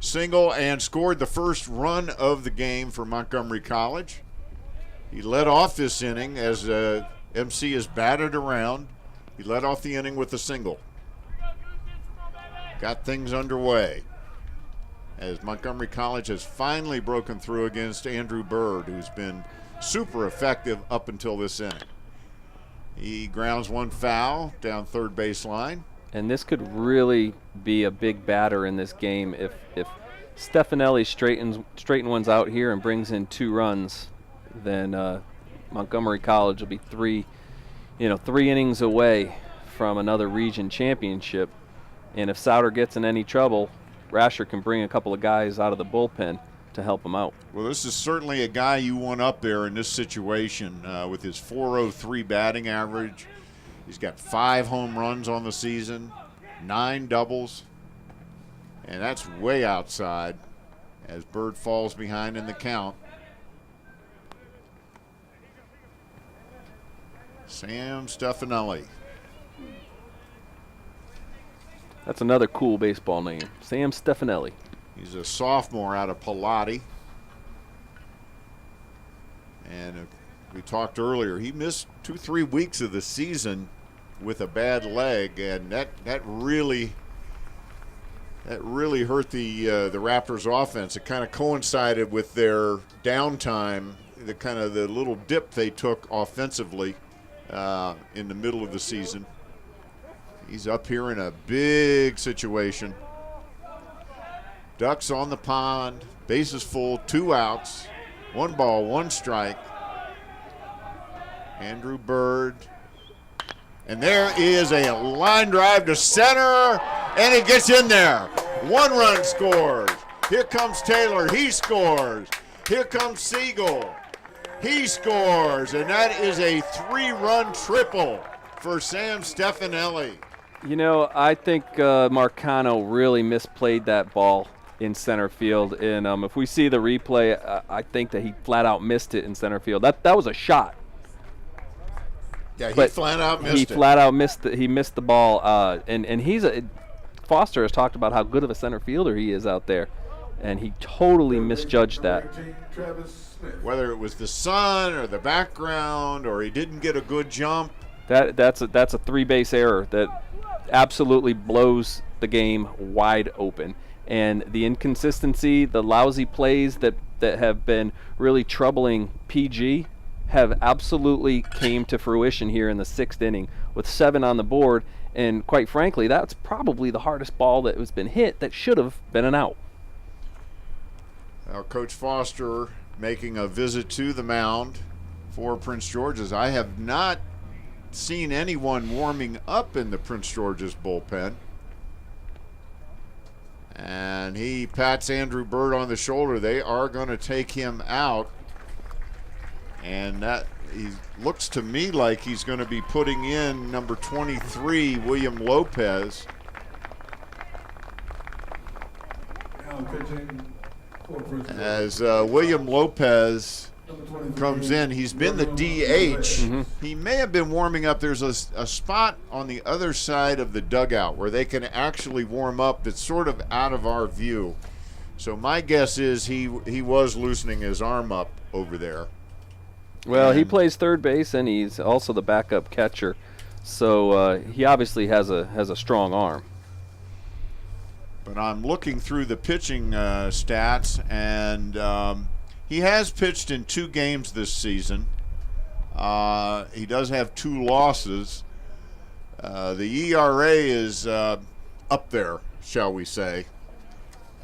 single and scored the first run of the game for Montgomery College. He led off this inning as MC is batted around. He led off the inning with a single. Got things underway as Montgomery College has finally broken through against Andrew Bird, who's been super effective up until this inning. He grounds one foul down third baseline. And this could really be a big batter in this game if Stefanelli straighten ones out here and brings in 2 runs, then Montgomery College will be 3 innings away from another region championship. And if Souter gets in any trouble, Rascher can bring a couple of guys out of the bullpen to help him out. Well, this is certainly a guy you want up there in this situation with his .403 batting average. He's got 5 home runs on the season, 9 doubles, and that's way outside as Bird falls behind in the count. Sam Stefanelli. That's another cool baseball name, Sam Stefanelli. He's a sophomore out of Pilati. And we talked earlier, he missed 2-3 weeks of the season with a bad leg, and that really hurt the Raptors offense. It kind of coincided with their downtime, the little dip they took offensively in the middle of the season. He's up here in a big situation. Ducks on the pond, bases full, 2 outs, 1 ball, 1 strike. Andrew Bird. And there is a line drive to center, and it gets in there. 1 run scores. Here comes Taylor, he scores. Here comes Siegel, he scores. And that is a 3-run triple for Sam Stefanelli. You know, I think Marcano really misplayed that ball in center field. And if we see the replay, I think that he flat out missed it in center field. That was a shot. Yeah, he flat out missed it. He flat out missed it. He missed the ball. And he's Foster has talked about how good of a center fielder he is out there, and he totally misjudged that. Whether it was the sun or the background, or he didn't get a good jump. That's a 3-base error that absolutely blows the game wide open. And the inconsistency, the lousy plays that have been really troubling PG have absolutely came to fruition here in the 6th inning with 7 on the board. And quite frankly, that's probably the hardest ball that has been hit that should have been an out. Now, Coach Foster making a visit to the mound for Prince George's. I have not seen anyone warming up in the Prince George's bullpen. And he pats Andrew Bird on the shoulder. They are going to take him out. And that he looks to me like he's going to be putting in number 23, William Lopez. Now pitching for Prince George. As William Lopez Number 23, comes in, he's been the DH. He may have been warming up. There's a spot on the other side of the dugout where they can actually warm up that's sort of out of our view. So my guess is he was loosening his arm up over there. Well, he plays third base, and he's also the backup catcher, so he obviously has a strong arm. But I'm looking through the pitching stats, and he has pitched in 2 games this season. He does have 2 losses. The ERA is up there, shall we say,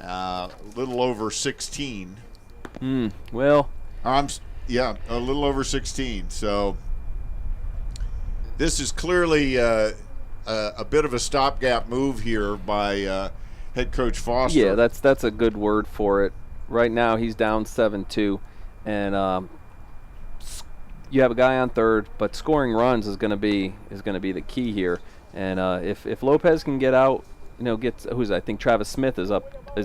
a little over 16. Well, Yeah, a little over 16. So this is clearly a bit of a stopgap move here by head coach Foster. yeah, that's a good word for it. Right now he's down 7-2, and you have a guy on third, but scoring runs is going to be the key here. And if Lopez can get out, I think Travis Smith is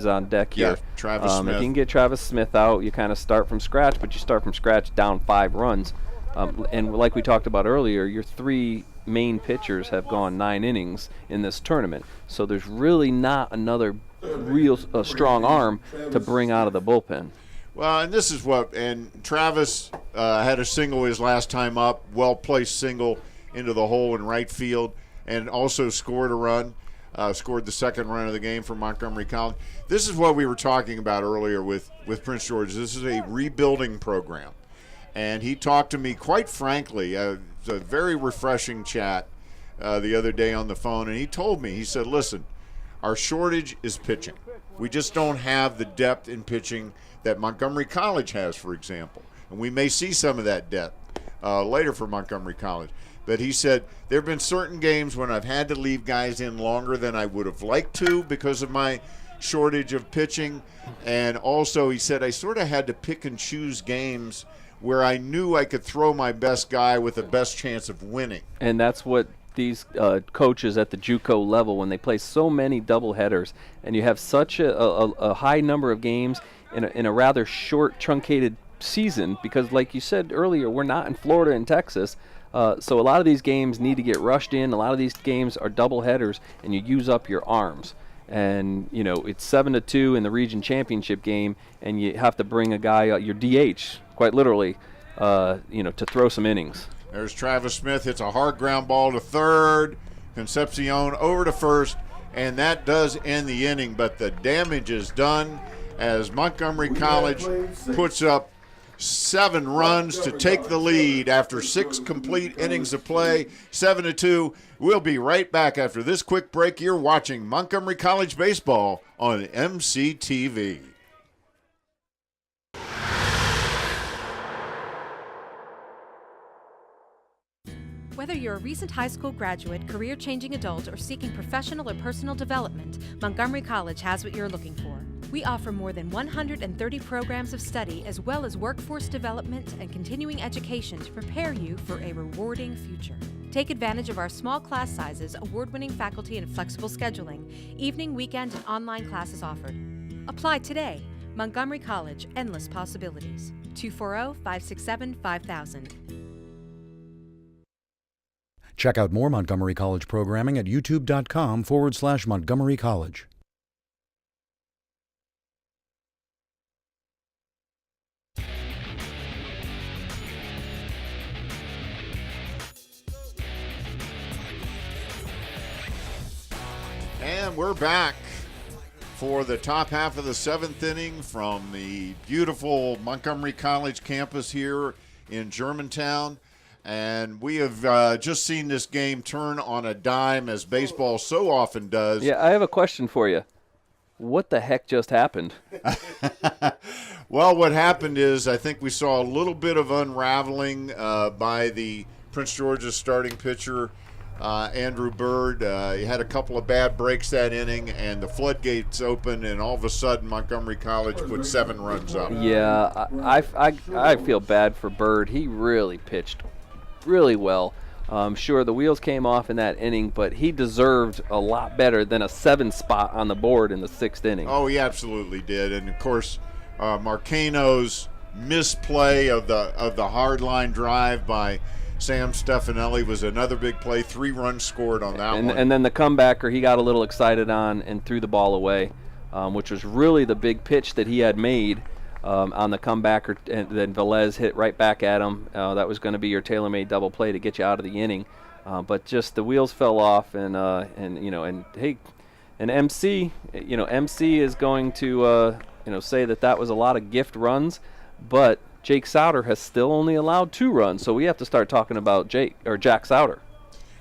on deck here. Yeah, Travis Smith. If you can get Travis Smith out, you kind of start from scratch, but you start from scratch down 5 runs. And like we talked about earlier, your 3 main pitchers have gone 9 innings in this tournament. So there's really not another real strong arm to bring out of the bullpen. Well, and Travis had a single his last time up, well-placed single into the hole in right field, and also scored a run. Scored the 2nd run of the game for Montgomery College. This is what we were talking about earlier with Prince George. This is a rebuilding program. And he talked to me quite frankly. It's a very refreshing chat the other day on the phone. And he told me, he said, listen, our shortage is pitching. We just don't have the depth in pitching that Montgomery College has, for example. And we may see some of that depth later for Montgomery College. But he said, there have been certain games when I've had to leave guys in longer than I would have liked to because of my shortage of pitching. And also, he said, I sort of had to pick and choose games where I knew I could throw my best guy with the best chance of winning. And that's what these coaches at the JUCO level, when they play so many doubleheaders and you have such a high number of games in a rather short, truncated season, because like you said earlier, we're not in Florida and Texas. So a lot of these games need to get rushed in. A lot of these games are double headers, and you use up your arms. And it's 7-2 in the region championship game, and you have to bring a guy, your DH, quite literally, to throw some innings. There's Travis Smith. It's a hard ground ball to third. Concepcion over to first, and that does end the inning. But the damage is done as Montgomery College puts up 7 runs to take the lead after 6 complete innings of play, 7-2. We'll be right back after this quick break. You're watching Montgomery College baseball on MCTV. Whether you're a recent high school graduate, career-changing adult, or seeking professional or personal development, Montgomery College has what you're looking for. We offer more than 130 programs of study as well as workforce development and continuing education to prepare you for a rewarding future. Take advantage of our small class sizes, award-winning faculty, and flexible scheduling. Evening, weekend, and online classes offered. Apply today. Montgomery College, endless possibilities. 240-567-5000. Check out more Montgomery College programming at youtube.com/Montgomery College. And we're back for the top half of the 7th inning from the beautiful Montgomery College campus here in Germantown. And we have just seen this game turn on a dime, as baseball so often does. Yeah, I have a question for you. What the heck just happened? Well, what happened is I think we saw a little bit of unraveling by the Prince George's starting pitcher, Andrew Bird. He had a couple of bad breaks that inning, and the floodgates opened, and all of a sudden Montgomery College put 7 runs up. Yeah, I feel bad for Bird. He really pitched really well. Sure, the wheels came off in that inning, but he deserved a lot better than a 7 spot on the board in the 6th inning. Oh, he absolutely did. And, of course, Marcano's misplay of the hard line drive by Sam Stefanelli was another big play. 3 runs scored on that one. And then the comebacker he got a little excited on and threw the ball away, which was really the big pitch that he had made on the comebacker, and then Velez hit right back at him. That was going to be your tailor-made double play to get you out of the inning, but just the wheels fell off, and hey, and MC is going to say that was a lot of gift runs, but Jake Souter has still only allowed 2 runs, so we have to start talking about Jack Souter.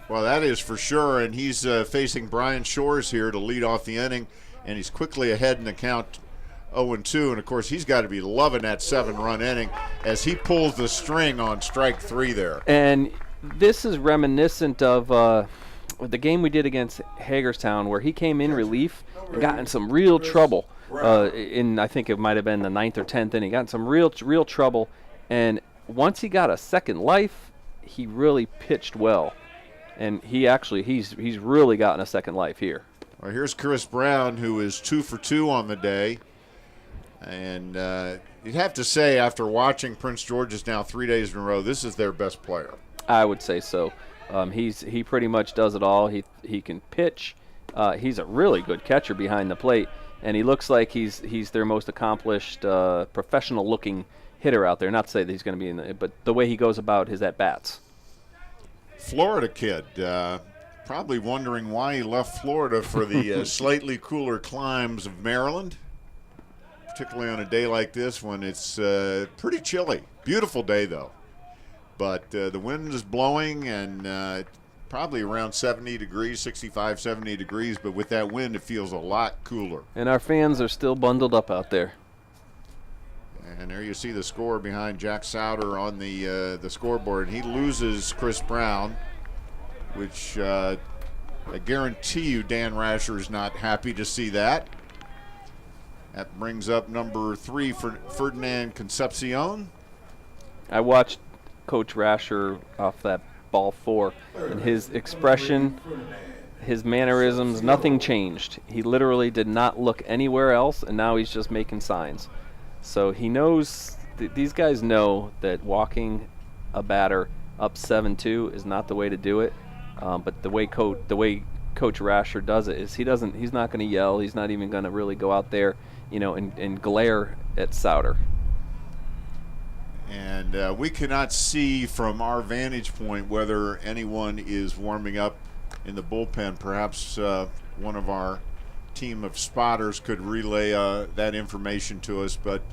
Well, that is for sure, and he's facing Brian Shores here to lead off the inning, and he's quickly ahead in the count, 0-2, and of course he's got to be loving that 7-run inning as he pulls the string on strike 3 there. And this is reminiscent of the game we did against Hagerstown, where he came in relief and got in some real trouble. I think it might have been the 9th or 10th inning. Got in some real trouble, and once he got a second life, he really pitched well, and he's really gotten a second life here. Well, here's Chris Brown, who is 2 for 2 on the day. And you'd have to say, after watching Prince George's now 3 days in a row, this is their best player. I would say so. He pretty much does it all. He can pitch. He's a really good catcher behind the plate, and he looks like he's their most accomplished, professional-looking hitter out there. Not to say that he's going to be but the way he goes about his at-bats. Florida kid, probably wondering why he left Florida for the slightly cooler climes of Maryland. Particularly on a day like this when it's pretty chilly. Beautiful day, though. But the wind is blowing, and probably around 70 degrees, 65, 70 degrees. But with that wind, it feels a lot cooler. And our fans are still bundled up out there. And there you see the score behind Jack Souter on the scoreboard. He loses Chris Brown, which I guarantee you Dan Rascher is not happy to see that. That brings up number 3 for Ferdinand Concepcion. I watched Coach Rascher off that ball 4, and his expression, his mannerisms, nothing changed. He literally did not look anywhere else, and now he's just making signs. So he knows, these guys know that walking a batter up 7-2 is not the way to do it. But the way Coach Rascher does it is he's not going to yell. He's not even going to really go out there, and glare at Souter. And we cannot see from our vantage point whether anyone is warming up in the bullpen. Perhaps one of our team of spotters could relay that information to us. But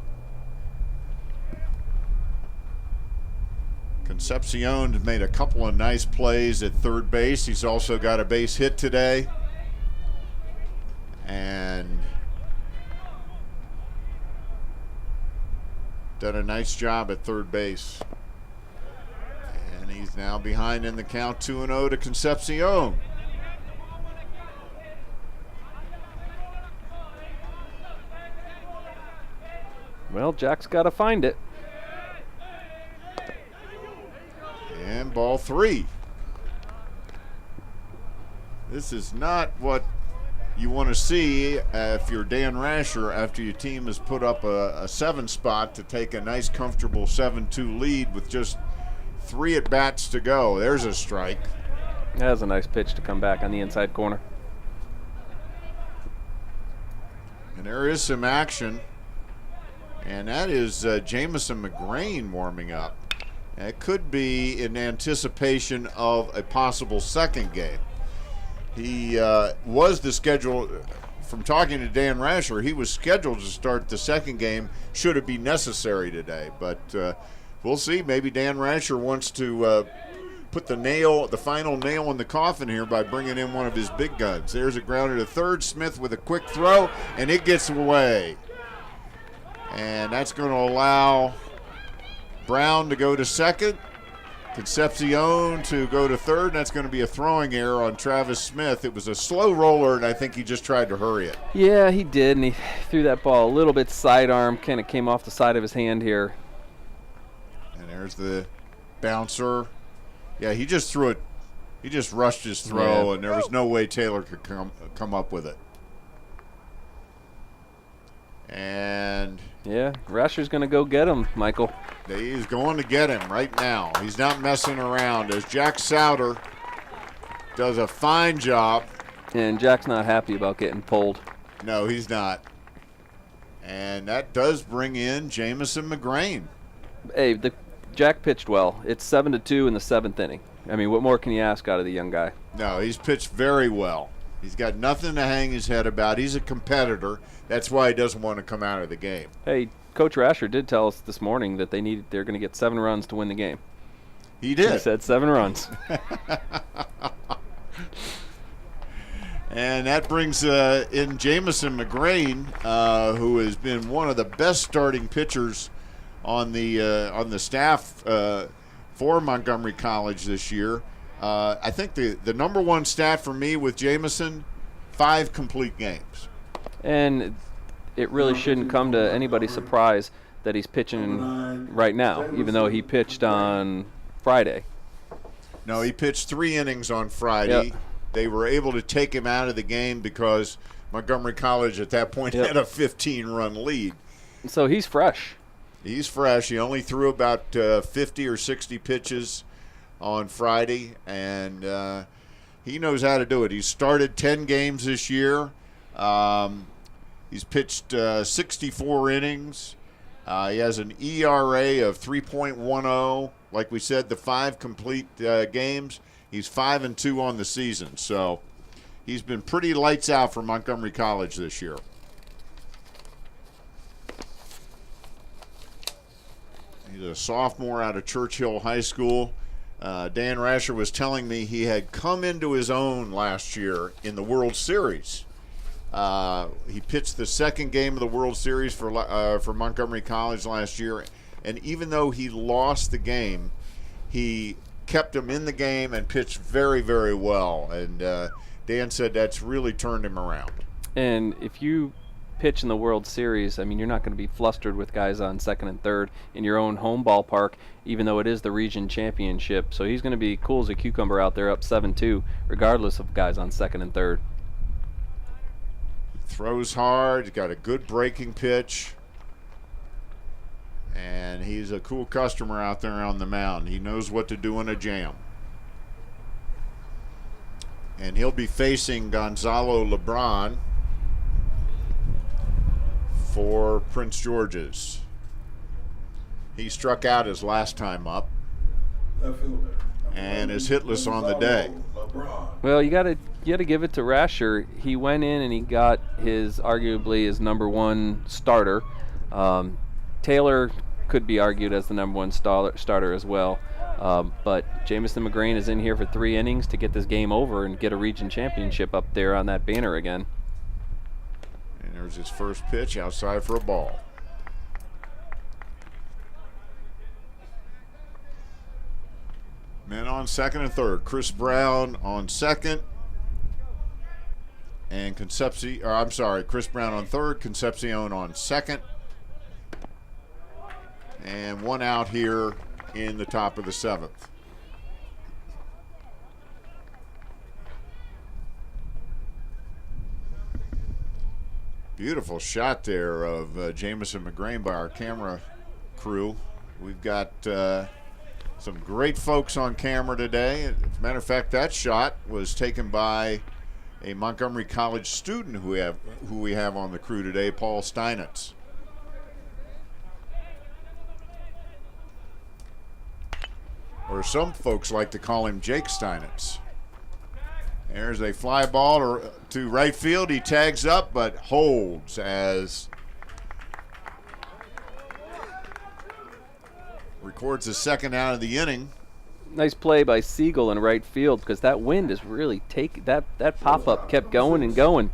Concepcion made a couple of nice plays at third base. He's also got a base hit today. And done a nice job at third base. And he's now behind in the count, 2-0 to Concepcion. Well, Jack's got to find it. And ball 3. This is not what you want to see if you're Dan Rascher after your team has put up a 7 spot to take a nice comfortable 7-2 lead with just 3 at-bats to go. There's a strike. That was a nice pitch to come back on the inside corner. And there is some action. And that is Jamison McGrain warming up. It could be in anticipation of a possible second game. He was the schedule, from talking to Dan Rascher, he was scheduled to start the second game should it be necessary today. But we'll see. Maybe Dan Rascher wants to put the final nail in the coffin here by bringing in one of his big guns. There's a grounder to third. Smith with a quick throw, and it gets away. And that's going to allow Brown to go to second. Concepcion to go to third, and that's going to be a throwing error on Travis Smith. It was a slow roller, and I think he just tried to hurry it. Yeah, he did, and he threw that ball a little bit sidearm, kind of came off the side of his hand here. And there's the bouncer. Yeah, he just threw it. He just rushed his throw, and there was no way Taylor could come up with it. And yeah, Rasher's going to go get him, Michael. He's going to get him right now. He's not messing around as Jack Souter does a fine job. And Jack's not happy about getting pulled. No, he's not. And that does bring in Jamison McGrain. Hey, Jack pitched well. It's 7-2 in the 7th inning. I mean, what more can you ask out of the young guy? No, he's pitched very well. He's got nothing to hang his head about. He's a competitor. That's why he doesn't want to come out of the game. Hey, Coach Rascher did tell us this morning that they're going to get 7 runs to win the game. He did. He said 7 runs. And that brings in Jamison McGrain, who has been one of the best starting pitchers on the staff for Montgomery College this year. I think the number one stat for me with Jamison, 5 complete games. And it really shouldn't come to anybody's surprise that he's pitching right now, even though he pitched on Friday. No, he pitched 3 innings on Friday. Yep. They were able to take him out of the game because Montgomery College at that point had a 15-run lead. So he's fresh. He's fresh. He only threw about 50 or 60 pitches on Friday, and he knows how to do it. He's started 10 games this year. He's pitched 64 innings. He has an ERA of 3.10. Like we said, the 5 complete games. He's 5-2 on the season. So he's been pretty lights out for Montgomery College this year. He's a sophomore out of Churchill High School. Dan Rascher was telling me he had come into his own last year in the World Series. He pitched the second game of the World Series for Montgomery College last year, and even though he lost the game, he kept him in the game and pitched very, very well. And Dan said that's really turned him around. And if you pitch in the World Series, I mean, you're not going to be flustered with guys on second and third in your own home ballpark, even though it is the region championship. So he's going to be cool as a cucumber out there up 7-2, regardless of guys on second and third. Throws hard. He's got a good breaking pitch. And he's a cool customer out there on the mound. He knows what to do in a jam. And he'll be facing Gonzalo Lebron for Prince George's. He struck out his last time up and is hitless on the day. Well, you gotta give it to Rascher. He went in and he got arguably his number 1 starter. Taylor could be argued as the number 1 starter as well. But Jamison McGrain is in here for 3 innings to get this game over and get a region championship up there on that banner again. And there's his first pitch outside for a ball. Men on second and third. Chris Brown on second. And Chris Brown on third. Concepcion on second. And 1 out here in the top of the 7th. Beautiful shot there of Jamison McGrain by our camera crew. We've got some great folks on camera today. As a matter of fact, that shot was taken by a Montgomery College student who we have on the crew today, Paul Steinitz. Or some folks like to call him Jake Steinitz. There's a fly ball to right field. He tags up but holds as records the second out of the inning. Nice play by Siegel in right field, because that wind is really that pop-up kept going and going.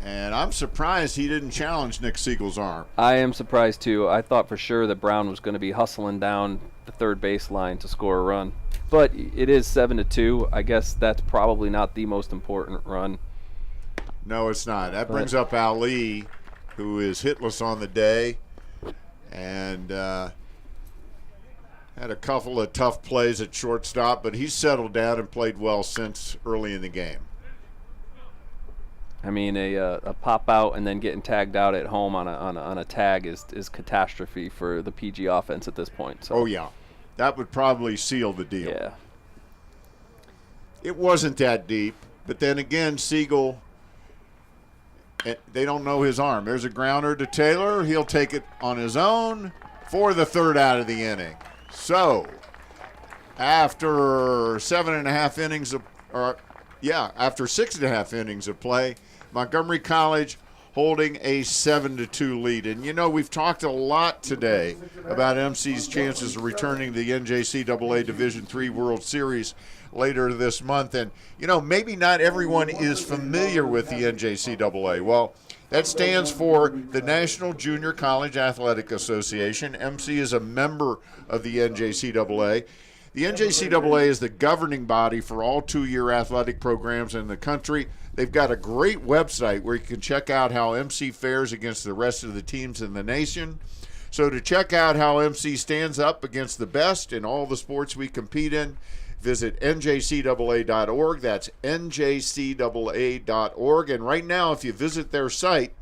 And I'm surprised he didn't challenge Nick Siegel's arm. I am surprised too. I thought for sure that Brown was going to be hustling down the third baseline to score a run. But it is 7-2. I guess that's probably not the most important run. No, it's not. That brings up Ali, who is hitless on the day, and had a couple of tough plays at shortstop, but he's settled down and played well since early in the game. I mean, a pop out and then getting tagged out at home on a tag is catastrophe for the PG offense at this point. So. Oh yeah, that would probably seal the deal. Yeah. It wasn't that deep, but then again, Siegel, they don't know his arm. There's a grounder to Taylor. He'll take it on his own for the third out of the inning. So, after 6.5 innings of play, Montgomery College holding a 7-2 lead. And, you know, we've talked a lot today about MC's chances of returning to the NJCAA Division III World Series later this month. And, you know, maybe not everyone is familiar with the NJCAA. Well, that stands for the National Junior College Athletic Association. MC is a member of the NJCAA. The NJCAA is the governing body for all 2-year athletic programs in the country. They've got a great website where you can check out how MC fares against the rest of the teams in the nation. So to check out how MC stands up against the best in all the sports we compete in, visit njcaa.org. That's njcaa.org. And right now, if you visit their site,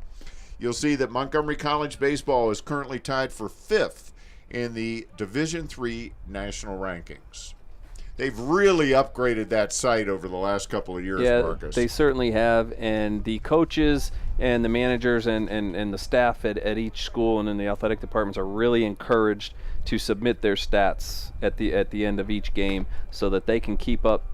you'll see that Montgomery College baseball is currently tied for 5th in the Division III national rankings. They've really upgraded that site over the last couple of years, Marcus. They certainly have, and the coaches and the managers and the staff at each school and in the athletic departments are really encouraged to submit their stats at the end of each game, so that they can keep up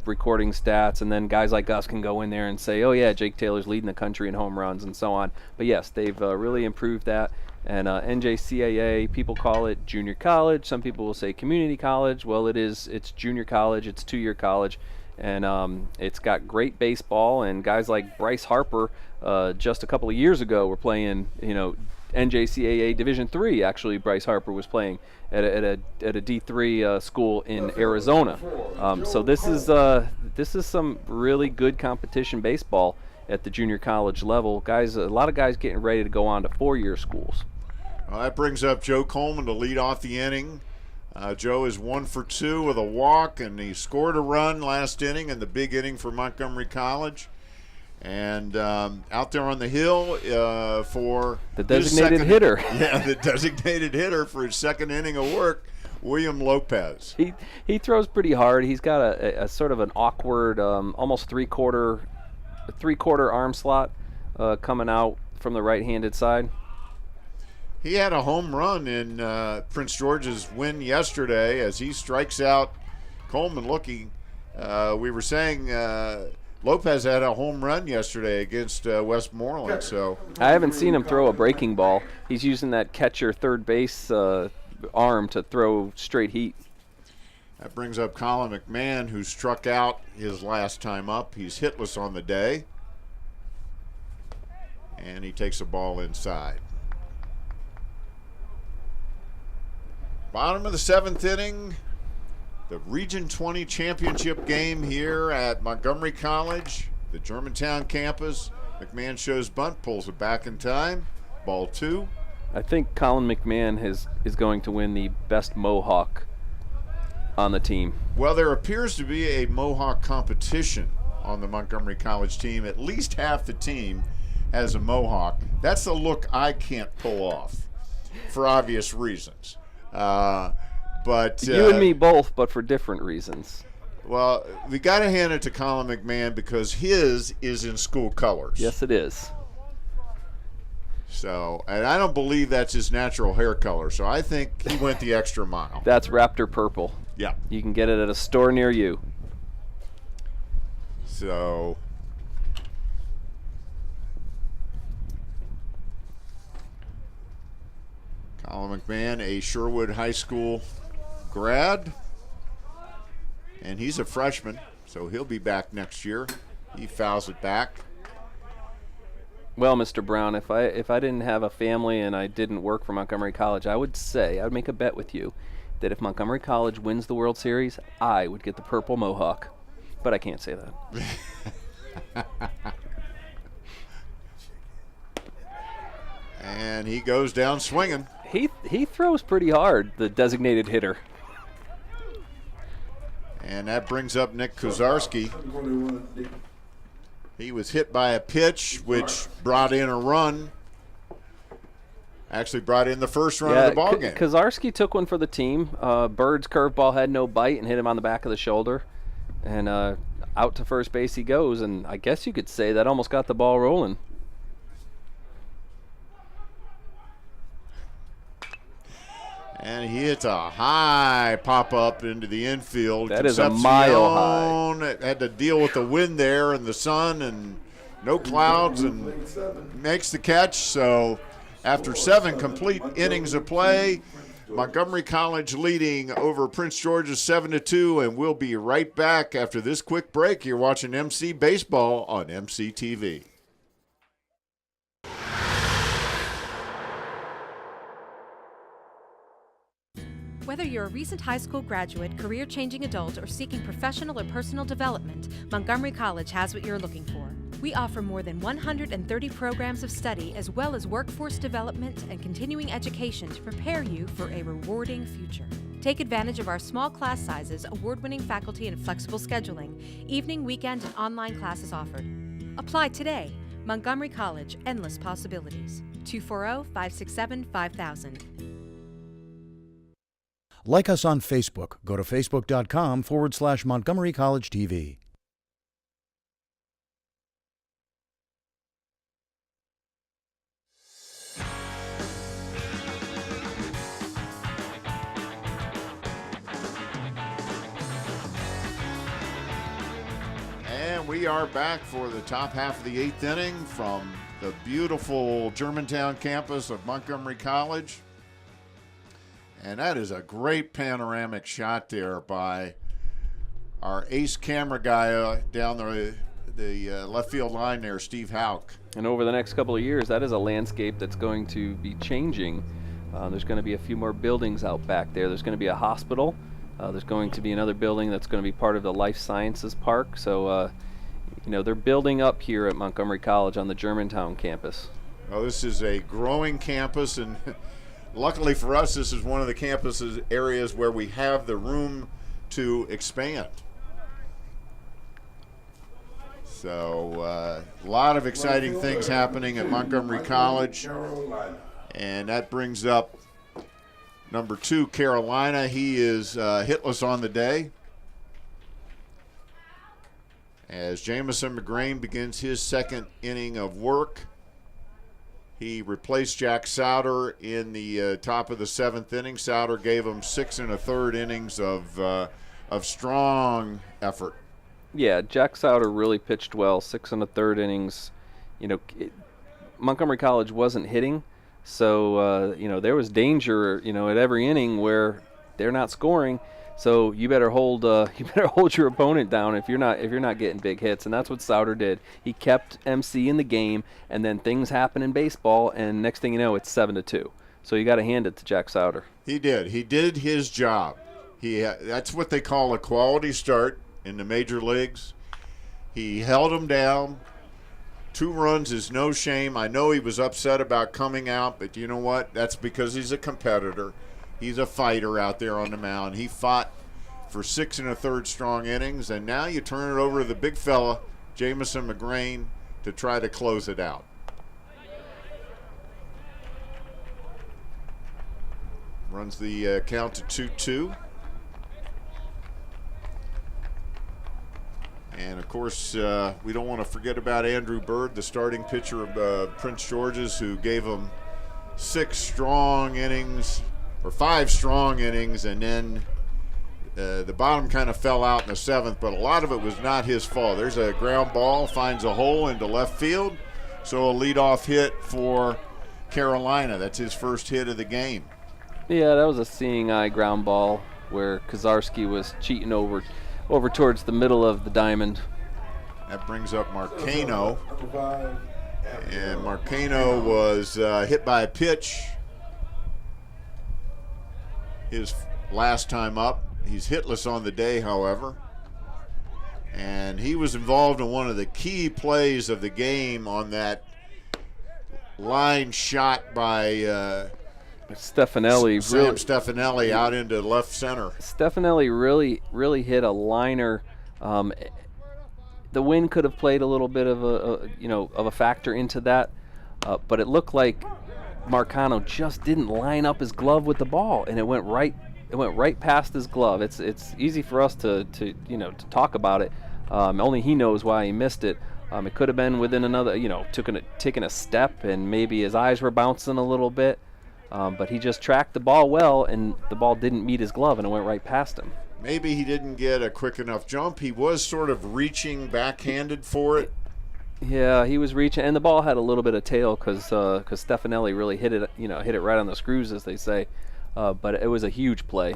recording stats, and then guys like us can go in there and say, oh yeah, Jake Taylor's leading the country in home runs and so on. But yes, they've really improved that. And NJCAA, people call it junior college. Some people will say community college. Well, it's junior college. It's 2-year college. And it's got great baseball. And guys like Bryce Harper, just a couple of years ago, were playing, NJCAA Division III. Actually, Bryce Harper was playing at a D3 school in Arizona. So this is some really good competition baseball at the junior college level. A lot of guys getting ready to go on to 4-year schools. Well, that brings up Joe Coleman to lead off the inning. Joe is 1 for 2 with a walk, and he scored a run last inning in the big inning for Montgomery College. And out there on the hill for the designated hitter. Yeah, the designated hitter for his second inning of work, William Lopez. He throws pretty hard. He's got a sort of an awkward, almost three-quarter arm slot coming out from the right-handed side. He had a home run in Prince George's win yesterday as he strikes out Coleman looking. We were saying Lopez had a home run yesterday against Westmoreland. So I haven't seen him throw a breaking ball. He's using that catcher third base arm to throw straight heat. That brings up Colin McMahon, who struck out his last time up. He's hitless on the day. And he takes a ball inside. Bottom of the 7th inning, the Region 20 championship game here at Montgomery College, the Germantown campus. McMahon shows bunt, pulls it back in time. Ball 2. I think Colin McMahon is going to win the best Mohawk on the team. Well, there appears to be a Mohawk competition on the Montgomery College team. At least half the team has a Mohawk. That's a look I can't pull off for obvious reasons. But you and me both, but for different reasons. Well, we got to hand it to Colin McMahon because his is in school colors. Yes, it is. So, and I don't believe that's his natural hair color, so I think he went the extra mile. That's Raptor purple. Yeah. You can get it at a store near you. So, Colin McMahon, a Sherwood High School grad, and he's a freshman, so he'll be back next year. He fouls it back. Well, Mr. Brown, if I didn't have a family and I didn't work for Montgomery College, I would make a bet with you that if Montgomery College wins the World Series, I would get the purple mohawk. But I can't say that. And he goes down swinging. He throws pretty hard, the designated hitter. And that brings up Nick Kozarski. He was hit by a pitch, which brought in a run. Actually brought in the first run of the ball game. Kozarski took one for the team. Bird's curveball had no bite and hit him on the back of the shoulder. And out to first base he goes. And I guess you could say that almost got the ball rolling. And he hits a high pop-up into the infield. That is a mile high. Had to deal with the wind there and the sun and no clouds and makes the catch. So after 7 complete innings of play, Montgomery College leading over Prince George's 7-2, and we'll be right back after this quick break. You're watching MC Baseball on MCTV. Whether you're a recent high school graduate, career-changing adult, or seeking professional or personal development, Montgomery College has what you're looking for. We offer more than 130 programs of study as well as workforce development and continuing education to prepare you for a rewarding future. Take advantage of our small class sizes, award-winning faculty, and flexible scheduling. Evening, weekend, and online classes offered. Apply today. Montgomery College, endless possibilities. 240-567-5000. Like us on Facebook. Go to facebook.com/Montgomery College TV. And we are back for the top half of the 8th inning from the beautiful Germantown campus of Montgomery College. And that is a great panoramic shot there by our ace camera guy down the left field line there, Steve Hauk. And over the next couple of years, that is a landscape that's going to be changing. There's going to be a few more buildings out back there. There's going to be a hospital. There's going to be another building that's going to be part of the Life Sciences Park. So, they're building up here at Montgomery College on the Germantown campus. Well, this is a growing campus, and luckily for us, this is one of the campus areas where we have the room to expand. So a lot of exciting things happening at Montgomery College. And that brings up number 2, Carolina. He is hitless on the day as Jamison McGrain begins his 2nd inning of work. He replaced Jack Souter in the top of the 7th inning. Souter gave him 6 1/3 innings of strong effort. Yeah, Jack Souter really pitched well, 6 1/3 innings. Montgomery College wasn't hitting, so there was danger, at every inning where they're not scoring. So you better hold your opponent down if you're not getting big hits, and that's what Souter did. He kept MC in the game, and then things happen in baseball, and next thing you know, it's 7-2. So you got to hand it to Jack Souter. He did. He did his job. That's what they call a quality start in the major leagues. He held him down. 2 runs is no shame. I know he was upset about coming out, but you know what? That's because he's a competitor. He's a fighter out there on the mound. He fought for 6 1/3 strong innings, and now you turn it over to the big fella, Jamison McGrain, to try to close it out. Runs the count to 2-2. And, of course, we don't want to forget about Andrew Bird, the starting pitcher of Prince George's, who gave him 5 strong innings, and then the bottom kind of fell out in the 7th, but a lot of it was not his fault. There's a ground ball, finds a hole into left field, so a leadoff hit for Carolina. That's his first hit of the game. Yeah, that was a seeing eye ground ball where Kozarski was cheating over towards the middle of the diamond. That brings up Marcano. Number 5. And Marcano was hit by a pitch his last time up. He's hitless on the day, however. And he was involved in one of the key plays of the game on that line shot by Stefanelli. Sam Stefanelli out into left center. Stefanelli really hit a liner. The wind could have played a little bit of a factor into that, but it looked like Marcano just didn't line up his glove with the ball, and it went right past his glove. It's easy for us to talk about it. Only he knows why he missed it. It could have been within another, taking a step, and maybe his eyes were bouncing a little bit, but he just tracked the ball well, and the ball didn't meet his glove, and it went right past him. Maybe he didn't get a quick enough jump. He was sort of reaching backhanded for it. Yeah, he was reaching, and the ball had a little bit of tail because Stefanelli really hit it right on the screws, as they say. But it was a huge play.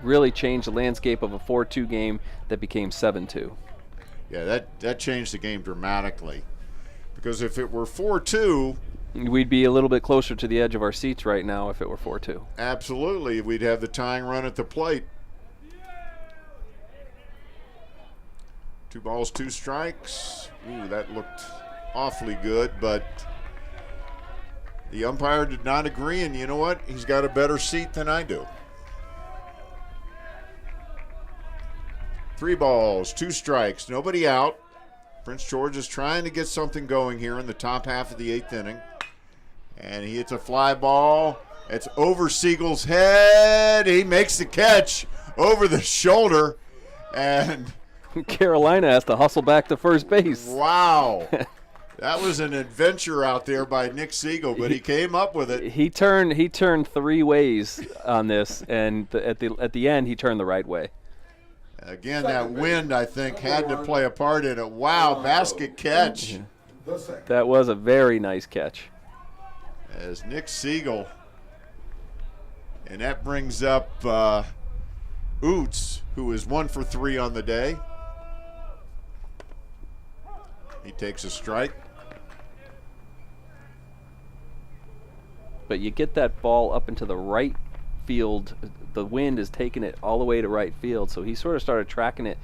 Really changed the landscape of a 4-2 game that became 7-2. Yeah, that changed the game dramatically. Because if it were 4-2, we'd be a little bit closer to the edge of our seats right now if it were 4-2. Absolutely. We'd have the tying run at the plate. 2 balls, 2 strikes. Ooh, that looked awfully good, but the umpire did not agree, and you know what? He's got a better seat than I do. 3 balls, 2 strikes, nobody out. Prince George is trying to get something going here in the top half of the 8th inning. And he hits a fly ball. It's over Siegel's head. He makes the catch over the shoulder, and Carolina has to hustle back to first base. Wow. That was an adventure out there by Nick Siegel, but he came up with it. He turned 3 ways on this, and at the end he turned the right way. Again, that wind, I think, had to play a part in it. Wow, basket catch. That was a very nice catch. As Nick Siegel, and that brings up Oots, who is 1 for 3 on the day. He takes a strike. But you get that ball up into the right field. The wind is taking it all the way to right field, so he sort of started tracking it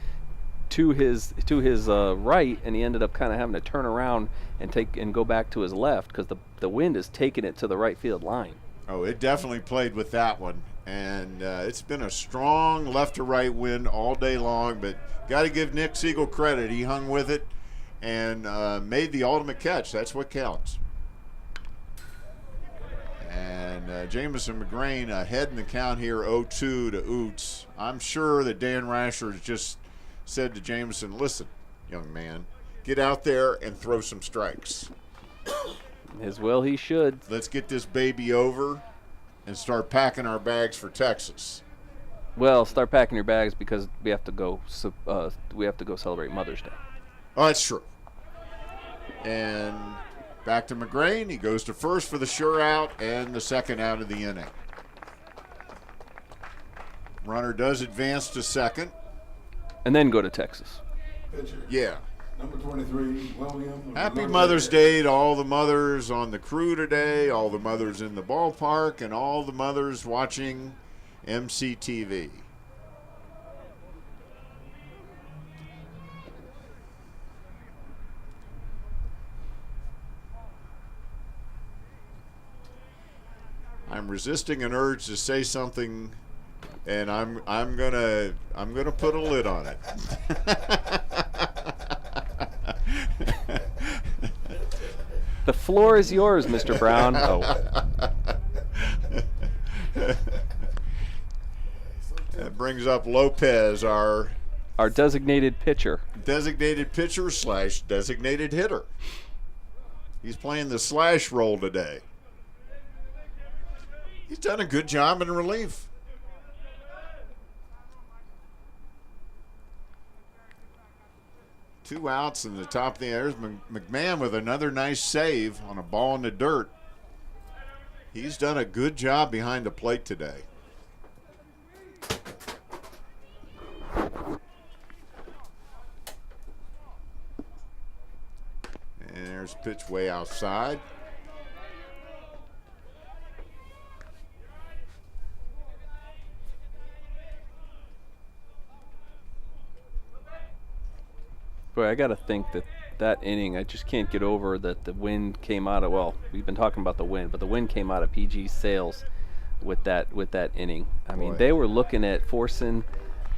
to his right, and he ended up kind of having to turn around and go back to his left because the wind is taking it to the right field line. Oh, it definitely played with that one, and it's been a strong left to right wind all day long, but got to give Nick Siegel credit. He hung with it and made the ultimate catch. That's what counts. And Jamison McGrain ahead in the count here, 0-2 to Oots. I'm sure that Dan Rascher has just said to Jamison, listen, young man, get out there and throw some strikes. As well he should. Let's get this baby over and start packing our bags for Texas. Well, start packing your bags because we have to go celebrate Mother's Day. Oh, that's true. And back to McGrain. He goes to first for the sure out and the second out of the inning. Runner does advance to second. And then go to Texas. Pitcher. Yeah. Number 23, William. Happy Mother's Day to all the mothers on the crew today, all the mothers in the ballpark, and all the mothers watching MCTV. I'm resisting an urge to say something, and I'm gonna put a lid on it. The floor is yours, Mr. Brown. Oh. That brings up Lopez, our designated pitcher. Designated pitcher / designated hitter. He's playing the slash role today. He's done a good job in relief. Two outs in the top of the air. There's McMahon with another nice save on a ball in the dirt. He's done a good job behind the plate today. And there's a pitch way outside. Boy, I got to think that inning, I just can't get over that the wind came out of, well, we've been talking about the wind, but the wind came out of PG's sails with that inning. I mean, they were looking at forcing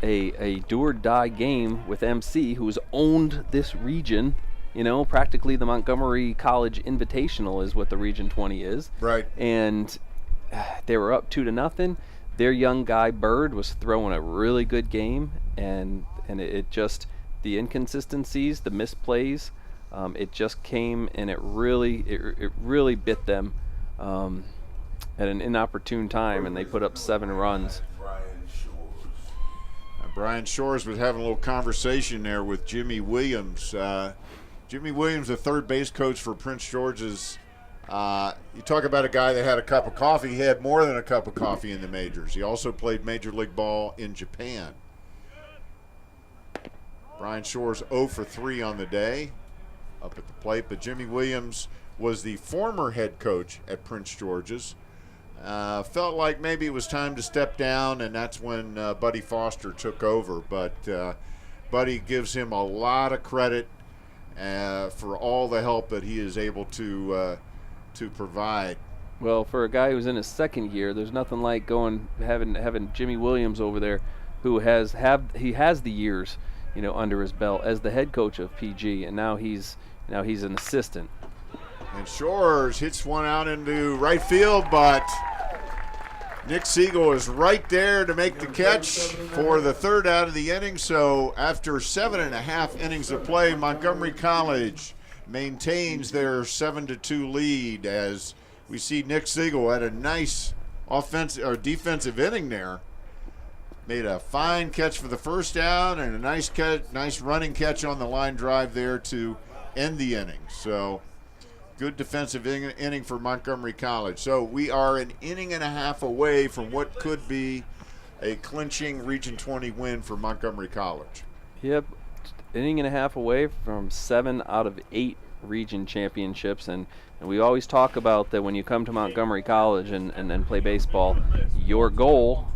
a do-or-die game with MC, who's owned this region. You know, practically the Montgomery College Invitational is what the Region 20 is. Right. And they were up 2-0. Their young guy, Bird, was throwing a really good game, and it just, the inconsistencies, the misplays, it just came and it really bit them at an inopportune time, and they put up 7 runs. Brian Shores was having a little conversation there with Jimmy Williams. Jimmy Williams, the third base coach for Prince George's. You talk about a guy that had a cup of coffee. He had more than a cup of coffee in the majors. He also played Major League Ball in Japan. Brian Shores 0 for 3 on the day up at the plate, but Jimmy Williams was the former head coach at Prince George's. Felt like maybe it was time to step down, and that's when Buddy Foster took over. But Buddy gives him a lot of credit for all the help that he is able to provide. Well, for a guy who's in his second year, there's nothing like having Jimmy Williams over there, who has the years, you know, under his belt as the head coach of PG, and now he's an assistant. And Shores hits one out into right field, but Nick Siegel is right there to make the catch for the third out of the inning. So after 7.5 innings of play, Montgomery College maintains their 7-2 lead, as we see Nick Siegel had a nice defensive inning there. Made a fine catch for the first out and a nice running catch on the line drive there to end the inning. So good defensive inning for Montgomery College. So we are an inning and a half away from what could be a clinching Region 20 win for Montgomery College. Yep, inning and a half away from 7 out of 8 region championships, and we always talk about that when you come to Montgomery College and play baseball, your goal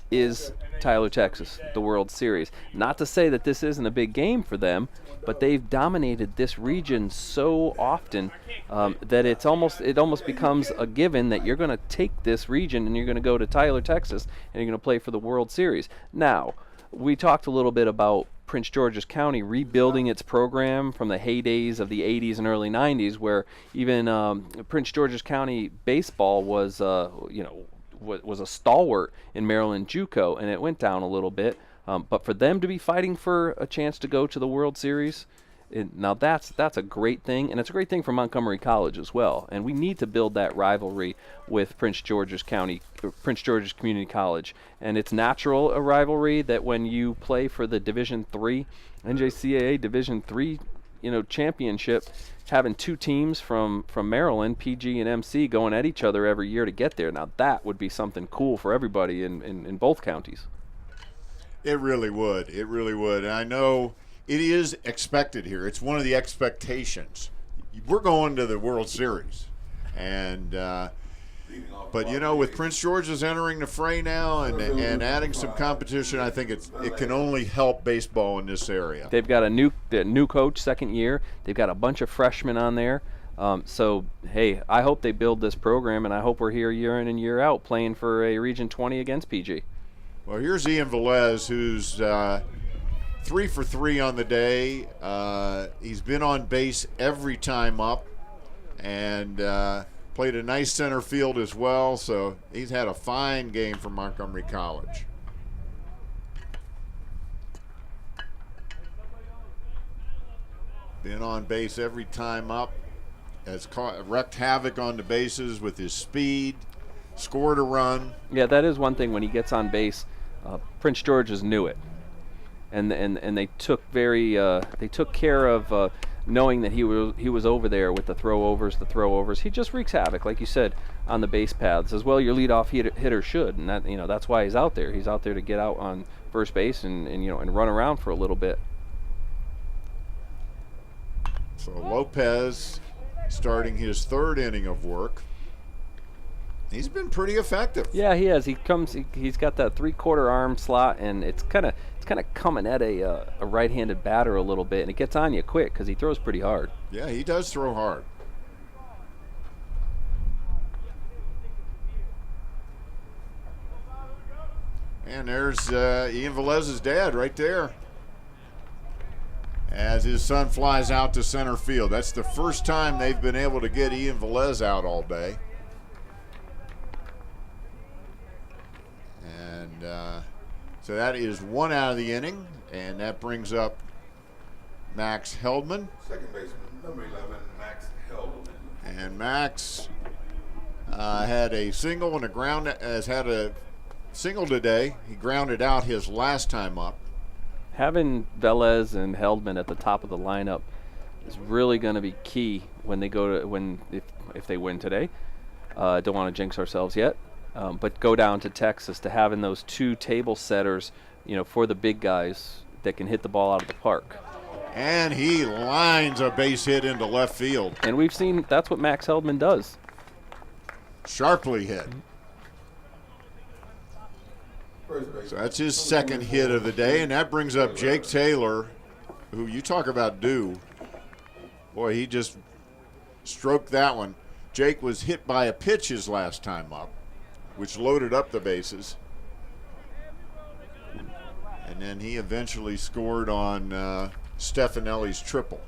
is Tyler, Texas, the World Series. Not to say that this isn't a big game for them, but they've dominated this region so often that it almost becomes a given that you're going to take this region and you're going to go to Tyler, Texas, and you're going to play for the World Series. Now, we talked a little bit about Prince George's County rebuilding its program from the heydays of the 80s and early 90s, where even Prince George's County baseball was a stalwart in Maryland JUCO, and it went down a little bit. But for them to be fighting for a chance to go to the World Series, now that's a great thing, and it's a great thing for Montgomery College as well. And we need to build that rivalry with Prince George's Community College. And it's natural, a rivalry, that when you play for the Division III, NJCAA Division III, championship, having 2 teams from Maryland, PG and MC, going at each other every year to get there. Now that would be something cool for everybody in both counties. It really would. It really would. And I know it is expected here. It's one of the expectations. We're going to the World Series. And but with Prince George's entering the fray now and adding some competition, I think it can only help baseball in this area. They've got a new coach, second year. They've got a bunch of freshmen on there. So, hey, I hope they build this program, and I hope we're here year in and year out playing for a Region 20 against PG. Well, here's Ian Velez, who's 3 for 3 on the day. He's been on base every time up, and played a nice center field as well. So he's had a fine game for Montgomery College. Been on base every time up. Has wreaked havoc on the bases with his speed. Scored a run. Yeah, that is one thing when he gets on base. Prince George's knew it, and they took care of knowing that he was over there with the throwovers. He just wreaks havoc, like you said, on the base paths as well. Your leadoff hitter should, and that's why he's out there. He's out there to get out on first base and run around for a little bit. So Lopez starting his third inning of work. He's been pretty effective. Yeah, he has. He's got that 3/4 arm slot, and it's kind of coming at a right-handed batter a little bit, and it gets on you quick because he throws pretty hard. Yeah, he does throw hard. And there's Ian Velez's dad right there as his son flies out to center field. That's the first time they've been able to get Ian Velez out all day. And so that is one out of the inning, and that brings up Max Heldman. Second baseman, number 11, Max Heldman. And Max had a single and has had a single today. He grounded out his last time up. Having Velez and Heldman at the top of the lineup is really going to be key when they if they win today. Don't want to jinx ourselves yet, but go down to Texas, to having those two table setters, for the big guys that can hit the ball out of the park. And he lines a base hit into left field. And we've seen that's what Max Heldman does. Sharply hit. So that's his second hit of the day, and that brings up Jake Taylor, who you talk about due. Boy, he just stroked that one. Jake was hit by a pitch his last time up, which loaded up the bases. And then he eventually scored on Stefanelli's triple.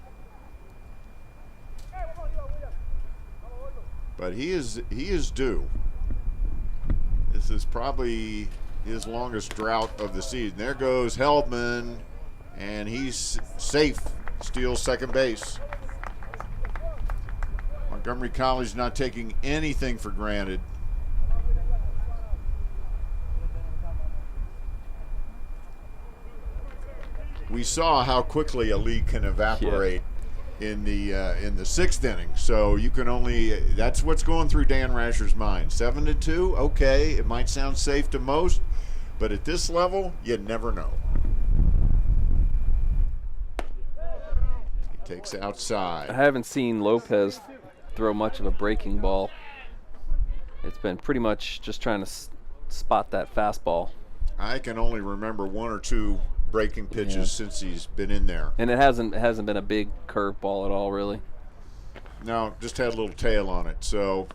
But he is due. This is probably his longest drought of the season. There goes Heldman, and he's safe, steals second base. Montgomery College not taking anything for granted. We saw how quickly a lead can evaporate in the sixth inning. So you can that's what's going through Dan Rascher's mind. 7-2, okay, it might sound safe to most, but at this level, you never know. He takes outside. I haven't seen Lopez throw much of a breaking ball. It's been pretty much just trying to spot that fastball. I can only remember one or two breaking pitches since he's been in there. And it hasn't been a big curveball at all, really. No, just had a little tail on it. So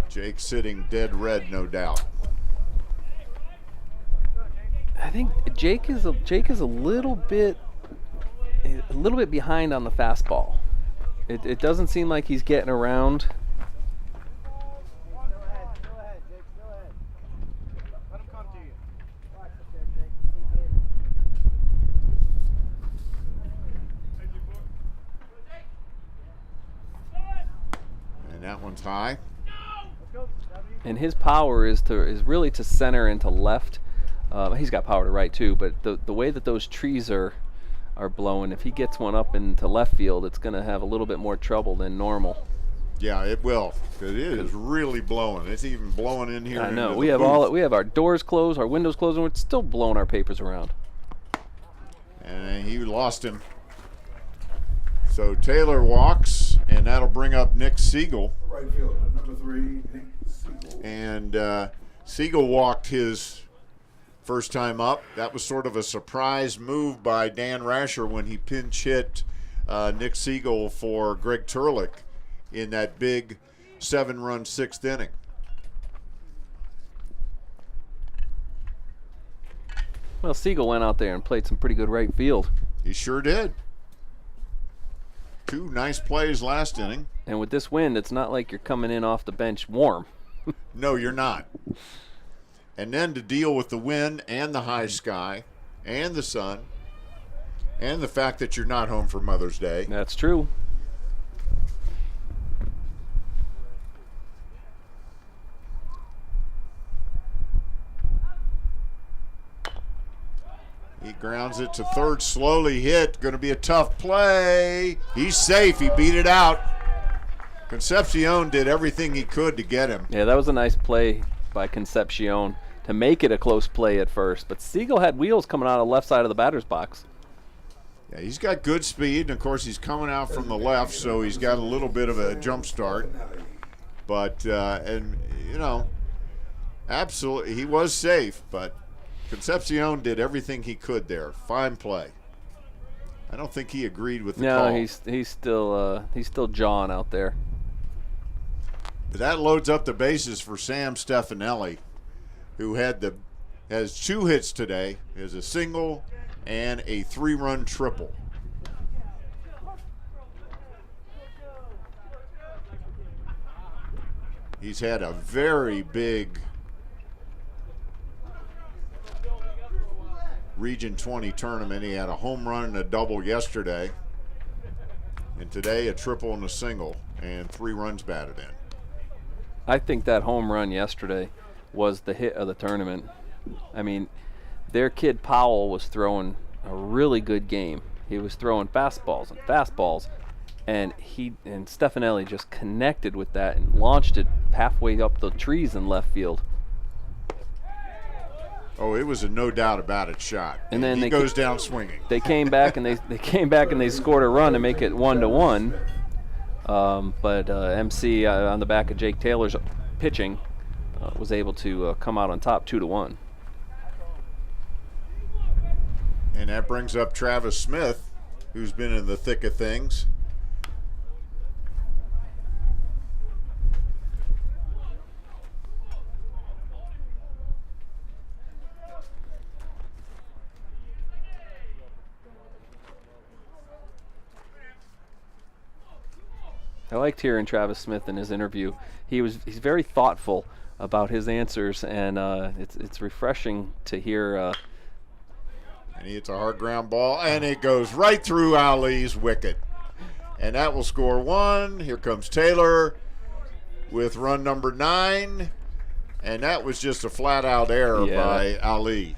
Jake sitting dead red, no doubt. I think Jake is a little bit behind on the fastball. It doesn't seem like he's getting around. That one's high. And his power is really to center and to left. He's got power to right too, but the way that those trees are blowing, if he gets one up into left field, it's going to have a little bit more trouble than normal. Yeah, it will, because it is really blowing. It's even blowing in here. I know. We have our doors closed, our windows closed, and we're still blowing our papers around. And he lost him. So Taylor walks, and that'll bring up Nick Siegel. Right fielder, number 3, Nick Siegel. And Siegel walked his first time up. That was sort of a surprise move by Dan Rascher when he pinch hit Nick Siegel for Greg Turlick in that big 7-run sixth inning. Well, Siegel went out there and played some pretty good right field. He sure did. 2 nice plays last inning. And with this wind, it's not like you're coming in off the bench warm. No, you're not. And then to deal with the wind and the high sky and the sun and the fact that you're not home for Mother's Day. That's true. He grounds it to third, slowly hit. Going to be a tough play. He's safe. He beat it out. Concepcion did everything he could to get him. Yeah, that was a nice play by Concepcion to make it a close play at first. But Siegel had wheels coming out of the left side of the batter's box. Yeah, he's got good speed, and of course he's coming out from the left, so he's got a little bit of a jump start. But, and you know, absolutely, he was safe, but Concepcion did everything he could there. Fine play. I don't think he agreed with the call. No, he's still jawing out there. But that loads up the bases for Sam Stefanelli, who has 2 hits today. He has a single and a 3-run triple. He's had a very big Region 20 tournament. He had a home run and a double yesterday. And today a triple and a single and 3 runs batted in. I think that home run yesterday was the hit of the tournament. I mean, their kid Powell was throwing a really good game. He was throwing fastballs, and Stefanelli just connected with that and launched it halfway up the trees in left field. Oh, it was a no doubt about it shot. And then he goes down swinging. They came back and they scored a run to make it 1-1. But MC on the back of Jake Taylor's pitching was able to come out on top 2-1. And that brings up Travis Smith, who's been in the thick of things. I liked hearing Travis Smith in his interview. He's very thoughtful about his answers, and it's refreshing to hear. And he hits a hard ground ball, and it goes right through Ali's wicket. And that will score 1. Here comes Taylor with run number 9. And that was just a flat-out error by Ali.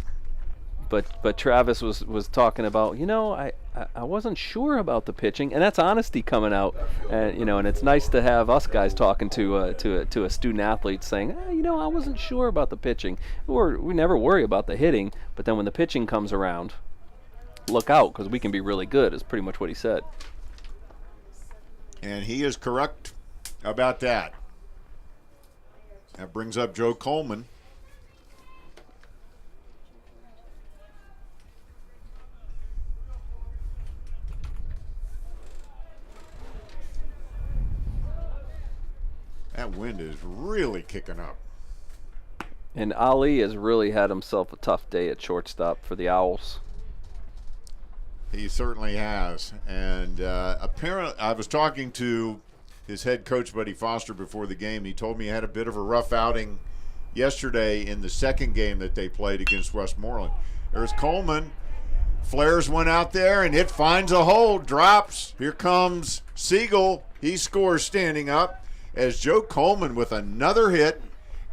But Travis was talking about, I wasn't sure about the pitching, and that's honesty coming out, and and it's nice to have us guys talking to a student athlete saying, I wasn't sure about the pitching. We never worry about the hitting, but then when the pitching comes around, look out because we can be really good. Is pretty much what he said. And he is correct about that. That brings up Joe Coleman. That wind is really kicking up. And Ali has really had himself a tough day at shortstop for the Owls. He certainly has. And apparently, I was talking to his head coach, Buddy Foster, before the game. He told me he had a bit of a rough outing yesterday in the second game that they played against Westmoreland. There's Coleman. Flares one out there, and it finds a hole, drops. Here comes Siegel. He scores standing up. As Joe Coleman with another hit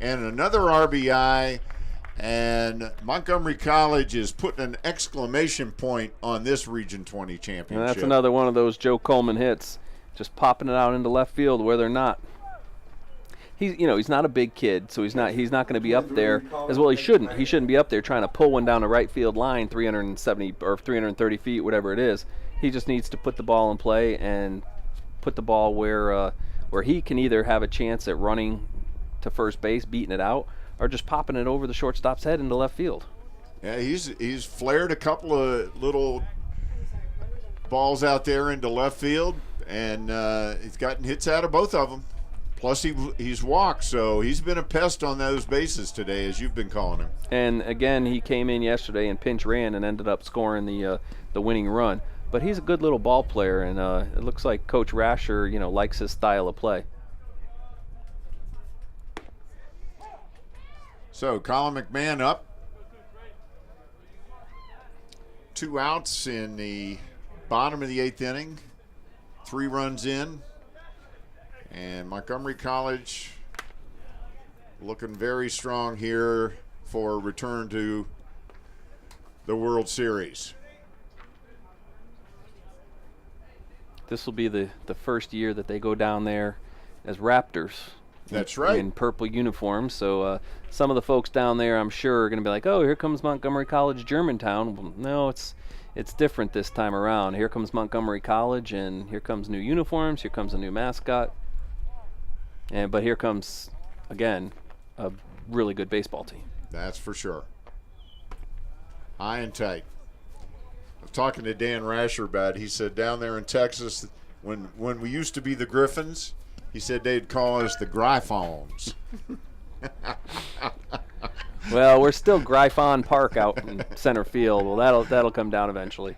and another RBI, and Montgomery College is putting an exclamation point on this Region 20 championship. And that's another one of those Joe Coleman hits, just popping it out into left field where they're not. He's not a big kid, so he's not going to be up there as well. He shouldn't be up there trying to pull one down the right field line 370 or 330 feet, whatever it is. He just needs to put the ball in play and put the ball where he can either have a chance at running to first base, beating it out, or just popping it over the shortstop's head into left field. Yeah, he's flared a couple of little balls out there into left field, and he's gotten hits out of both of them. Plus he's walked, so he's been a pest on those bases today, as you've been calling him. And again, he came in yesterday and pinch ran and ended up scoring the winning run. But he's a good little ball player, and it looks like Coach Rascher, likes his style of play. So Colin McMahon up. 2 outs in the bottom of the 8th inning. 3 runs in. And Montgomery College looking very strong here for a return to the World Series. This will be the first year that they go down there as Raptors. That's right. In purple uniforms. So some of the folks down there, I'm sure, are going to be like, oh, here comes Montgomery College, Germantown. Well, no, it's different this time around. Here comes Montgomery College, and here comes new uniforms. Here comes a new mascot. But here comes, again, a really good baseball team. That's for sure. High and tight. I was talking to Dan Rascher about it. He said down there in Texas, when we used to be the Griffins, he said they'd call us the Gryphones. Well, we're still Gryphon Park out in center field. Well, that'll come down eventually.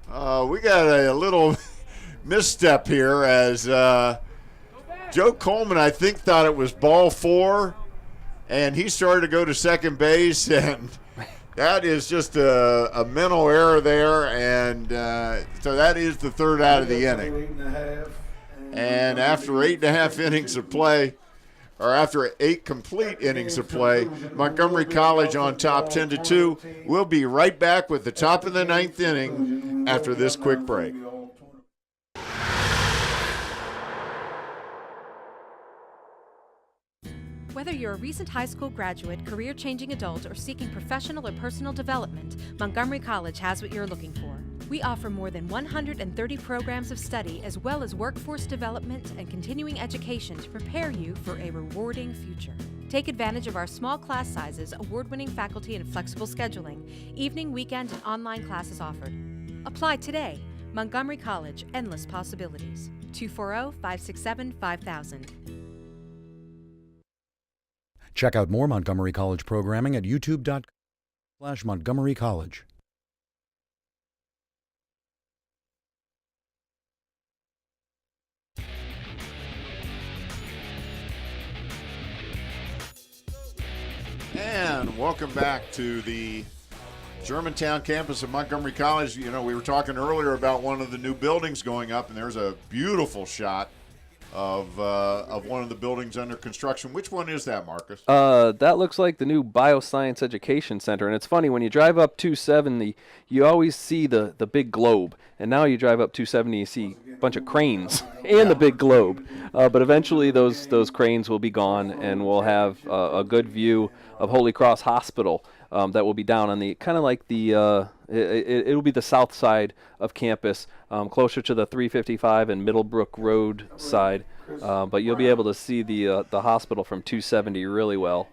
We got a little misstep here as Joe Coleman, I think, thought it was ball 4, and he started to go to second base, and that is just a mental error there, and so that is the third out of the inning. And after 8.5 innings of play, or after 8 complete innings of play, Montgomery College on top 10-2. We'll be right back with the top of the 9th inning after this quick break. Whether you're a recent high school graduate, career-changing adult, or seeking professional or personal development, Montgomery College has what you're looking for. We offer more than 130 programs of study as well as workforce development and continuing education to prepare you for a rewarding future. Take advantage of our small class sizes, award-winning faculty, and flexible scheduling. Evening, weekend, and online classes offered. Apply today. Montgomery College, endless possibilities. 240-567-5000. Check out more Montgomery College programming at youtube.com/Montgomery College. And welcome back to the Germantown campus of Montgomery College. You know, we were talking earlier about one of the new buildings going up, and there's a beautiful shot of one of the buildings under construction. Which one is that, Marcus? That looks like the new Bioscience Education Center. And it's funny, when you drive up 270, you always see the big globe. And now you drive up 270, you see a bunch of cranes and the big globe. But eventually those cranes will be gone, and we'll have a good view of Holy Cross Hospital that will be down on the, kind of like the, it'll be the south side of campus, closer to the 355 and Middlebrook Road side. But you'll be able to see the hospital from 270 really well.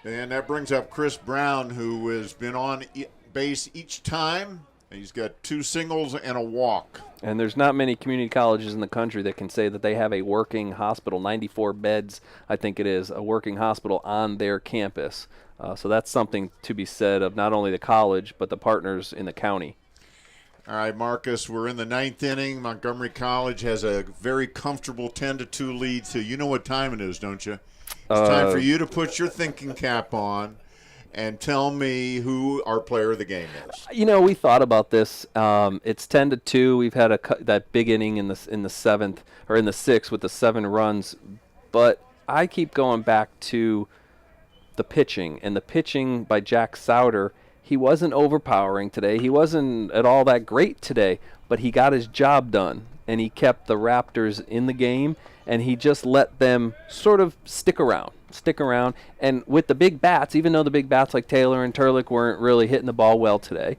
And that brings up Chris Brown, who has been on base each time. He's got 2 singles and a walk. And there's not many community colleges in the country that can say that they have a working hospital, 94 beds, I think it is, a working hospital on their campus. So that's something to be said of not only the college, but the partners in the county. All right, Marcus, we're in the 9th inning. Montgomery College has a very comfortable 10-2 lead. So you know what time it is, don't you? It's time for you to put your thinking cap on and tell me who our player of the game is. You know, we thought about this. It's 10-2. We've had that big inning in the 7th, or in the 6th with the 7 runs. But I keep going back to the pitching, and the pitching by Jack Souter. He wasn't overpowering today. He wasn't at all that great today, but he got his job done, and he kept the Raptors in the game, and he just let them sort of stick around. And with the big bats, even though the big bats like Taylor and Turlick weren't really hitting the ball well today,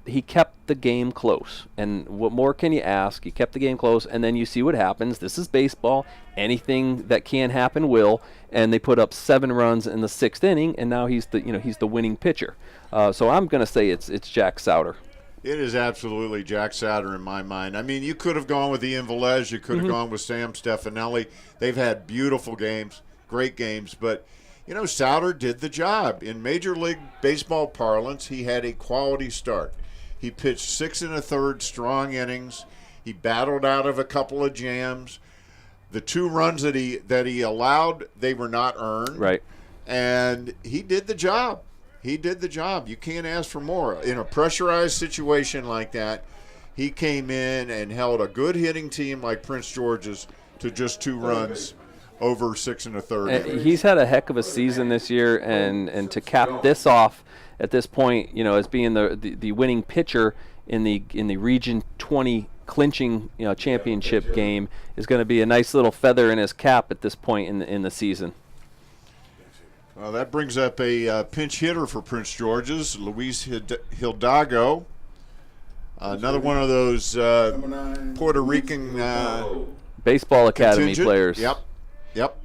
he kept the game close. And what more can you ask? He kept the game close, and then you see what happens. This is baseball. Anything that can happen will. And they put up 7 runs in the 6th inning, and now he's the winning pitcher. So I'm going to say it's Jack Souter. It is absolutely Jack Souter in my mind. I mean, you could have gone with Ian Velez. You could have gone with Sam Stefanelli. They've had beautiful games, great games. But, you know, Souter did the job. In Major League Baseball parlance, he had a quality start. He pitched 6 1/3 strong innings. He battled out of a couple of jams. The 2 runs that he allowed, they were not earned. Right. And he did the job. He did the job. You can't ask for more. In a pressurized situation like that, he came in and held a good hitting team like Prince George's to just 2 runs over 6 1/3. He's had a heck of a season this year, and to cap this off at this point, as being the winning pitcher in the Region 20 clinching championship game is going to be a nice little feather in his cap at this point in the season. Well, that brings up a pinch hitter for Prince George's, Luis Hidalgo. Another one of those Puerto Rican baseball academy contingent. players. Yep.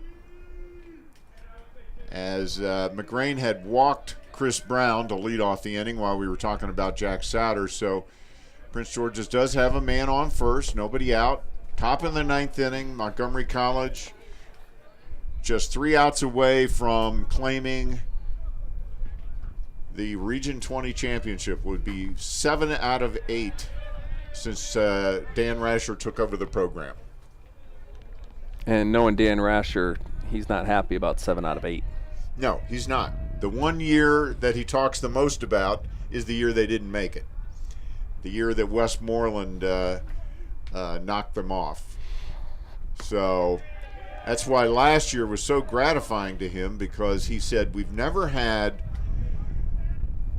As McGrain had walked Chris Brown to lead off the inning while we were talking about Jack Sauter, so Prince George's does have a man on first, nobody out. Top of the 9th inning, Montgomery College just 3 outs away from claiming the Region 20 championship. Would be 7 out of 8 since Dan Rascher took over the program. And knowing Dan Rascher, he's not happy about 7 out of 8. No, he's not. The one year that he talks the most about is the year they didn't make it. The year that Westmoreland knocked them off. So that's why last year was so gratifying to him, because he said, we've never had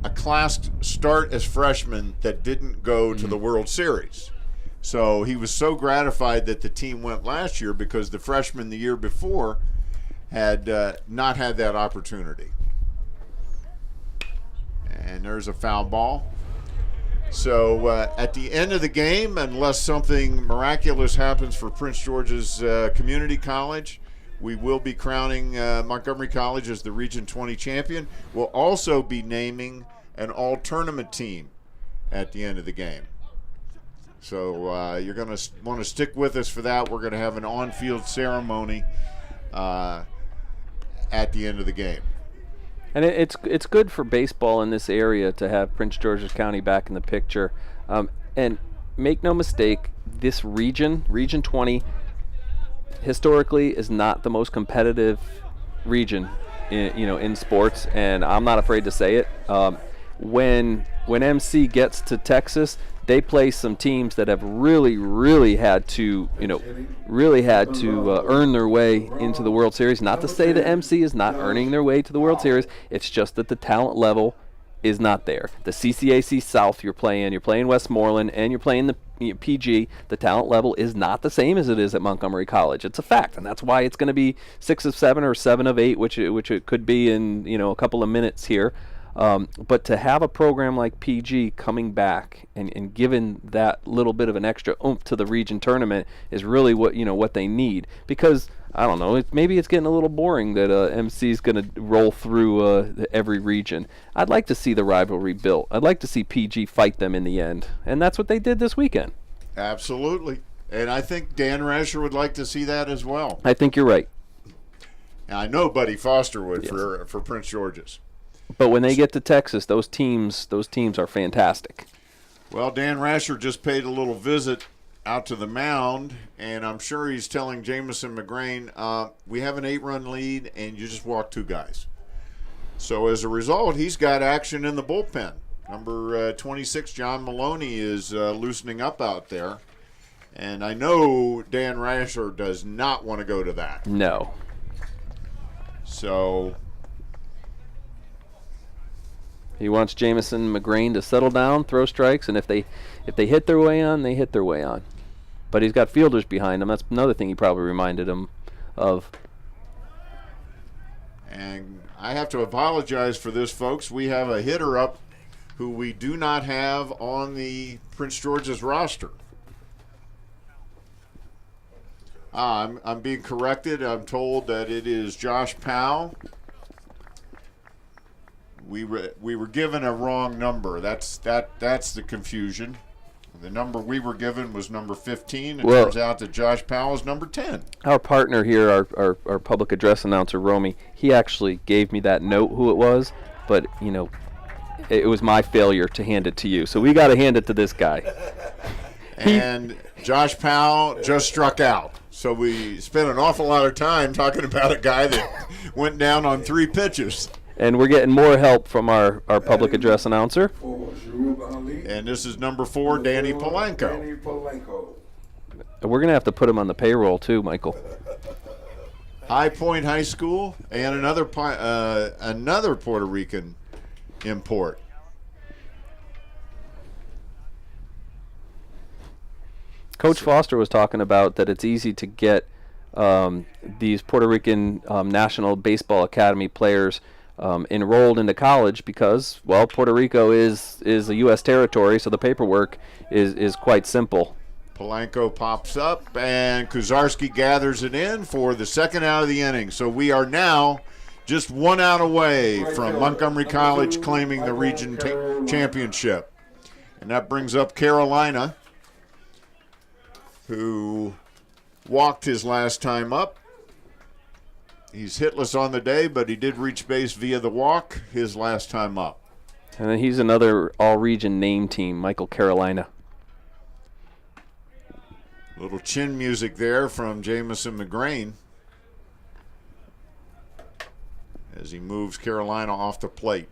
a class start as freshmen that didn't go to the World Series. So he was so gratified that the team went last year, because the freshmen the year before had not had that opportunity. And there's a foul ball. So at the end of the game, unless something miraculous happens for Prince George's Community College, we will be crowning Montgomery College as the Region 20 champion. We'll also be naming an all-tournament team at the end of the game. So you're going to want to stick with us for that. We're going to have an on-field ceremony at the end of the game. And it's good for baseball in this area to have Prince George's County back in the picture. And make no mistake, this Region 20, historically is not the most competitive region in sports, and I'm not afraid to say it. When MC gets to Texas, they play some teams that have really had to earn their way into the World Series. Not to say that MC is not earning their way to the World Series. It's just that the talent level is not there. The CCAC South you're playing Westmoreland, and you're playing the PG. The talent level is not the same as it is at Montgomery College. It's a fact, and that's why it's going to be 6 of 7 or 7 of 8, which it could be in a couple of minutes here. But to have a program like PG coming back and giving that little bit of an extra oomph to the region tournament is really what they need. Because I don't know, maybe it's getting a little boring that MC is going to roll through every region. I'd like to see the rivalry built. I'd like to see PG fight them in the end, and that's what they did this weekend. Absolutely, and I think Dan Rascher would like to see that as well. I think you're right. And I know Buddy Foster would. Yes. for Prince George's. But when they get to Texas, those teams are fantastic. Well, Dan Rascher just paid a little visit out to the mound, and I'm sure he's telling Jamison McGrain, we have an 8-run lead, and you just walk 2 guys. So as a result, he's got action in the bullpen. Number 26, John Maloney, is loosening up out there. And I know Dan Rascher does not want to go to that. No. So he wants Jamison McGrain to settle down, throw strikes, and if they hit their way on, they hit their way on. But he's got fielders behind him. That's another thing he probably reminded him of. And I have to apologize for this, folks. We have a hitter up who we do not have on the Prince George's roster. I'm being corrected. I'm told that it is Josh Powell. We were given a wrong number. That's the confusion. The number we were given was number 15. It turns out that Josh Powell is number 10. Our partner here, our public address announcer, Romy, he actually gave me that note who it was, but, it was my failure to hand it to you. So we got to hand it to this guy. And Josh Powell just struck out. So we spent an awful lot of time talking about a guy that went down on 3 pitches. And we're getting more help from our public address announcer. And this is number 4, Danny Polanco. We're going to have to put him on the payroll too, Michael. High Point High School, and another Puerto Rican import. Coach Foster was talking about that it's easy to get these Puerto Rican National Baseball Academy players enrolled into college because, well, Puerto Rico is a U.S. territory, so the paperwork is quite simple. Polanco pops up, and Kuzarski gathers it in for the second out of the inning. So we are now just 1 out away from Montgomery College claiming the region championship. And that brings up Carolina, who walked his last time up. He's hitless on the day, but he did reach base via the walk his last time up. And then he's another all-region name team, Michael Carolina. Little chin music there from Jamison McGrain as he moves Carolina off the plate.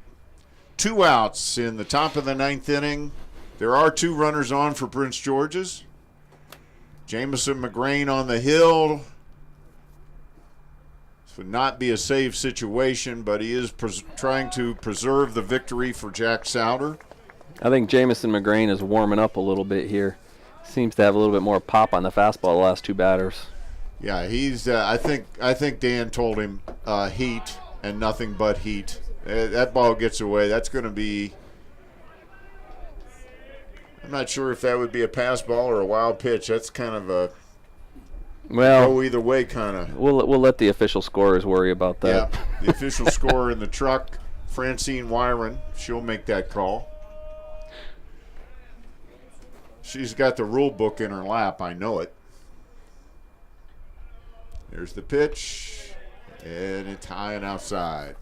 2 outs in the top of the 9th inning. There are 2 runners on for Prince George's. Jamison McGrain on the hill. This would not be a save situation, but he is trying to preserve the victory for Jack Souter. I think Jamison McGrain is warming up a little bit here. Seems to have a little bit more pop on the fastball the last 2 batters. Yeah, he's. I think Dan told him heat and nothing but heat. That ball gets away. That's going to be. I'm not sure if that would be a pass ball or a wild pitch. That's kind of a. Well, go either way kind of. We'll let the official scorers worry about that. Yeah, the official scorer in the truck, Francine Wyron. She'll make that call. She's got the rule book in her lap. I know it. There's the pitch, and it's high and outside.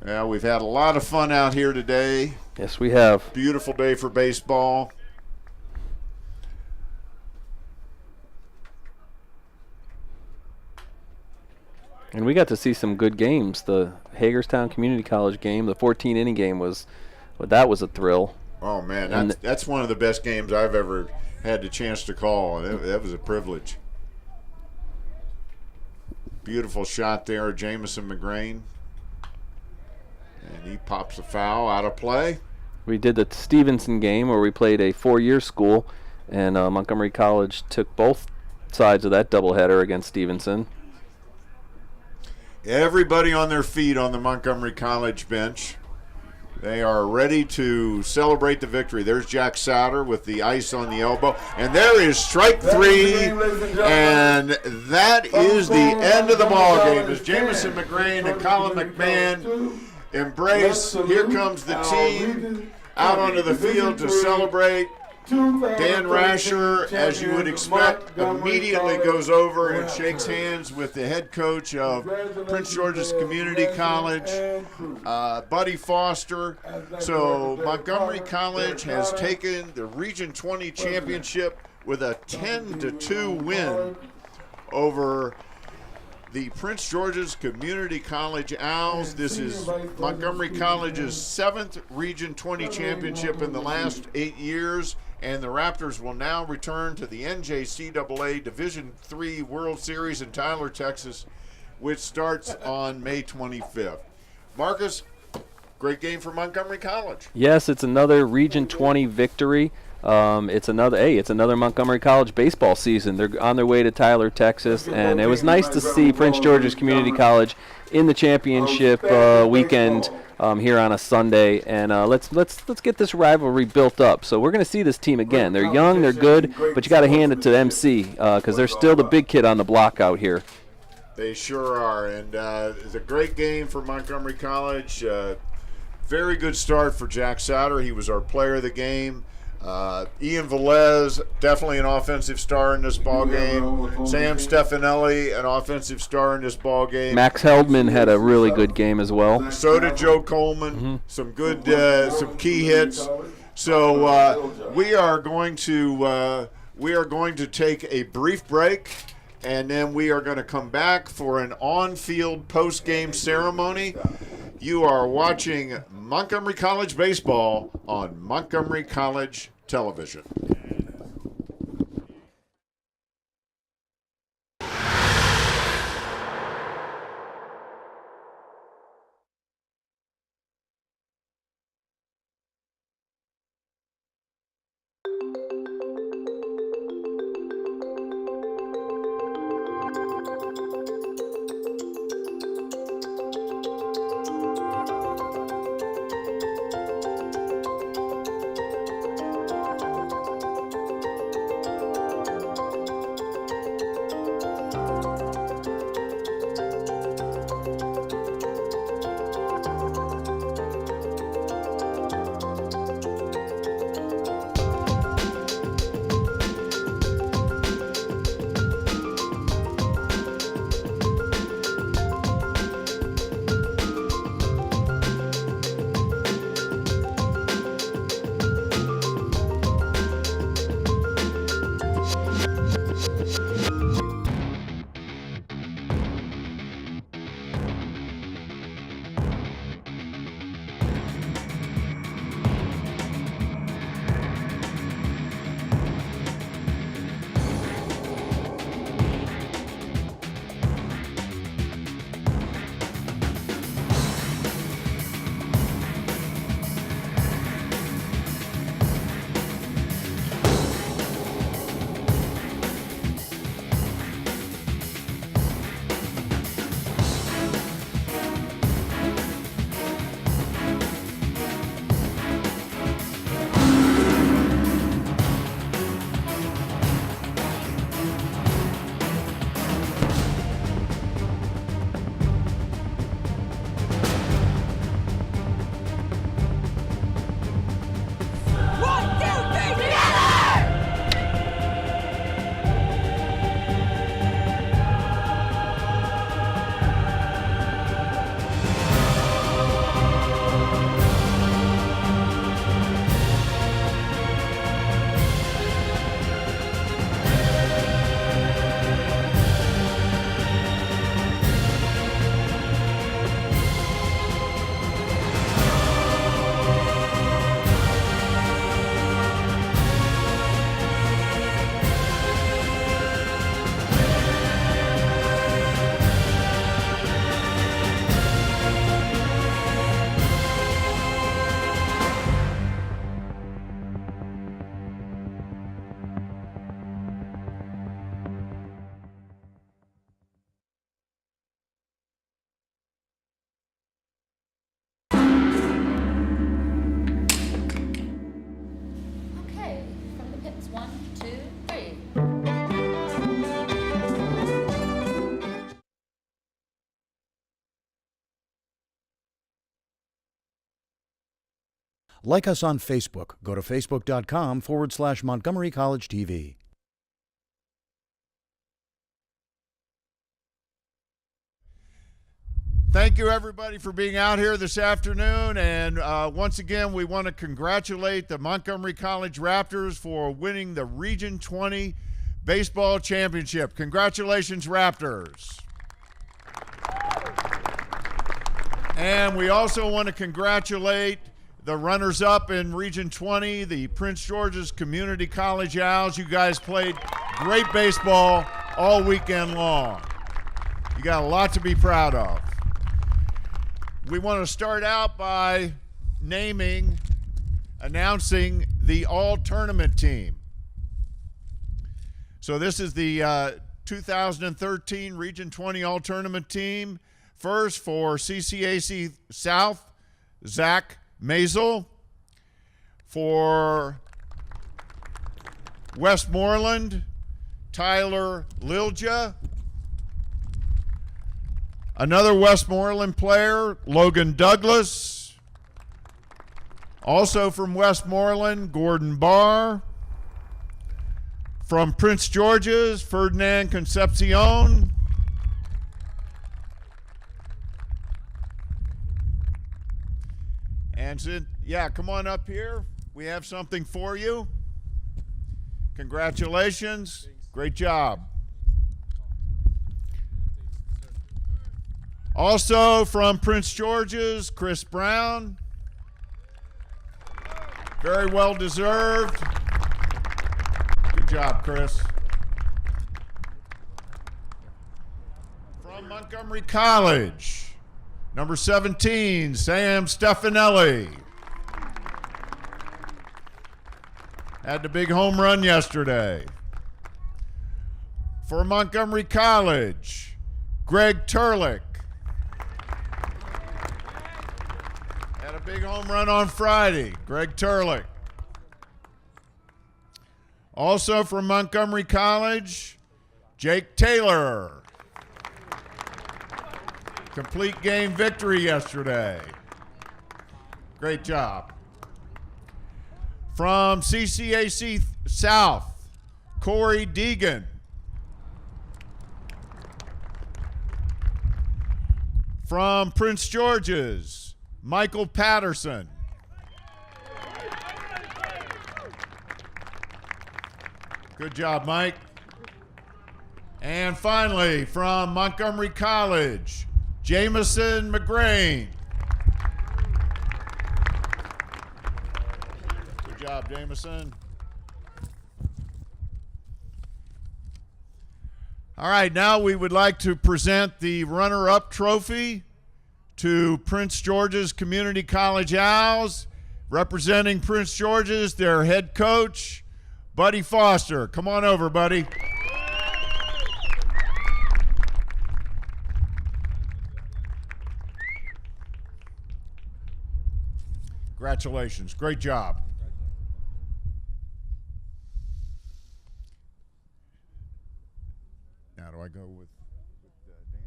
Well, we've had a lot of fun out here today. Yes, we have. Beautiful day for baseball. And we got to see some good games. The Hagerstown Community College game, the 14-inning game was a thrill. Oh, man, that's one of the best games I've ever had the chance to call. That was a privilege. Beautiful shot there, Jamison McGrain. And he pops a foul out of play. We did the Stevenson game where we played a 4-year school, and Montgomery College took both sides of that doubleheader against Stevenson. Everybody on their feet on the Montgomery College bench. They are ready to celebrate the victory. There's Jack Souter with the ice on the elbow. And there is strike 3. And that is the end of the ball game as Jamison McGrain and Colin McMahon embrace. Here comes the team out onto the field to celebrate. Dan Rascher, as you would expect, immediately goes over and shakes hands with the head coach of Prince George's Community College, Buddy Foster. So Montgomery College has taken the Region 20 championship with a 10-2 win over the Prince George's Community College Owls. This is Montgomery College's 7th Region 20 championship in the last 8 years, and the Raptors will now return to the NJCAA Division III World Series in Tyler, Texas, which starts on May 25th. Marcus, great game for Montgomery College. Yes, it's another Region 20 victory. It's another Montgomery College baseball season. They're on their way to Tyler, Texas, and it was nice to see Prince George's Community College in the championship weekend here on a Sunday. And let's get this rivalry built up. So we're going to see this team again. They're young, they're good, but you got to hand it to MC because they're still the big kid on the block out here. They sure are, and it's a great game for Montgomery College. Very good start for Jack Souter. He was our player of the game. Ian Velez, definitely an offensive star in this ball game. Sam Stefanelli, an offensive star in this ball game. Max Heldman had a really good game as well. So did Joe Coleman. Some good, some key hits. So we are going to take a brief break, and then we are going to come back for an on-field post-game ceremony. You are watching Montgomery College baseball on Montgomery College television. Like us on Facebook. Go to facebook.com/Montgomery College TV. Thank you, everybody, for being out here this afternoon. And once again, we want to congratulate the Montgomery College Raptors for winning the Region 20 Baseball Championship. Congratulations, Raptors. And we also want to congratulate the runners-up in Region 20, the Prince George's Community College Owls. You guys played great baseball all weekend long. You got a lot to be proud of. We want to start out by announcing the all-tournament team. So this is the 2013 Region 20 all-tournament team. First for CCAC South, Zach Maisel. For Westmoreland, Tyler Lilja. Another Westmoreland player, Logan Douglas. Also from Westmoreland, Gordon Barr. From Prince George's, Ferdinand Concepcion. And come on up here. We have something for you. Congratulations. Great job. Also from Prince George's, Chris Brown. Very well deserved. Good job, Chris. From Montgomery College, number 17, Sam Stefanelli. Had the big home run yesterday. For Montgomery College, Greg Turlick. Had a big home run on Friday, Greg Turlick. Also from Montgomery College, Jake Taylor. Complete game victory yesterday. Great job. From CCAC South, Corey Deegan. From Prince George's, Michael Patterson. Good job, Mike. And finally, from Montgomery College, Jamison McGrain. Good job, Jamison. All right, now we would like to present the runner-up trophy to Prince George's Community College Owls. Representing Prince George's, their head coach, Buddy Foster. Come on over, Buddy. Congratulations. Great job. Now, do I go with Dan next?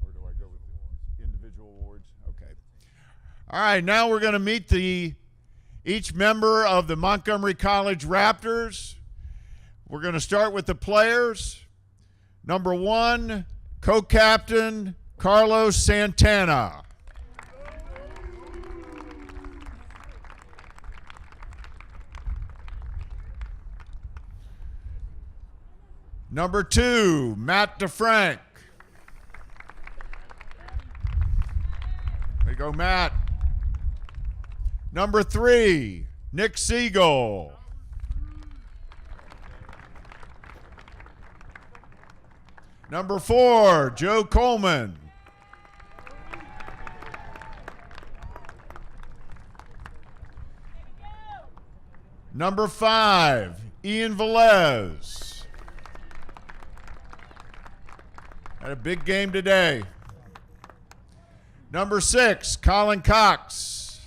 Or do I go with the individual awards? Okay. All right, now we're going to meet each member of the Montgomery College Raptors. We're going to start with the players. Number 1, co-captain Carlos Santana. Number 2, Matt DeFrank. There you go, Matt. Number 3, Nick Siegel. Number 4, Joe Coleman. Number 5, Ian Velez. Had a big game today. Number 6, Colin Cox.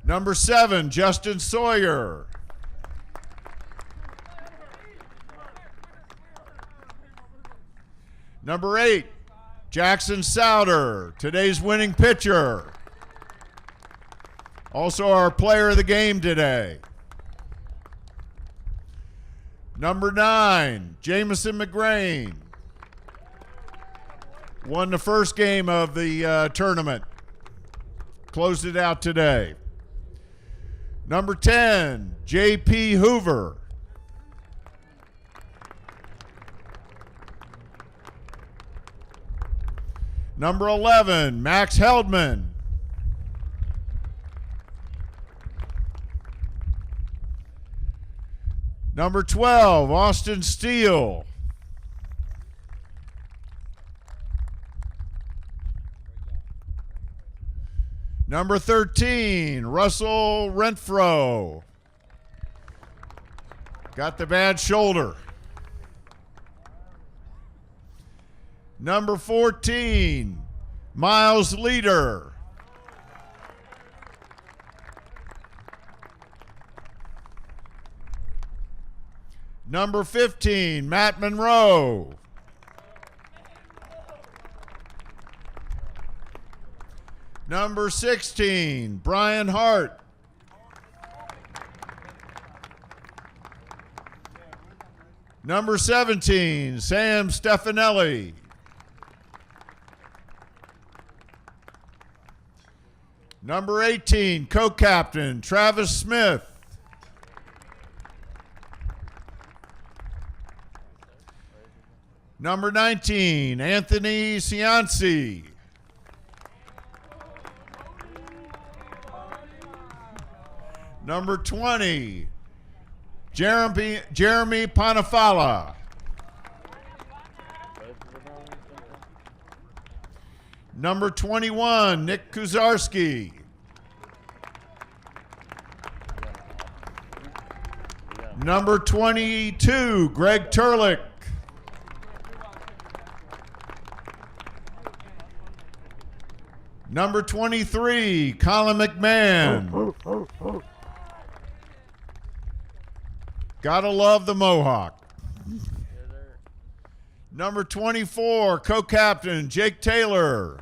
Number 7, Justin Sawyer. Number 8, Jackson Souder, today's winning pitcher. Also our player of the game today. Number 9, Jamison McGrain. Won the first game of the tournament. Closed it out today. Number 10, J.P. Hoover. Number 11, Max Heldman. Number 12, Austin Steele. Number 13, Russell Renfro. Got the bad shoulder. Number 14, Miles Leader. Number 15, Matt Monroe. Number 16, Brian Hart. Number 17, Sam Stefanelli. Number 18, co-captain Travis Smith. Number 19, Anthony Cianci. Number 20, Jeremy Panafala. Number 21, Nick Kuzarski. Number 22, Greg Turlick. Number 23, Colin McMahon. Gotta love the Mohawk. Number 24, co-captain Jake Taylor.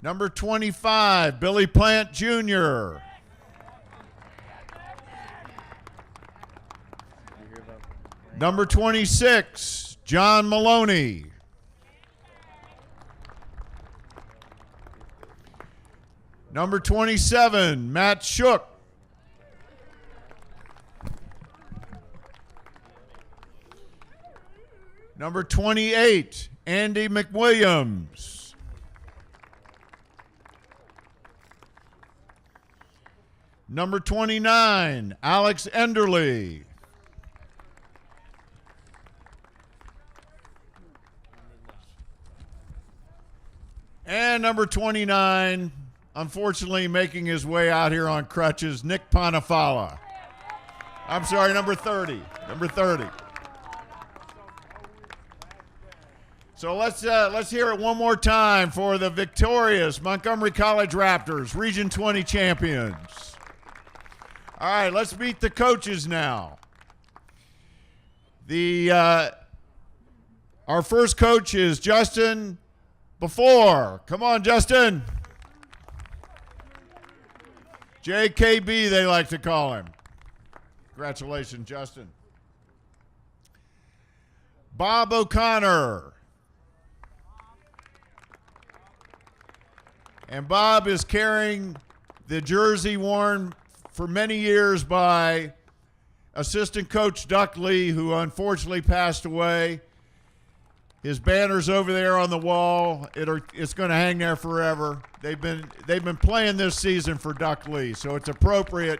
Number 25, Billy Plant Jr. Number 26, John Maloney. Number 27, Matt Shook. Number 28, Andy McWilliams. Number 29, Alex Enderly. And number 29, unfortunately making his way out here on crutches, Nick Panafala. I'm sorry, number 30. Number 30. So let's hear it one more time for the victorious Montgomery College Raptors, Region 20 champions. All right, let's meet the coaches now. Our first coach is Justin Before. Come on, Justin. JKB, they like to call him. Congratulations, Justin. Bob O'Connor. And Bob is carrying the jersey worn for many years by assistant coach Duck Lee, who unfortunately passed away. His banner's over there on the wall. It's going to hang there forever. They've been playing this season for Duck Lee, so it's appropriate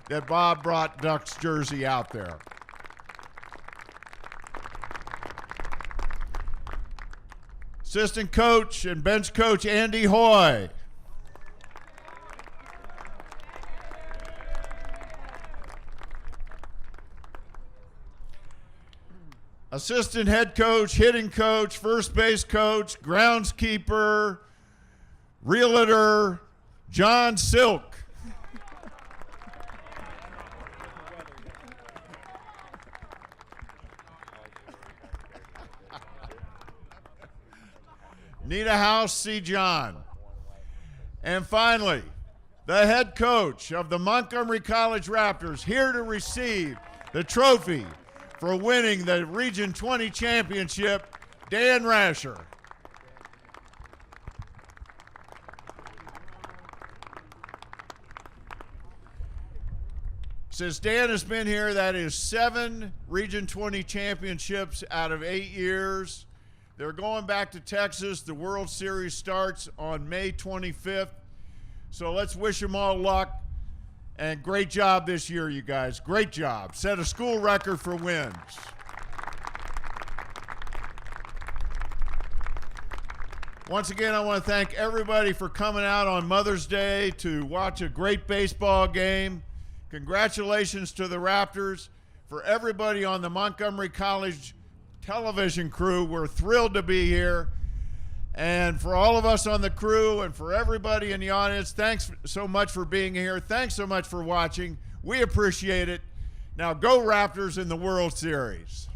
that Bob brought Duck's jersey out there. Assistant coach and bench coach Andy Hoy. Assistant head coach, hitting coach, first base coach, groundskeeper, realtor, John Silk. Nita House, C. John. And finally, the head coach of the Montgomery College Raptors, here to receive the trophy for winning the Region 20 championship, Dan Rascher. Since Dan has been here, that is 7 Region 20 championships out of 8 years. They're going back to Texas. The World Series starts on May 25th. So let's wish them all luck. And great job this year, you guys. Great job. Set a school record for wins. Once again, I want to thank everybody for coming out on Mother's Day to watch a great baseball game. Congratulations to the Raptors. For everybody on the Montgomery College television crew, we're thrilled to be here. And for all of us on the crew and for everybody in the audience, thanks so much for being here. Thanks so much for watching. We appreciate it. Now go Raptors in the World Series.